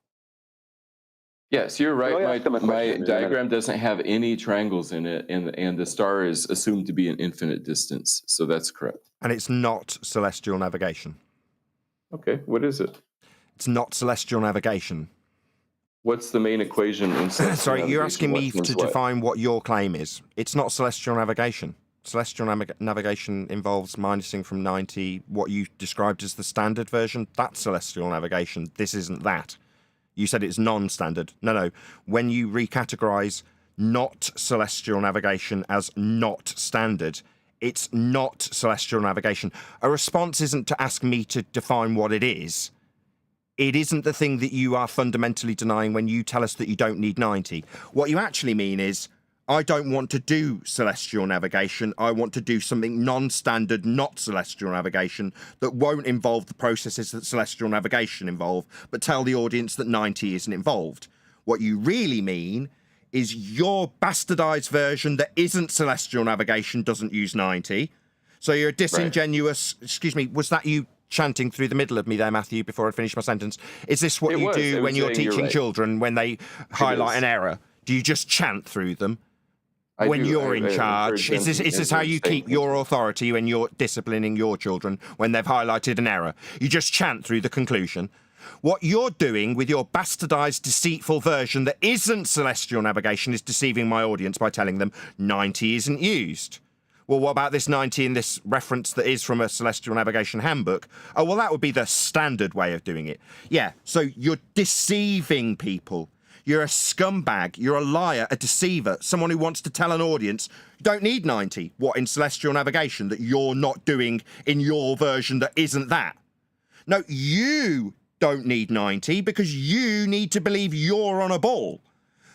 Speaker 18: Yes, you're right.
Speaker 17: Can I ask him a
Speaker 18: My
Speaker 17: question in a
Speaker 18: diagram
Speaker 17: minute?
Speaker 18: doesn't have any triangles in it, and the star is assumed to be an infinite distance. So that's correct.
Speaker 1: And it's not celestial navigation.
Speaker 18: Okay, what is it?
Speaker 1: It's not celestial navigation.
Speaker 18: What's the main equation in celestial
Speaker 1: Sorry, you're
Speaker 18: navigation?
Speaker 1: asking me
Speaker 18: What comes
Speaker 1: to
Speaker 18: what?
Speaker 1: define what your claim is. It's not celestial navigation. Celestial navigation involves minusing from 90 what you described as the standard version. That's celestial navigation. This isn't that. You said it's non-standard. No. When you recategorize not celestial navigation as not standard, it's not celestial navigation. A response isn't to ask me to define what it is. It isn't the thing that you are fundamentally denying when you tell us that you don't need 90. What you actually mean is, I don't want to do celestial navigation. I want to do something non-standard, not celestial navigation, that won't involve the processes that celestial navigation involve, but tell the audience that 90 isn't involved. What you really mean is your bastardized version that isn't celestial navigation doesn't use 90. So you're disingenuous. Right. Excuse me, was that you chanting through the middle of me there, Matthew, before I finish my sentence? Is this what you do when you're teaching children when they highlight an error? Do you just chant through them? When you're in charge, is this how you keep your authority when you're disciplining your children when they've highlighted an error? You just chant through the conclusion. What you're doing with your bastardized, deceitful version that isn't celestial navigation is deceiving my audience by telling them 90 isn't used. Well, what about this 90 in this reference that is from a celestial navigation handbook? Oh, well, that would be the standard way of doing it. Yeah, so you're deceiving people. You're a scumbag. You're a liar, a deceiver, someone who wants to tell an audience, you don't need 90. What, in celestial navigation that you're not doing in your version that isn't that? No, you don't need 90 because you need to believe you're on a ball.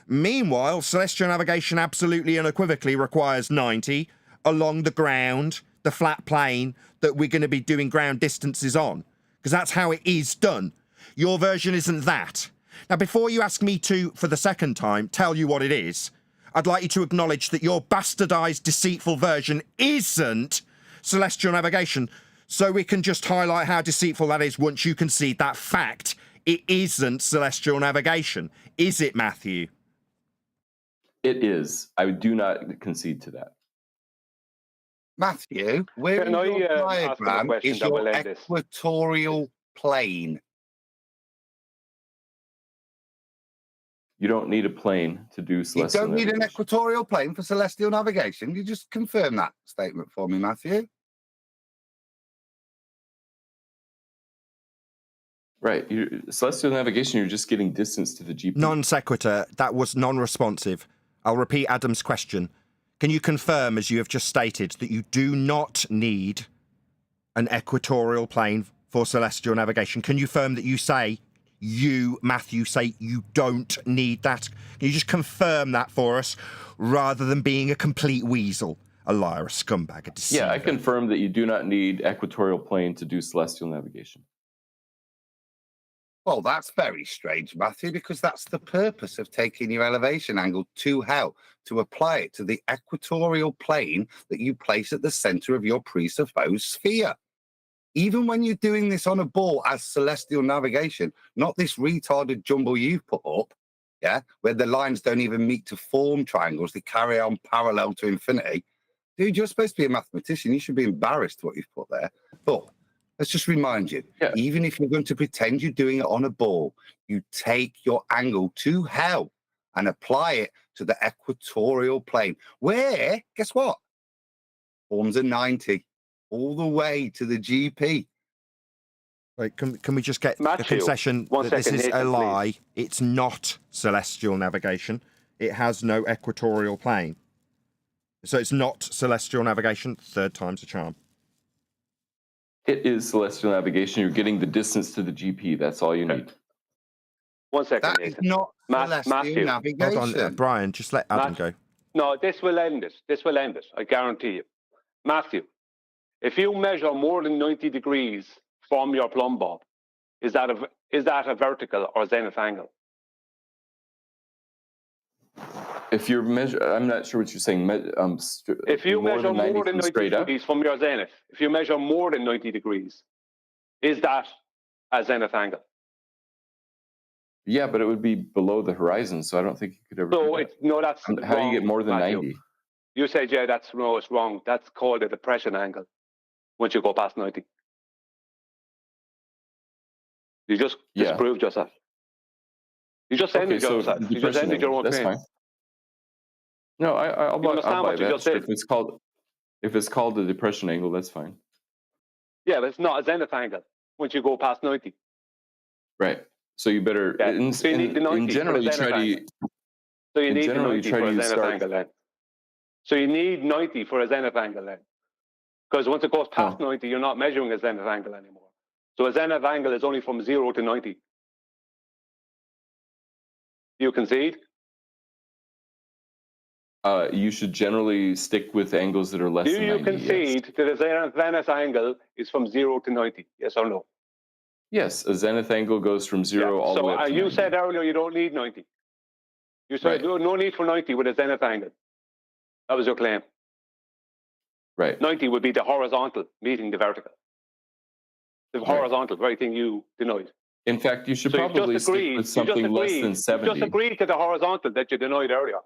Speaker 1: Meanwhile, celestial navigation absolutely unequivocally requires 90 along the ground, the flat plane that we're going to be doing ground distances on, because that's how it is done. Your version isn't that. Now, before you ask me to, for the second time, tell you what it is, I'd like you to acknowledge that your bastardized, deceitful version isn't celestial navigation, so we can just highlight how deceitful that is once you concede that fact. It isn't celestial navigation. Is it, Matthew?
Speaker 18: It is. I do not concede to that.
Speaker 16: Matthew, where in your diagram is your equatorial plane?
Speaker 18: You don't need a plane to do celestial
Speaker 16: You don't need
Speaker 18: navigation.
Speaker 16: an equatorial plane for celestial navigation. You just confirm that statement for me, Matthew.
Speaker 18: Right. Celestial navigation, you're just getting distance to the GP.
Speaker 1: Non sequitur. That was non-responsive. I'll repeat Adam's question. Can you confirm, as you have just stated, that you do not need an equatorial plane for celestial navigation? Can you confirm that you say, Matthew, say you don't need that? Can you just confirm that for us, rather than being a complete weasel, a liar, a scumbag, a deceiver?
Speaker 18: Yeah, I confirm that you do not need equatorial plane to do celestial navigation.
Speaker 16: Well, that's very strange, Matthew, because that's the purpose of taking your elevation angle to hell, to apply it to the equatorial plane that you place at the center of your presupposed sphere. Even when you're doing this on a ball as celestial navigation, not this retarded jumble you've put up, yeah, where the lines don't even meet to form triangles, they carry on parallel to infinity. Dude, you're supposed to be a mathematician. You should be embarrassed what you've put there. But let's just remind you, even if you're going to pretend you're doing it on a ball, you take your angle to hell and apply it to the equatorial plane, where, guess what? Forms a 90 all the way to the GP.
Speaker 1: Right, can we just get
Speaker 17: Matthew,
Speaker 1: a concession that this is a lie? It's not celestial navigation. It has no equatorial plane. So it's not celestial navigation. Third time's a charm.
Speaker 18: It is celestial navigation. You're getting the distance to the GP. That's all you need.
Speaker 17: 1 second,
Speaker 16: That
Speaker 17: Nathan.
Speaker 16: is not celestial
Speaker 17: Matthew.
Speaker 16: navigation.
Speaker 1: Hold on, Brian, just let Adam go.
Speaker 17: No, this will end it. This will end it. I guarantee you. Matthew, if you measure more than 90 degrees from your plumb bob, is that a vertical or zenith angle?
Speaker 18: If you're I'm not sure what you're saying.
Speaker 17: If you measure more than 90
Speaker 18: straight up,
Speaker 17: degrees from your zenith, if you measure more than 90 degrees, is that a zenith angle?
Speaker 18: yeah, but it would be below the horizon, so I don't think you could ever.
Speaker 17: So
Speaker 18: do that.
Speaker 17: it's no, that's
Speaker 18: How do you
Speaker 17: wrong,
Speaker 18: get more than
Speaker 17: Matthew.
Speaker 18: 90?
Speaker 17: You said, yeah, it's wrong. That's called a depression angle once you go past 90. You just disproved yourself. You just ended yourself. You just ended your own
Speaker 18: That's
Speaker 17: claim.
Speaker 18: fine. No, I'll buy
Speaker 17: what you
Speaker 18: that.
Speaker 17: just said?
Speaker 18: If it's called a depression angle, that's fine.
Speaker 17: Yeah, but it's not a zenith angle once you go past 90.
Speaker 18: Right. So you better in general you try to.
Speaker 17: So you need 90
Speaker 18: 90
Speaker 17: for a zenith angle then. So you need 90 for a zenith angle then. Because once it goes past 90, you're not measuring a zenith angle anymore. So a zenith angle is only from 0 to 90. You concede?
Speaker 18: You should generally stick with angles that are less than 90.
Speaker 17: Do you concede that a zenith angle is from 0 to 90? Yes or no?
Speaker 18: Yes, a zenith angle goes from 0 all the way up to 90.
Speaker 17: You said earlier you don't need 90. You said no need for 90 with a zenith angle. That was your claim.
Speaker 18: Right.
Speaker 17: 90 would be the horizontal meeting the vertical. The horizontal, very thing you denied.
Speaker 18: In fact, you should probably stick with something less than 70.
Speaker 17: You just agreed to the horizontal that you denied earlier.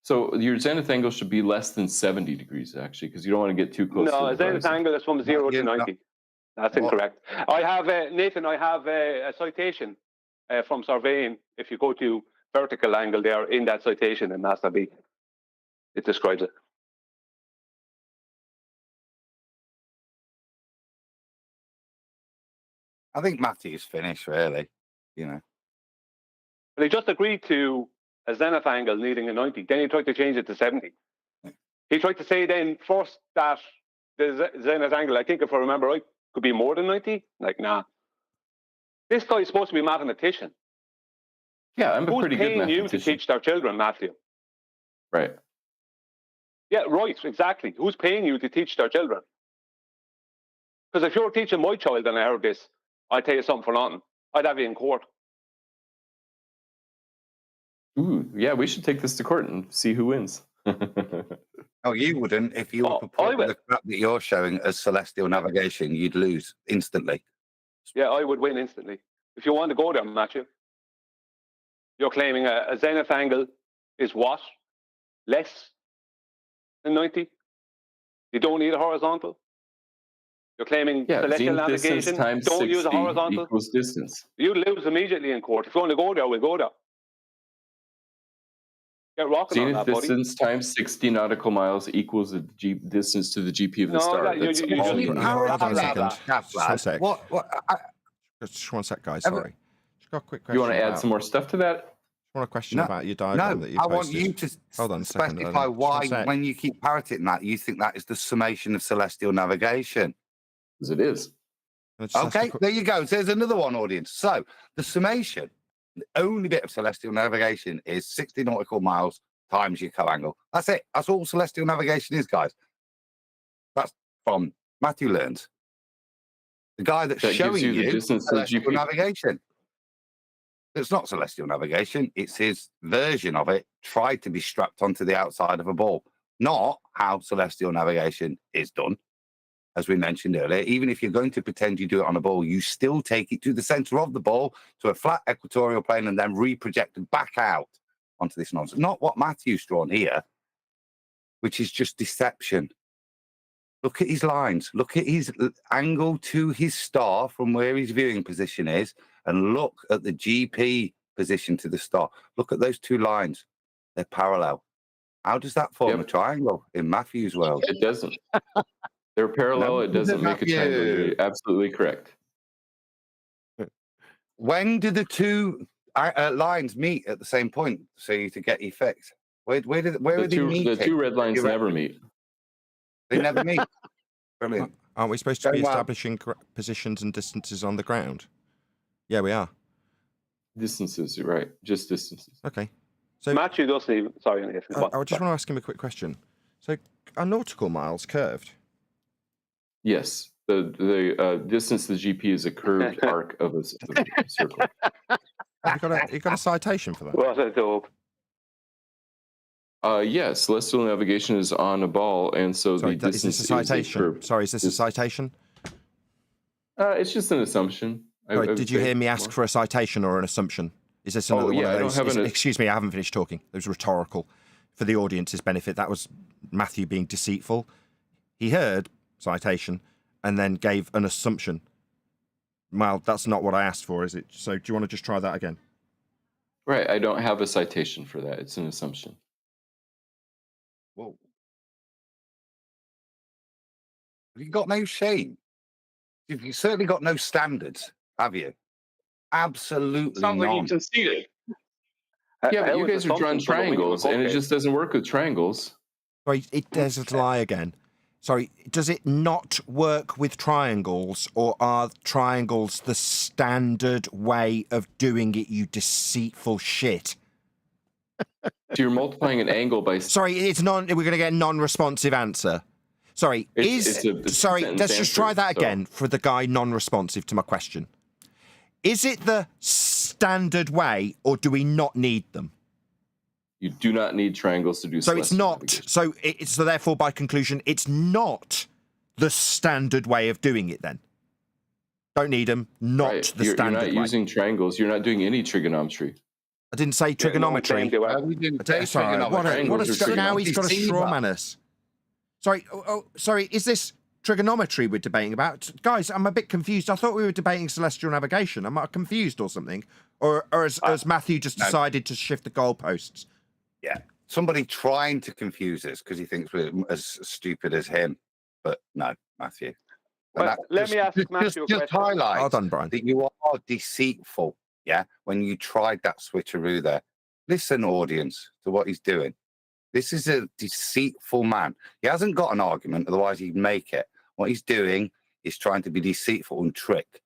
Speaker 18: So your zenith angle should be less than 70 degrees, actually, because you don't want to get too close to the
Speaker 17: No, a zenith angle is from 0 to 90. That's incorrect. I have, Nathan, I have a citation from surveying. If you go to vertical angle there in that citation in Master B, it describes it.
Speaker 16: I think Matthew's finished, really. You know.
Speaker 17: But he just agreed to a zenith angle needing a 90. Then he tried to change it to 70. He tried to say then first that the zenith angle, I think if I remember right, could be more than 90. Like, nah. This guy's supposed to be a mathematician.
Speaker 18: Yeah, I'm a pretty good
Speaker 17: mathematician. Who's paying you to teach their children, Matthew?
Speaker 18: Right.
Speaker 17: Yeah, right, exactly. Who's paying you to teach their children? Because if you're teaching my child and I heard this, I'd tell you something for nothing. I'd have you in court.
Speaker 18: Ooh, yeah, we should take this to court and see who wins.
Speaker 16: Oh, you wouldn't. If you were purporting the crap that you're showing as celestial navigation, you'd lose instantly.
Speaker 17: Yeah, I would win instantly. If you want to go there, Matthew, you're claiming a zenith angle is what? Less than 90? You don't need a horizontal? You're claiming celestial navigation,
Speaker 18: times
Speaker 17: don't use a horizontal?
Speaker 18: Equals distance.
Speaker 17: You'd lose immediately in court. If you want to go there, we'll go there. Get rocking on that, buddy.
Speaker 18: Distance times 60 nautical miles equals the distance to the GP of the star.
Speaker 1: Just one sec, guys. Sorry. Just got a quick question.
Speaker 18: You want to add some more stuff to that?
Speaker 1: I want a question about your diagram that you posted.
Speaker 16: I want you to specify why, when you keep parroting that, you think that is the summation of celestial navigation.
Speaker 18: Because it is.
Speaker 16: Okay, there you go. So there's another one, audience. So the summation, the only bit of celestial navigation is 60 nautical miles times your co-angle. That's it. That's all celestial navigation is, guys. That's from Matthew Learns. The guy that's showing you celestial navigation. It's not celestial navigation. It's his version of it, tried to be strapped onto the outside of a ball. Not how celestial navigation is done. As we mentioned earlier, even if you're going to pretend you do it on a ball, you still take it to the center of the ball, to a flat equatorial plane, and then reproject it back out onto this nonsense. Not what Matthew's drawn here, which is just deception. Look at his lines. Look at his angle to his star from where his viewing position is, and look at the GP position to the star. Look at those two lines. They're parallel. How does that form a triangle in Matthew's world?
Speaker 18: It doesn't. They're parallel. It doesn't make a triangle. You're absolutely correct.
Speaker 16: When do the two lines meet at the same point so you to get your fix? Where are they meeting?
Speaker 18: The two red lines never meet.
Speaker 16: They never meet. Brilliant.
Speaker 1: Aren't we supposed to be establishing positions and distances on the ground? Yeah, we are.
Speaker 18: Distances, right? Just distances.
Speaker 1: Okay. So
Speaker 17: Matthew doesn't even. Sorry,
Speaker 1: I just want to ask him a quick question. So, are nautical miles curved?
Speaker 18: Yes. The distance to the GP is a curved arc of a circle.
Speaker 1: You got a citation for that?
Speaker 17: What a dope.
Speaker 18: Yes, celestial navigation is on a ball, and so the distance
Speaker 1: is this a citation? Sorry, is this a citation?
Speaker 18: It's just an assumption.
Speaker 1: Did you hear me ask for a citation or an assumption? Is this another one of those? Excuse me, I haven't finished talking. It was rhetorical. For the audience's benefit, that was Matthew being deceitful. He heard citation and then gave an assumption. Well, that's not what I asked for, is it? So do you want to just try that again?
Speaker 18: Right, I don't have a citation for that. It's an assumption.
Speaker 16: Whoa. Have you got no shame? You've certainly got no standards, have you? Absolutely
Speaker 12: Sounds
Speaker 16: none.
Speaker 12: like you conceded.
Speaker 18: Yeah, but you guys are drawing triangles, and it just doesn't work with triangles.
Speaker 1: Sorry, it doesn't lie again. Sorry, does it not work with triangles, or are triangles the standard way of doing it, you deceitful shit?
Speaker 18: So you're multiplying an angle by...
Speaker 1: Sorry, it's we're going to get a non-responsive answer. Sorry, let's just try that again for the guy non-responsive to my question. Is it the standard way, or do we not need them?
Speaker 18: You do not need triangles to do
Speaker 1: so it's not navigation. So therefore by conclusion it's not the standard way of doing it then. Don't need them, not the standard way.
Speaker 18: You're not using triangles, you're not doing any trigonometry.
Speaker 1: I didn't say trigonometry.
Speaker 16: We didn't say
Speaker 1: Sorry, now he's got a straw man us. Sorry, is this trigonometry we're debating about? Guys, I'm a bit confused. I thought we were debating celestial navigation. Am I confused or something? Or has Matthew just decided to shift the goalposts?
Speaker 16: Yeah, somebody trying to confuse us because he thinks we're as stupid as him. But no, Matthew.
Speaker 17: Well, let me ask Matthew a
Speaker 16: Just
Speaker 17: question.
Speaker 16: highlight
Speaker 1: Well done, Brian.
Speaker 16: that you are deceitful, yeah, when you tried that switcheroo there. Listen, audience, to what he's doing. This is a deceitful man. He hasn't got an argument, otherwise he'd make it. What he's doing is trying to be deceitful and trick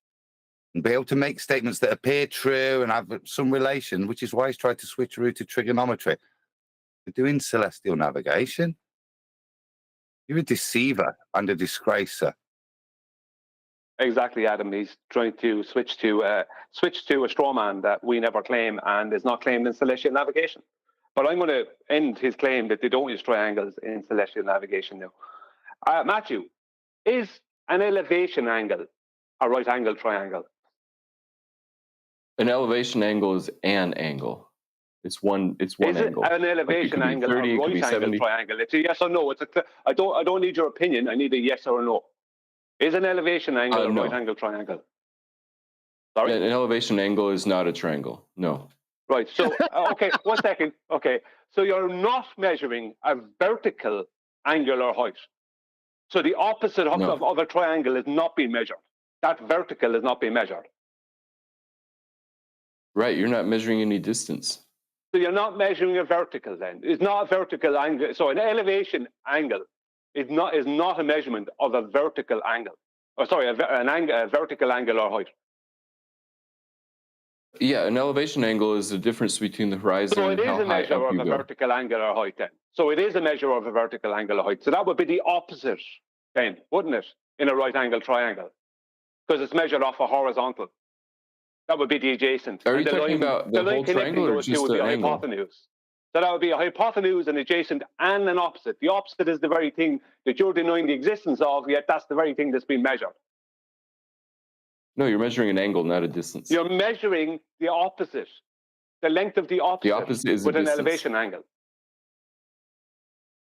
Speaker 16: and be able to make statements that appear true and have some relation, which is why he's tried to switcheroo to trigonometry. You're doing celestial navigation. You're a deceiver and a disgracer.
Speaker 17: Exactly, Adam. He's trying to switch to a straw man that we never claim and is not claimed in celestial navigation. But I'm going to end his claim that they don't use triangles in celestial navigation now. Matthew, is an elevation angle a right angle triangle?
Speaker 18: An elevation angle is an angle. It's one angle.
Speaker 17: Is it an elevation angle
Speaker 18: 30,
Speaker 17: a right angle
Speaker 18: 70.
Speaker 17: triangle? It's a yes or no. I don't need your opinion. I need a yes or a no. Is an elevation angle a
Speaker 18: no.
Speaker 17: right angle triangle? Sorry?
Speaker 18: Yeah, an elevation angle is not a triangle. No.
Speaker 17: Right. So, okay, 1 second. Okay. So you're not measuring a vertical angular height. So the opposite of a triangle is not being measured. That vertical is not being measured.
Speaker 18: Right. You're not measuring any distance.
Speaker 17: So you're not measuring a vertical then. It's not a vertical angle. So an elevation angle is not a measurement of a vertical angle. Or sorry, a vertical angle or height.
Speaker 18: Yeah, an elevation angle is the difference between the horizon
Speaker 17: So it
Speaker 18: and
Speaker 17: is
Speaker 18: how
Speaker 17: a
Speaker 18: high
Speaker 17: measure
Speaker 18: up
Speaker 17: of
Speaker 18: you
Speaker 17: a
Speaker 18: go.
Speaker 17: vertical angle or height then. So it is a measure of a vertical angle or height. So that would be the opposite then, wouldn't it, in a right angle triangle? Because it's measured off a horizontal. That would be the adjacent.
Speaker 18: Are you talking about the whole triangle or just the angle?
Speaker 17: Hypotenuse. So that would be a hypotenuse, an adjacent, and an opposite. The opposite is the very thing that you're denying the existence of, yet that's the very thing that's being measured.
Speaker 18: No, you're measuring an angle, not a distance.
Speaker 17: You're measuring the opposite, the length of the opposite
Speaker 18: is
Speaker 17: with
Speaker 18: a
Speaker 17: an
Speaker 18: distance.
Speaker 17: elevation angle.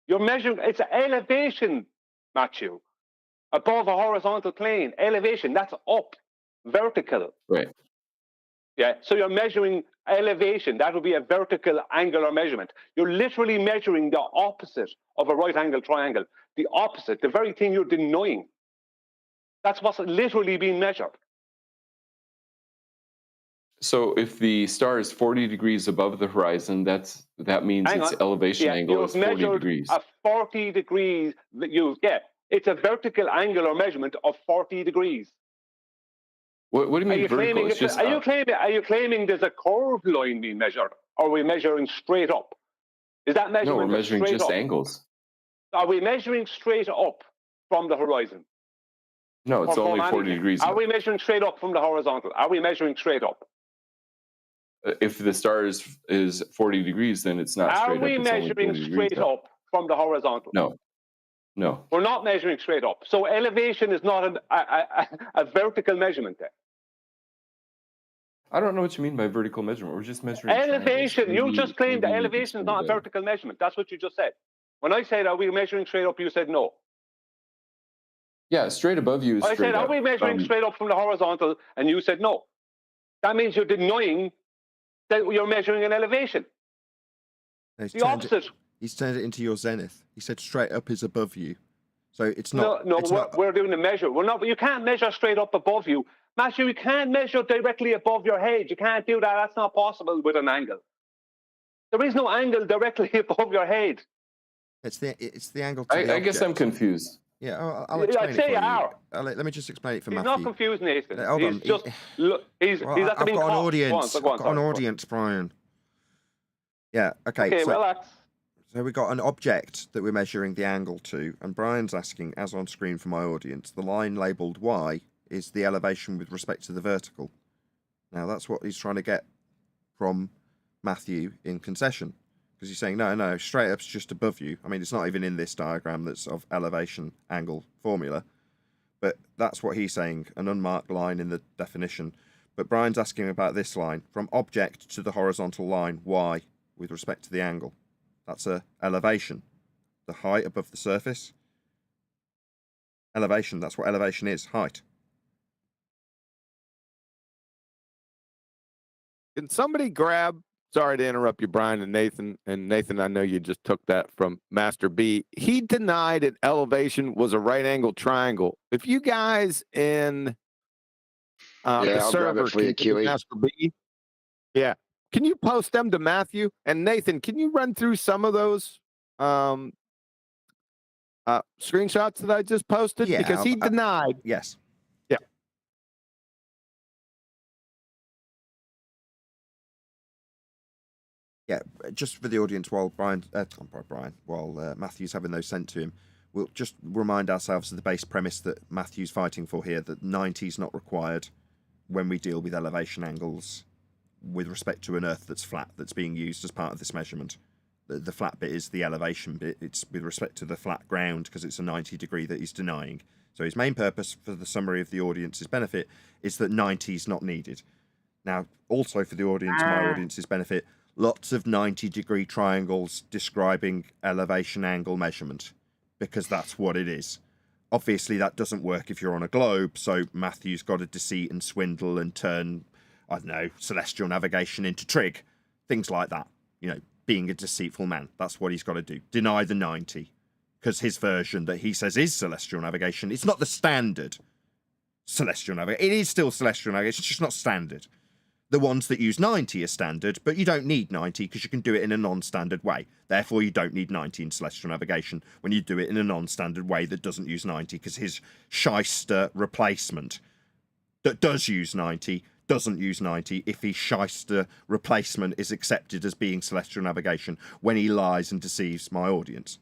Speaker 17: You're measuring, it's an elevation, Matthew, above a horizontal plane. Elevation, that's up, vertical.
Speaker 18: Right.
Speaker 17: Yeah, so you're measuring elevation. That would be a vertical angular measurement. You're literally measuring the opposite of a right angle triangle. The opposite, the very thing you're denying. That's what's literally being measured.
Speaker 18: So if the star is 40 degrees above the horizon, that means its elevation angle is 40 degrees.
Speaker 17: A 40 degrees. It's a vertical angular measurement of 40 degrees.
Speaker 18: What do you mean vertical? It's just
Speaker 17: Are you claiming there's a curved line being measured, or are we measuring straight up? Is that measurement?
Speaker 18: No, we're measuring just
Speaker 17: up?
Speaker 18: angles.
Speaker 17: Are we measuring straight up from the horizon?
Speaker 18: No, it's only 40 degrees.
Speaker 17: Are we measuring straight up from the horizontal? Are we measuring straight up?
Speaker 18: If the star is 40 degrees, then it's not straight up.
Speaker 17: Are we measuring straight up from the horizontal?
Speaker 18: No.
Speaker 17: We're not measuring straight up. So elevation is not a vertical measurement there.
Speaker 18: I don't know what you mean by vertical measurement. We're just measuring
Speaker 17: elevation.
Speaker 18: triangles.
Speaker 17: You just claimed that elevation is not a vertical measurement. That's what you just said. When I said, are we measuring straight up, you said no.
Speaker 18: Yeah, straight above you is
Speaker 17: I
Speaker 18: straight
Speaker 17: said,
Speaker 18: up.
Speaker 17: are we measuring straight up from the horizontal? And you said no. That means you're denying that you're measuring an elevation. The opposite.
Speaker 1: He's turned it into your zenith. He said straight up is above you. So it's not.
Speaker 17: No, we're doing a measure. We're not. You can't measure straight up above you. Matthew, you can't measure directly above your head. You can't do that. That's not possible with an angle. There is no angle directly above your head.
Speaker 1: It's the angle to the
Speaker 18: I guess I'm confused.
Speaker 1: Yeah, I'll explain
Speaker 17: I'd say
Speaker 1: it for
Speaker 17: you
Speaker 1: you. Let me just explain it for
Speaker 17: He's
Speaker 1: Matthew.
Speaker 17: not confused, Nathan.
Speaker 1: Hold on.
Speaker 17: He's
Speaker 1: I've got an audience. I've got an audience, Brian. Yeah, okay. So we've got an object that we're measuring the angle to, and Brian's asking, as on screen for my audience, the line labelled Y is the elevation with respect to the vertical. Now, that's what he's trying to get from Matthew in concession. Because he's saying, no, straight up's just above you. I mean, it's not even in this diagram that's of elevation angle formula. But that's what he's saying, an unmarked line in the definition. But Brian's asking about this line, from object to the horizontal line, Y, with respect to the angle. That's a elevation, the height above the surface. Elevation, that's what elevation is, height.
Speaker 13: Can somebody grab Sorry to interrupt you, Brian and Nathan. And Nathan, I know you just took that from Master B. He denied an elevation was a right-angled triangle. If you guys in the
Speaker 6: I'll grab
Speaker 13: server
Speaker 6: it for you,
Speaker 13: can give
Speaker 6: QE.
Speaker 13: Master B, yeah, can you post them to Matthew? And Nathan, can you run through some of those screenshots that I just posted?
Speaker 1: Yeah,
Speaker 13: Because he denied.
Speaker 1: Yes.
Speaker 13: Yeah.
Speaker 1: Yeah, just for the audience, while while Matthew's having those sent to him, we'll just remind ourselves of the base premise that Matthew's fighting for here, that 90 is not required when we deal with elevation angles with respect to an Earth that's flat, that's being used as part of this measurement. The flat bit is the elevation bit. It's with respect to the flat ground, because it's a 90 degree that he's denying. So his main purpose, for the summary of the audience's benefit, is that 90 is not needed. Now, also for the audience, my audience's benefit, lots of 90-degree triangles describing elevation angle measurement, because that's what it is. Obviously, that doesn't work if you're on a globe, so Matthew's got to deceit and swindle and turn, I don't know, celestial navigation into trig. Things like that. You know, being a deceitful man. That's what he's got to do. Deny the 90. Because his version that he says is celestial navigation, it's not the standard celestial navigation. It is still celestial navigation, it's just not standard. The ones that use 90 are standard, but you don't need 90 because you can do it in a non-standard way. Therefore, you don't need 90 in celestial navigation when you do it in a non-standard way that doesn't use 90, because his shyster replacement that does use 90 doesn't use 90 if his shyster replacement is accepted as being celestial navigation when he lies and deceives my audience.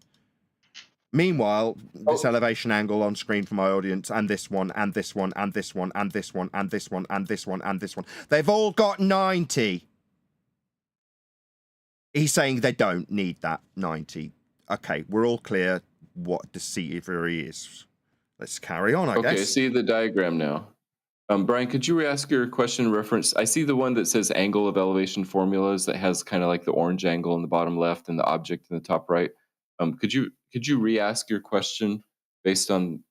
Speaker 1: Meanwhile, this elevation angle on screen for my audience, and this one, and this one, and this one, and this one, and this one, and this one, and this one, they've all got 90. He's saying they don't need that 90. Okay, we're all clear what deceivery is. Let's carry on, I guess.
Speaker 18: Okay, I see the diagram now. Brian, could you ask your question reference? I see the one that says angle of elevation formulas that has kind of like the orange angle in the bottom left and the object in the top right. Could you re-ask your question based on,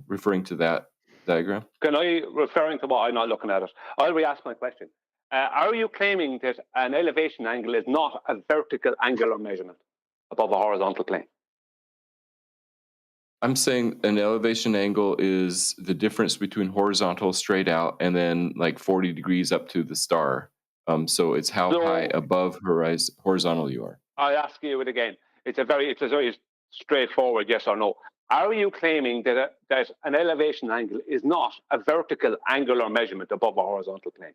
Speaker 18: referring to that diagram?
Speaker 17: Can I, referring to what I'm not looking at it, I'll re-ask my question. Are you claiming that an elevation angle is not a vertical angular measurement above a horizontal plane?
Speaker 18: I'm saying an elevation angle is the difference between horizontal straight out and then like 40 degrees up to the star. So it's how high above horizontal you are.
Speaker 17: I ask you it again. It's a very straightforward yes or no. Are you claiming that an elevation angle is not a vertical angular measurement above a horizontal plane?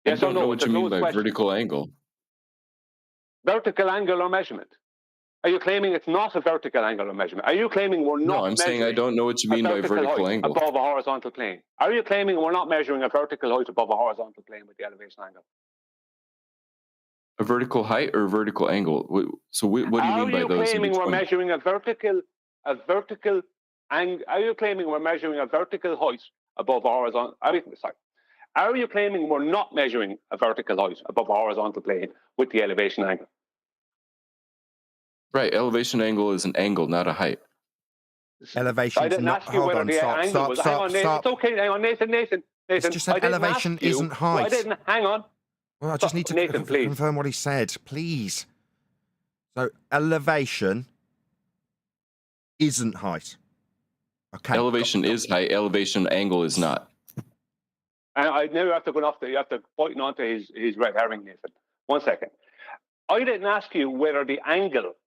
Speaker 17: Yes
Speaker 18: I don't
Speaker 17: or no?
Speaker 18: know what you mean by
Speaker 17: question.
Speaker 18: vertical angle.
Speaker 17: Vertical angular measurement. Are you claiming it's not a vertical angular measurement? Are you claiming we're not?
Speaker 18: No, I'm saying I don't know what you mean by vertical angle.
Speaker 17: Above a horizontal plane. Are you claiming we're not measuring a vertical height above a horizontal plane with the elevation angle?
Speaker 18: A vertical height or a vertical angle? So what do you mean by those?
Speaker 17: Are you claiming we're measuring a vertical angle? Are you claiming we're measuring a vertical height above a horizontal? Are you claiming we're not measuring a vertical height above a horizontal plane with the elevation angle?
Speaker 18: Right, elevation angle is an angle, not a height.
Speaker 1: Elevation.
Speaker 17: I didn't ask you whether the angle was. Hang on, Nathan. It's okay. Hang on, Nathan.
Speaker 1: It's just said elevation isn't height.
Speaker 17: I didn't. Hang on.
Speaker 1: Well, I just need to confirm what he said, please. So, elevation isn't height. Okay.
Speaker 18: Elevation is height. Elevation angle is not.
Speaker 17: And I never have to go off. You have to point on to his red herring, Nathan. 1 second. I didn't ask you whether the angle.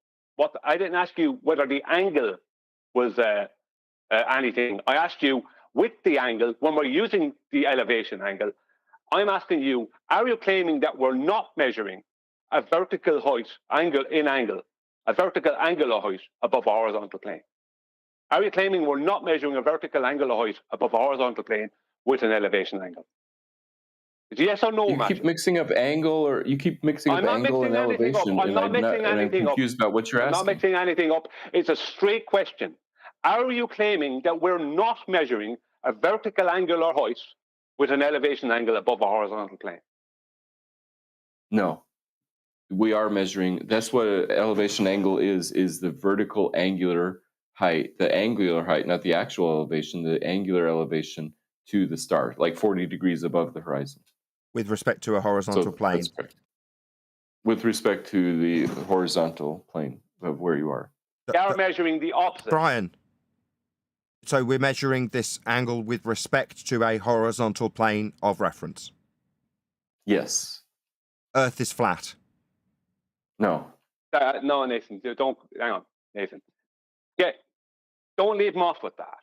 Speaker 17: I didn't ask you whether the angle was anything. I asked you with the angle when we're using the elevation angle. I'm asking you, are you claiming that we're not measuring a vertical height, a vertical angular height above a horizontal plane? Are you claiming we're not measuring a vertical angular height above a horizontal plane with an elevation angle? It's yes or no,
Speaker 18: You keep mixing up angle, or you keep mixing up angle and elevation.
Speaker 17: I'm not mixing anything up.
Speaker 18: I'm confused about what you're asking.
Speaker 17: I'm not mixing anything up. It's a straight question. Are you claiming that we're not measuring a vertical angular height with an elevation angle above a horizontal plane?
Speaker 18: No. We are measuring, that's what an elevation angle is the vertical angular height, the angular height, not the actual elevation, the angular elevation to the star, like 40 degrees above the horizon.
Speaker 1: With respect to a horizontal plane.
Speaker 18: That's correct. With respect to the horizontal plane of where you are.
Speaker 17: They are measuring the opposite.
Speaker 1: Brian, so we're measuring this angle with respect to a horizontal plane of reference.
Speaker 18: Yes.
Speaker 1: Earth is flat.
Speaker 18: No.
Speaker 17: No, Nathan, don't. Hang on, Nathan. Yeah, don't leave him off with that.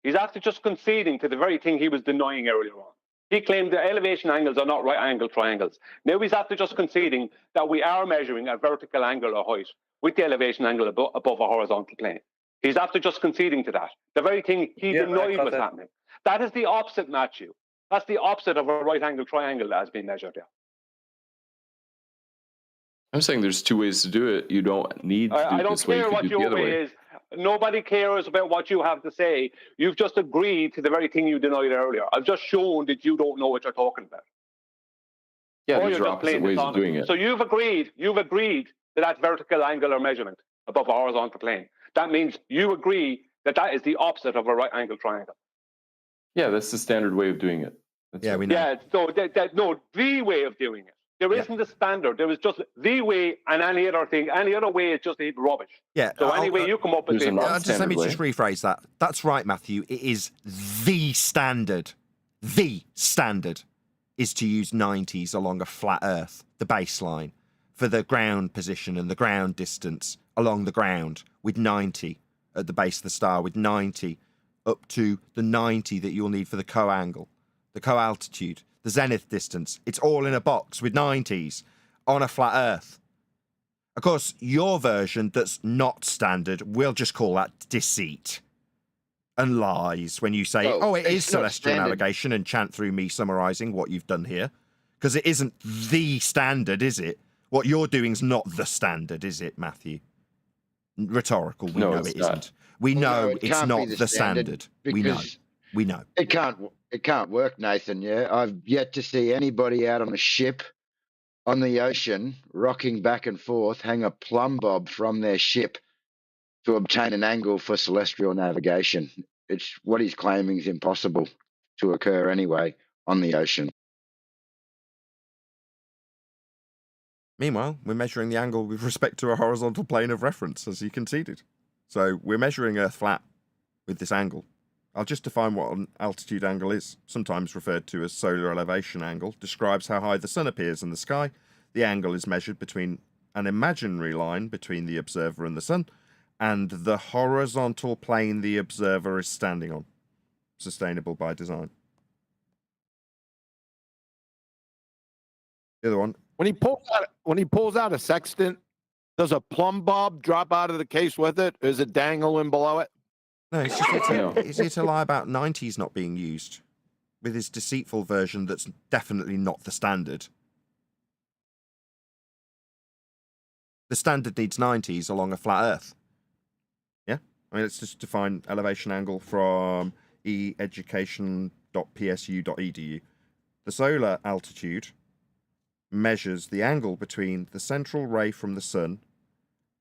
Speaker 17: He's after just conceding to the very thing he was denying earlier on. He claimed the elevation angles are not right-angle triangles. Now he's after just conceding that we are measuring a vertical angle or height with the elevation angle above a horizontal plane. He's after just conceding to that. The very thing he denied was happening. That is the opposite, Matthew. That's the opposite of a right-angle triangle that has been measured there.
Speaker 18: I'm saying there's two ways to do it. You don't need to do
Speaker 17: I don't
Speaker 18: this way.
Speaker 17: care
Speaker 18: You
Speaker 17: what
Speaker 18: could do it the
Speaker 17: your
Speaker 18: other
Speaker 17: way
Speaker 18: way.
Speaker 17: is. Nobody cares about what you have to say. You've just agreed to the very thing you denied earlier. I've just shown that you don't know what you're talking about.
Speaker 18: Yeah,
Speaker 17: Or
Speaker 18: these
Speaker 17: you're
Speaker 18: are
Speaker 17: just
Speaker 18: opposite
Speaker 17: playing
Speaker 18: ways of
Speaker 17: dishonest.
Speaker 18: doing it.
Speaker 17: So you've agreed to that vertical angular measurement above a horizontal plane. That means you agree that that is the opposite of a right angle triangle.
Speaker 18: Yeah, that's the standard way of doing it. That's
Speaker 1: Yeah,
Speaker 18: right.
Speaker 1: we know.
Speaker 17: Yeah, so no, the way of doing it. There isn't a standard. There is just the way, and any other thing. Any other way is just rubbish.
Speaker 1: Yeah.
Speaker 17: So any way you come up with it.
Speaker 1: Let me just rephrase that. That's right, Matthew. It is the standard. The standard is to use 90s along a flat Earth, the baseline, for the ground position and the ground distance along the ground with 90 at the base of the star, with 90 up to the 90 that you'll need for the co-angle, the co-altitude, the zenith distance. It's all in a box with 90s on a flat Earth. Of course, your version that's not standard, we'll just call that deceit and lies when you say, it is celestial navigation, and chant through me summarising what you've done here. Because it isn't the standard, is it? What you're doing's not the standard, is it, Matthew? Rhetorical, we know it isn't. We know it's not the standard. We know. We know.
Speaker 6: It can't work, Nathan. Yeah, I've yet to see anybody out on a ship on the ocean rocking back and forth hang a plumb bob from their ship to obtain an angle for celestial navigation. It's what he's claiming is impossible to occur anyway on the ocean.
Speaker 1: Meanwhile, we're measuring the angle with respect to a horizontal plane of reference, as he conceded. So we're measuring Earth flat with this angle. I'll just define what an altitude angle is, sometimes referred to as solar elevation angle, describes how high the sun appears in the sky. The angle is measured between an imaginary line between the observer and the sun, and the horizontal plane the observer is standing on. Sustainable by design. The other one.
Speaker 13: When he pulls out a sextant, does a plumb bob drop out of the case with it? Is it dangling below it?
Speaker 1: No, it's just it's here to lie about 90s not being used with his deceitful version that's definitely not the standard. The standard needs 90s along a flat Earth. Yeah? I mean, let's just define elevation angle from education.psu.edu. The solar altitude measures the angle between the central ray from the sun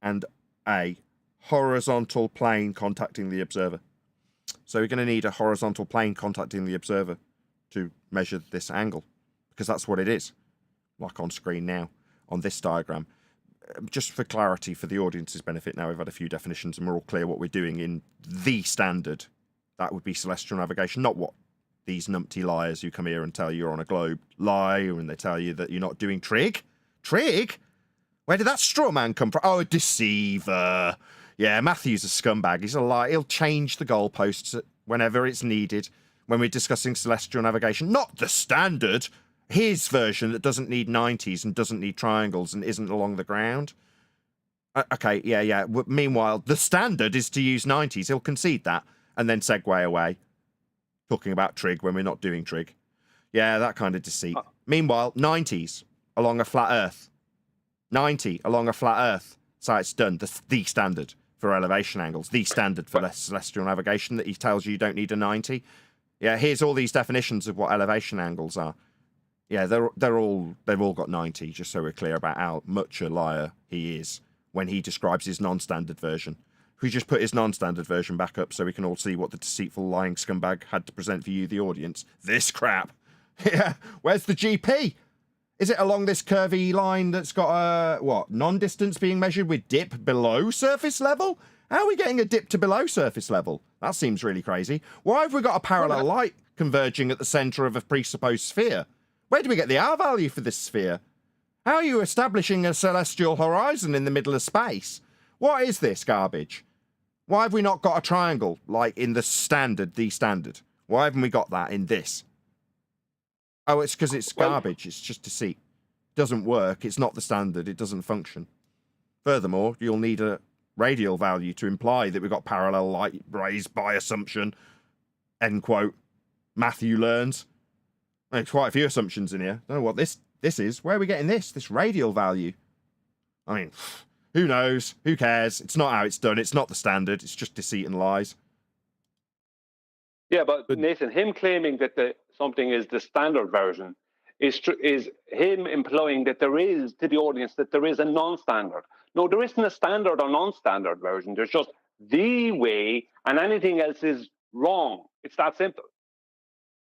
Speaker 1: and a horizontal plane contacting the observer. So we're going to need a horizontal plane contacting the observer to measure this angle, because that's what it is, like on screen now on this diagram. Just for clarity, for the audience's benefit, now we've had a few definitions and we're all clear what we're doing in the standard. That would be celestial navigation, not what these numpty liars who come here and tell you you're on a globe lie, and they tell you that you're not doing trig. Trig? Where did that straw man come from? Oh, a deceiver. Yeah, Matthew's a scumbag. He's a liar. He'll change the goalposts whenever it's needed when we're discussing celestial navigation. Not the standard. His version that doesn't need 90s and doesn't need triangles and isn't along the ground. Okay, yeah. Meanwhile, the standard is to use 90s. He'll concede that and then segue away, talking about trig when we're not doing trig. Yeah, that kind of deceit. Meanwhile, 90s along a flat Earth. 90 along a flat Earth. So it's done. The standard for elevation angles. The standard for celestial navigation that he tells you don't need a 90. Yeah, here's all these definitions of what elevation angles are. Yeah, they've all got 90, just so we're clear about how much a liar he is when he describes his non-standard version. If we just put his non-standard version back up so we can all see what the deceitful lying scumbag had to present for you, the audience. This crap. Yeah, where's the GP? Is it along this curvy line that's got a, what, non-distance being measured with dip below surface level? How are we getting a dip to below surface level? That seems really crazy. Why have we got a parallel light converging at the centre of a presupposed sphere? Where do we get the R value for this sphere? How are you establishing a celestial horizon in the middle of space? What is this garbage? Why have we not got a triangle like in the standard? Why haven't we got that in this? Oh, it's because it's garbage. It's just deceit. It doesn't work. It's not the standard. It doesn't function. Furthermore, you'll need a radial value to imply that we've got parallel light rays by assumption. End quote. Matthew learns. There's quite a few assumptions in here. Don't know what this is. Where are we getting this radial value? I mean, who knows? Who cares? It's not how it's done. It's not the standard. It's just deceit and lies.
Speaker 17: Yeah, but Nathan, him claiming that something is the standard version is him implying that there is, to the audience, that there is a non-standard. No, there isn't a standard or non-standard version. There's just the way, and anything else is wrong. It's that simple.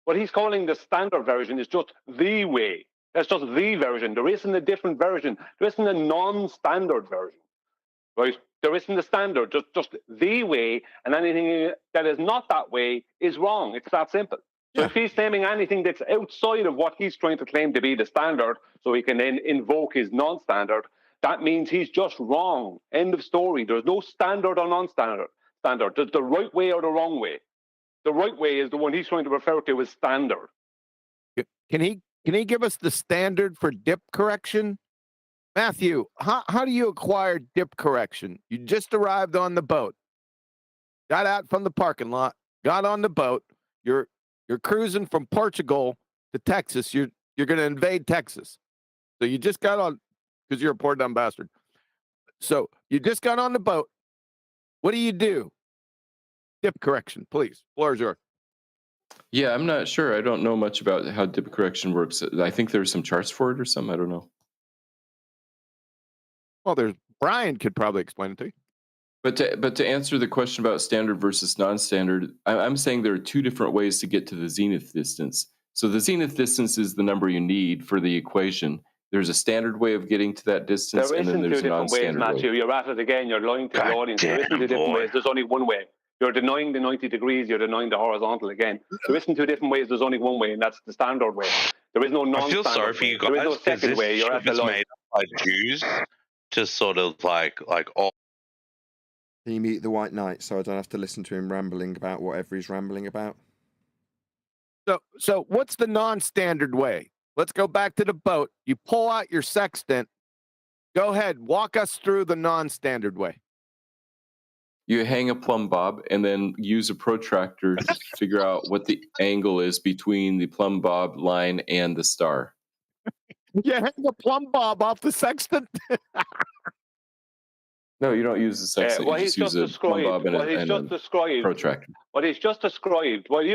Speaker 17: What he's calling the standard version is just the way. That's just the version. There isn't a different version. There isn't a non-standard version, right? There isn't a standard, just the way, and anything that is not that way is wrong. It's that simple. So if he's claiming anything that's outside of what he's trying to claim to be the standard, so he can then invoke his non-standard, that means he's just wrong. End of story. There's no standard or non-standard. There's the right way or the wrong way. The right way is the one he's trying to refer to as standard.
Speaker 13: Can he give us the standard for dip correction? Matthew, how do you acquire dip correction? You just arrived on the boat, got out from the parking lot, got on the boat. You're cruising from Portugal to Texas. You're going to invade Texas. So you just got on, because you're a poor dumb bastard. So you just got on the boat. What do? Dip correction, please. Floor is yours.
Speaker 18: Yeah, I'm not sure. I don't know much about how dip correction works. I think there's some charts for it or something. I don't know.
Speaker 13: Well, Brian could probably explain it to you.
Speaker 18: But to answer the question about standard versus non-standard, I'm saying there are two different ways to get to the zenith distance. So the zenith distance is the number you need for the equation. There's a standard way of getting to that distance,
Speaker 17: There
Speaker 18: and then
Speaker 17: isn't
Speaker 18: there's
Speaker 17: two
Speaker 18: a
Speaker 17: different ways,
Speaker 18: non-standard
Speaker 17: Matthew.
Speaker 18: way.
Speaker 17: You're at it again. You're lying to the audience. There isn't two different ways. There's only one way. You're denying the 90 degrees. You're denying the horizontal again. There isn't two different ways. There's only one way, and that's the standard way. There is no non-standard
Speaker 19: I feel sorry for you guys.
Speaker 17: There is no second
Speaker 19: this
Speaker 17: way. You're at the
Speaker 19: is
Speaker 17: line.
Speaker 19: made up by Jews to sort of like all.
Speaker 1: Can you mute the White Knight so I don't have to listen to him rambling about whatever he's rambling about?
Speaker 13: So what's the non-standard way? Let's go back to the boat. You pull out your sextant. Go ahead. Walk us through the non-standard way.
Speaker 18: You hang a plumb bob and then use a protractor to figure out what the angle is between the plumb bob line and the star.
Speaker 13: You hang a plumb bob off the sextant?
Speaker 18: No, you don't use the sextant.
Speaker 17: What
Speaker 18: You
Speaker 17: he's
Speaker 18: just
Speaker 17: just
Speaker 18: use a plumb bob
Speaker 17: described,
Speaker 18: and a protractor.
Speaker 17: what you've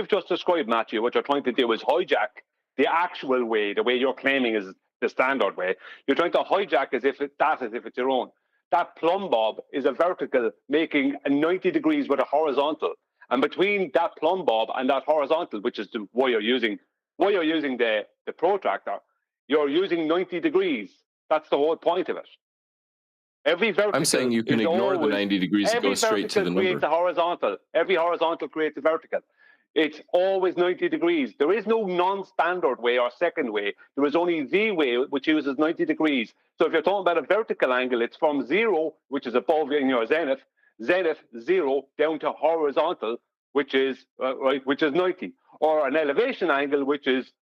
Speaker 17: just described, Matthew, what you're trying to do is hijack the actual way, the way you're claiming is the standard way. You're trying to hijack as if it's your own. That plumb bob is a vertical making a 90 degrees with a horizontal. And between that plumb bob and that horizontal, which is why you're using the protractor, you're using 90 degrees. That's the whole point of it. Every vertical.
Speaker 18: I'm saying you can ignore the 90 degrees and go straight to the number.
Speaker 17: Creates a horizontal. Every horizontal creates a vertical. It's always 90 degrees. There is no non-standard way or second way. There is only the way, which uses 90 degrees. So if you're talking about a vertical angle, it's from 0, which is above in your zenith, 0, down to horizontal, which is 90, or an elevation angle, which is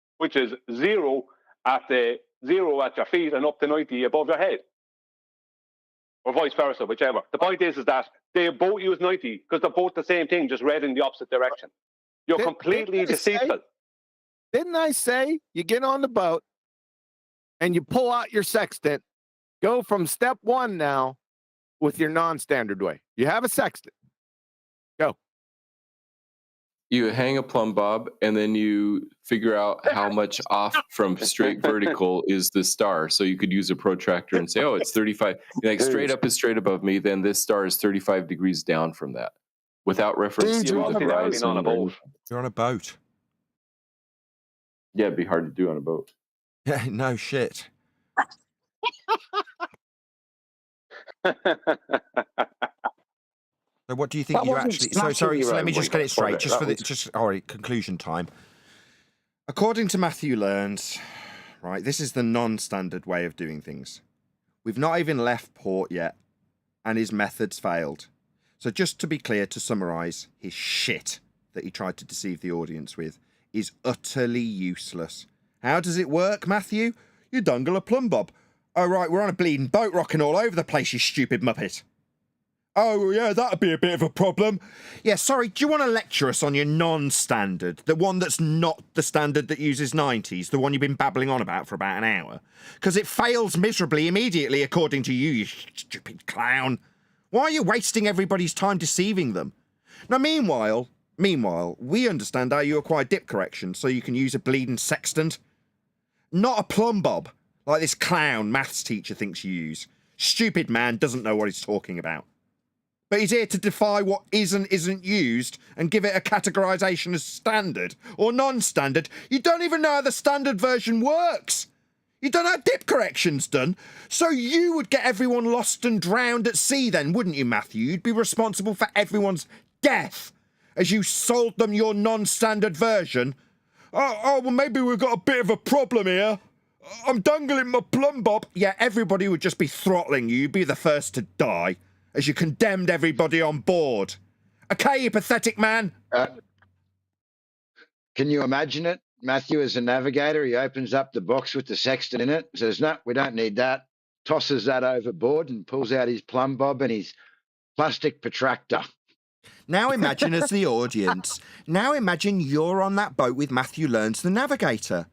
Speaker 17: 0 at your feet and up to 90 above your head, or vice versa, whichever. The point is that they both use 90 because they're both the same thing, just read in the opposite direction. You're completely deceitful.
Speaker 13: Didn't I say you get on the boat and you pull out your sextant, go from step 1 now with your non-standard way. You have a sextant. Go.
Speaker 18: You hang a plumb bob and then you figure out how much off from straight vertical is the star. So you could use a protractor and say, oh, it's 35. Like straight up is straight above me. Then this star is 35 degrees down from that. Without reference to the horizon.
Speaker 1: You're on a boat.
Speaker 18: Yeah, it'd be hard to do on a boat.
Speaker 1: Yeah, no shit. So what do you think
Speaker 3: That
Speaker 1: you
Speaker 3: wasn't
Speaker 1: actually... So
Speaker 3: snatching
Speaker 1: sorry,
Speaker 3: your
Speaker 1: so let
Speaker 3: own
Speaker 1: me just get
Speaker 3: wing,
Speaker 1: it straight.
Speaker 3: was it?
Speaker 1: Just
Speaker 3: That
Speaker 1: for the...
Speaker 3: was-
Speaker 1: Just, all right, conclusion time. According to Matthew Learns, right, this is the non-standard way of doing things. We've not even left port yet, and his methods failed. So just to be clear, to summarise, his shit that he tried to deceive the audience with is utterly useless. How does it work, Matthew? You dungle a plumb bob. Oh, right, we're on a bleeding boat rocking all over the place, you stupid muppet. Oh, yeah, that'd be a bit of a problem. Yeah, sorry, do you want to lecture us on your non-standard? The one that's not the standard that uses 90s? The one you've been babbling on about for about an hour? Because it fails miserably immediately, according to you, you stupid clown. Why are you wasting everybody's time deceiving them? Now, meanwhile, we understand how you acquire dip correction so you can use a bleeding sextant. Not a plumb bob, like this clown maths teacher thinks you use. Stupid man doesn't know what he's talking about. But he's here to defy what is and isn't used and give it a categorisation as standard or non-standard. You don't even know how the standard version works. You don't know how dip correction's done. So you would get everyone lost and drowned at sea then, wouldn't you, Matthew? You'd be responsible for everyone's death as you sold them your non-standard version. Oh, well, maybe we've got a bit of a problem here. I'm dangling my plumb bob. Yeah, everybody would just be throttling you. You'd be the first to die as you condemned everybody on board. Okay, you pathetic man?
Speaker 6: Can you imagine it? Matthew is a navigator. He opens up the box with the sextant in it, says, no, we don't need that, tosses that overboard and pulls out his plumb bob and his plastic protractor.
Speaker 1: Now imagine as the audience, now imagine you're on that boat with Matthew Learns, the navigator.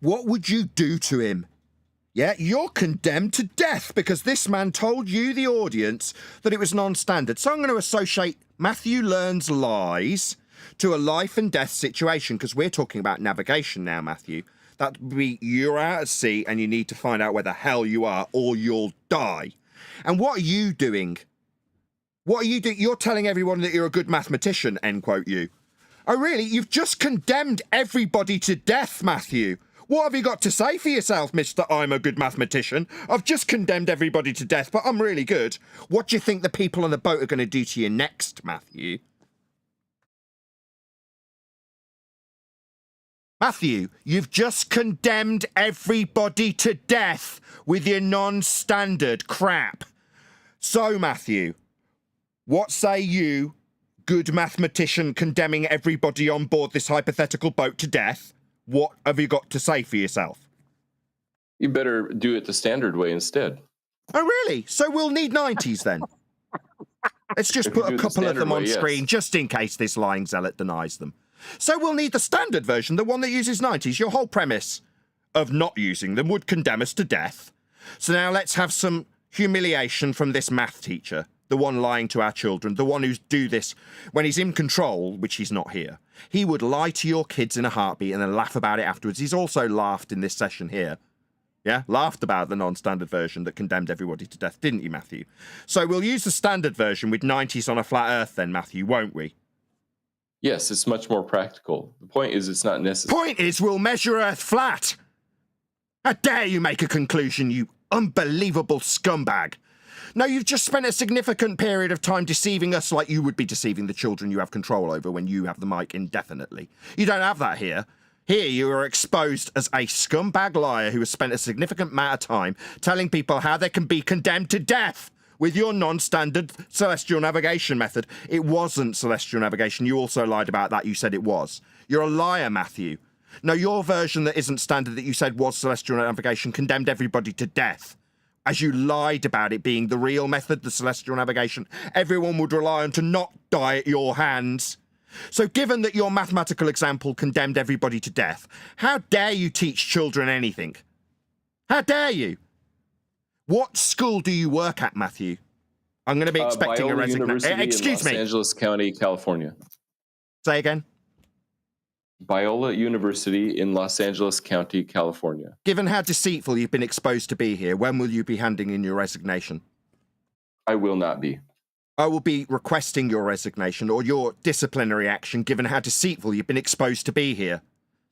Speaker 1: What would you do to him? Yeah, you're condemned to death because this man told you, the audience, that it was non-standard. So I'm going to associate Matthew Learns' lies to a life and death situation because we're talking about navigation now, Matthew. That would be you're out at sea and you need to find out where the hell you are or you'll die. And what are you doing? What are you doing? You're telling everyone that you're a good mathematician, end quote you. Oh, really? You've just condemned everybody to death, Matthew. What have you got to say for yourself, Mr. I'm a good mathematician? I've just condemned everybody to death, but I'm really good. What do you think the people on the boat are going to do to you next, Matthew? Matthew, you've just condemned everybody to death with your non-standard crap. So, Matthew, what say you, good mathematician condemning everybody on board this hypothetical boat to death? What have you got to say for yourself?
Speaker 18: You better do it the standard way instead.
Speaker 1: Oh, really? So we'll need 90s then? Let's just put a couple of them on screen just in case this lying zealot denies them. So we'll need the standard version, the one that uses 90s. Your whole premise of not using them would condemn us to death. So now let's have some humiliation from this math teacher, the one lying to our children, the one who's do this when he's in control, which he's not here. He would lie to your kids in a heartbeat and then laugh about it afterwards. He's also laughed in this session here. Yeah, laughed about the non-standard version that condemned everybody to death, didn't you, Matthew? So we'll use the standard version with 90s on a flat earth then, Matthew, won't we?
Speaker 18: Yes, it's much more practical. The point is it's not necessary.
Speaker 1: Point is we'll measure Earth flat. How dare you make a conclusion, you unbelievable scumbag. No, you've just spent a significant period of time deceiving us like you would be deceiving the children you have control over when you have the mic indefinitely. You don't have that here. Here you are exposed as a scumbag liar who has spent a significant amount of time telling people how they can be condemned to death with your non-standard celestial navigation method. It wasn't celestial navigation. You also lied about that. You said it was. You're a liar, Matthew. No, your version that isn't standard that you said was celestial navigation condemned everybody to death. As you lied about it being the real method, the celestial navigation, everyone would rely on to not die at your hands. So given that your mathematical example condemned everybody to death, how dare you teach children anything? How dare you? What school do you work at, Matthew? I'm going to be expecting a resignation. Excuse me.
Speaker 18: Los Angeles County, California.
Speaker 1: Say again.
Speaker 18: Biola University in Los Angeles County, California.
Speaker 1: Given how deceitful you've been exposed to be here, when will you be handing in your resignation?
Speaker 18: I will not be.
Speaker 1: I will be requesting your resignation or your disciplinary action given how deceitful you've been exposed to be here.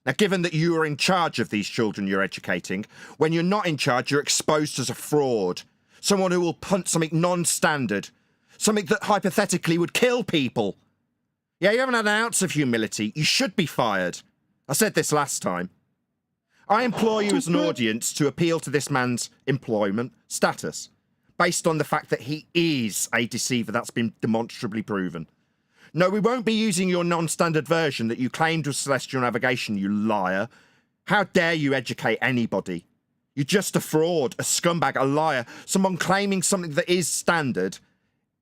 Speaker 1: Now, given that you are in charge of these children you're educating, when you're not in charge, you're exposed as a fraud. Someone who will punt something non-standard. Something that hypothetically would kill people. Yeah, you haven't had an ounce of humility. You should be fired. I said this last time. I implore you as an audience to appeal to this man's employment status, based on the fact that he is a deceiver. That's been demonstrably proven. No, we won't be using your non-standard version that you claimed was celestial navigation, you liar. How dare you educate anybody? You're just a fraud, a scumbag, a liar. Someone claiming something that is standard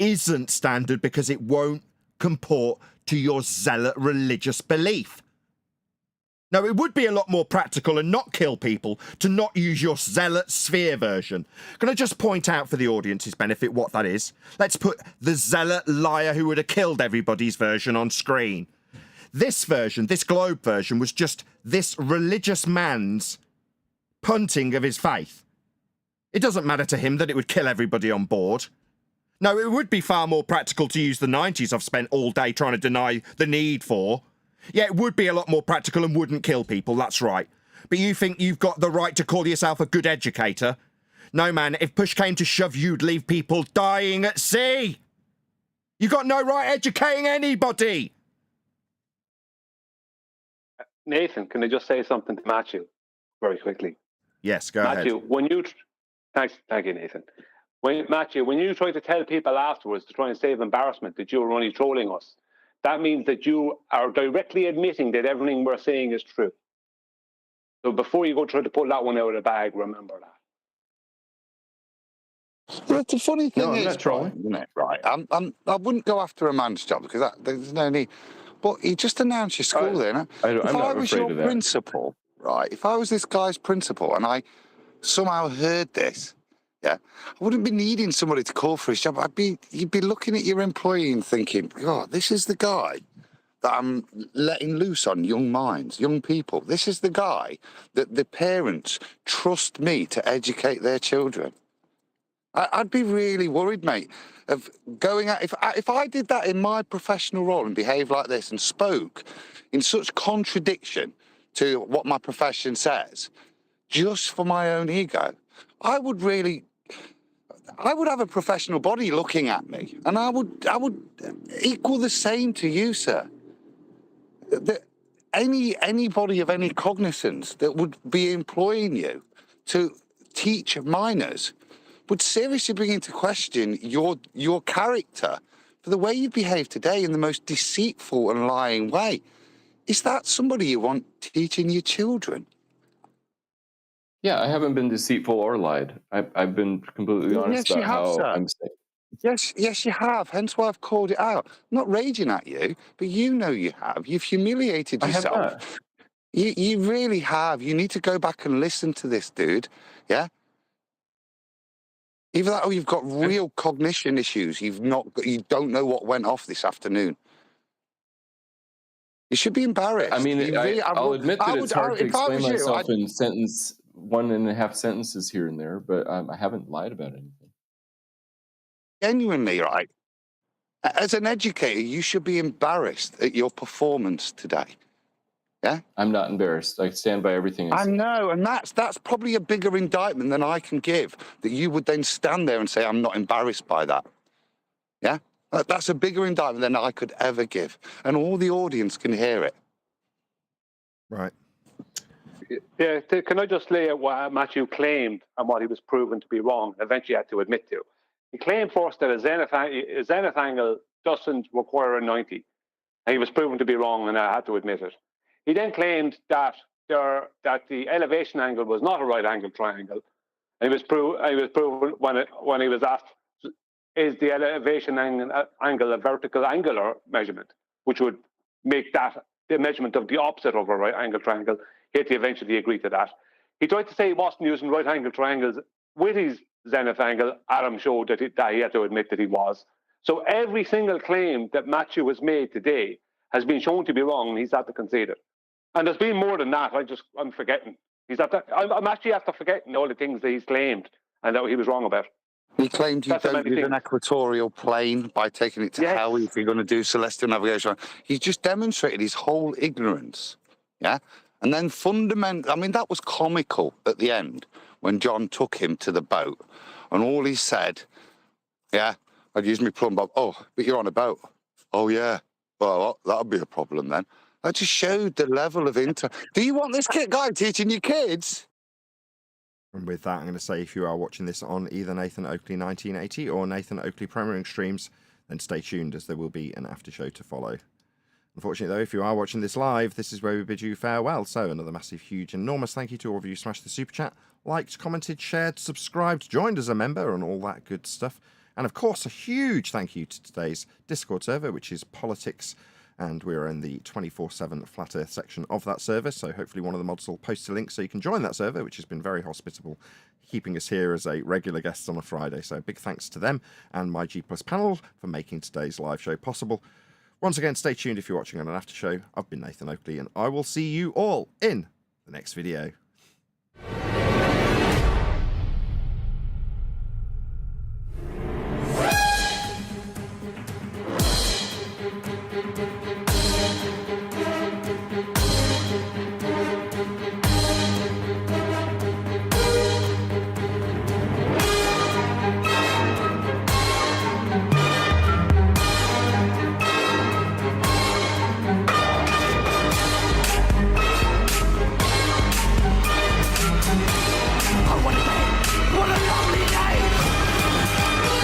Speaker 1: isn't standard because it won't comport to your zealot religious belief. Now, it would be a lot more practical and not kill people to not use your zealot sphere version. Can I just point out for the audience's benefit what that is? Let's put the zealot liar who would have killed everybody's version on screen. This version, this globe version, was just this religious man's punting of his faith. It doesn't matter to him that it would kill everybody on board. No, it would be far more practical to use the 90s I've spent all day trying to deny the need for. Yeah, it would be a lot more practical and wouldn't kill people, that's right. But you think you've got the right to call yourself a good educator? No, man, if push came to shove, you'd leave people dying at sea. You got no right educating anybody.
Speaker 17: Nathan, can I just say something to Matthew very quickly?
Speaker 1: Yes, go
Speaker 17: Matthew,
Speaker 1: ahead.
Speaker 17: when you... Thank you, Nathan. Matthew, when you try to tell people afterwards to try and save embarrassment that you were only trolling us, that means that you are directly admitting that everything we're saying is true. So before you go try to pull that one out of the bag, remember that.
Speaker 16: But the funny thing
Speaker 6: I'm
Speaker 16: is,
Speaker 6: not trolling.
Speaker 16: isn't it? Right? I wouldn't go after a man's job because there's no need. But he just announced your school there.
Speaker 18: I'm
Speaker 16: if
Speaker 18: not
Speaker 16: I was
Speaker 18: afraid
Speaker 16: your
Speaker 18: of that.
Speaker 16: principal, right? If I was this guy's principal and I somehow heard this, yeah, I wouldn't be needing somebody to call for his job. You'd be looking at your employee and thinking, God, this is the guy that I'm letting loose on young minds, young people. This is the guy that the parents trust me to educate their children. I'd be really worried, mate, of going out. If I did that in my professional role and behaved like this and spoke in such contradiction to what my profession says, just for my own ego, I would have a professional body looking at me, and I would equal the same to you, sir. Anybody of any cognizance that would be employing you to teach minors would seriously bring into question your character for the way you behave today in the most deceitful and lying way. Is that somebody you want teaching your children?
Speaker 18: Yeah, I haven't been deceitful or lied. I've been completely honest about how I'm saying.
Speaker 16: Yes, you have. Hence why I've called it out. I'm not raging at you, but you know you have. You've humiliated yourself.
Speaker 18: I have not.
Speaker 16: You really have. You need to go back and listen to this, dude. Yeah? Either that or you've got real cognition issues. You don't know what went off this afternoon. You should be embarrassed.
Speaker 18: I mean, I'll admit that it's hard to explain myself in 1.5 sentences here and there, but I haven't lied about anything.
Speaker 16: Genuinely, right? As an educator, you should be embarrassed at your performance today. Yeah?
Speaker 18: I'm not embarrassed. I stand by everything I
Speaker 16: I
Speaker 18: say.
Speaker 16: know, and that's probably a bigger indictment than I can give, that you would then stand there and say, I'm not embarrassed by that. Yeah? That's a bigger indictment than I could ever give. And all the audience can hear it.
Speaker 1: Right.
Speaker 17: Yeah, can I just lay out what Matthew claimed and what he was proven to be wrong, eventually had to admit to? He claimed first that a zenith angle doesn't require a 90. And he was proven to be wrong, and I had to admit it. He then claimed that the elevation angle was not a right angle triangle. And he was proven when he was asked, is the elevation angle a vertical angular measurement, which would make that the measurement of the opposite of a right angle triangle. He had to eventually agree to that. He tried to say he wasn't using right angle triangles with his zenith angle. Adam showed that he had to admit that he was. So every single claim that Matthew has made today has been shown to be wrong, and he's had to concede it. And there's been more than that. I'm forgetting. I'm actually after forgetting all the things that he's claimed and that he was wrong about.
Speaker 16: He claimed you don't use an equatorial plane by taking it to hell if you're going to do celestial navigation. He's just demonstrated his whole ignorance, yeah, And then fundamental, I mean, that was comical at the end when John took him to the boat and all he said, yeah, I'd use my plumb bob. Oh, but you're on a boat. Oh, yeah. Well, that'll be a problem then. That just showed the level of Do you want this kid guy teaching your kids?
Speaker 1: And with that, I'm going to say if you are watching this on either Nathan Oakley 1980 or Nathan Oakley Premiering streams, then stay tuned as there will be an after show to follow. Unfortunately, though, if you are watching this live, this is where we bid you farewell. So another massive, huge, enormous thank you to all of you who smashed the super chat, liked, commented, shared, subscribed, joined as a member, and all that good stuff. And of course, a huge thank you to today's Discord server, which is Politics, and we're in the 24/7 Flat Earth section of that server. So hopefully one of the mods will post a link so you can join that server, which has been very hospitable, keeping us here as a regular guest on a Friday. So big thanks to them and my G Plus panel for making today's live show possible. Once again, stay tuned if you're watching on an after show. I've been Nathan Oakley, and I will see you all in the next video.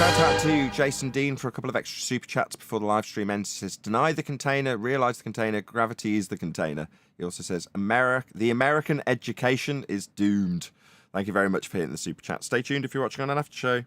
Speaker 1: Shout out to Jason Dean for a couple of extra super chats before the live stream ends. He says, deny the container, realise the container, gravity is the container. He also says, the American education is doomed. Thank you very much for hitting the super chat. Stay tuned if you're watching on an after show.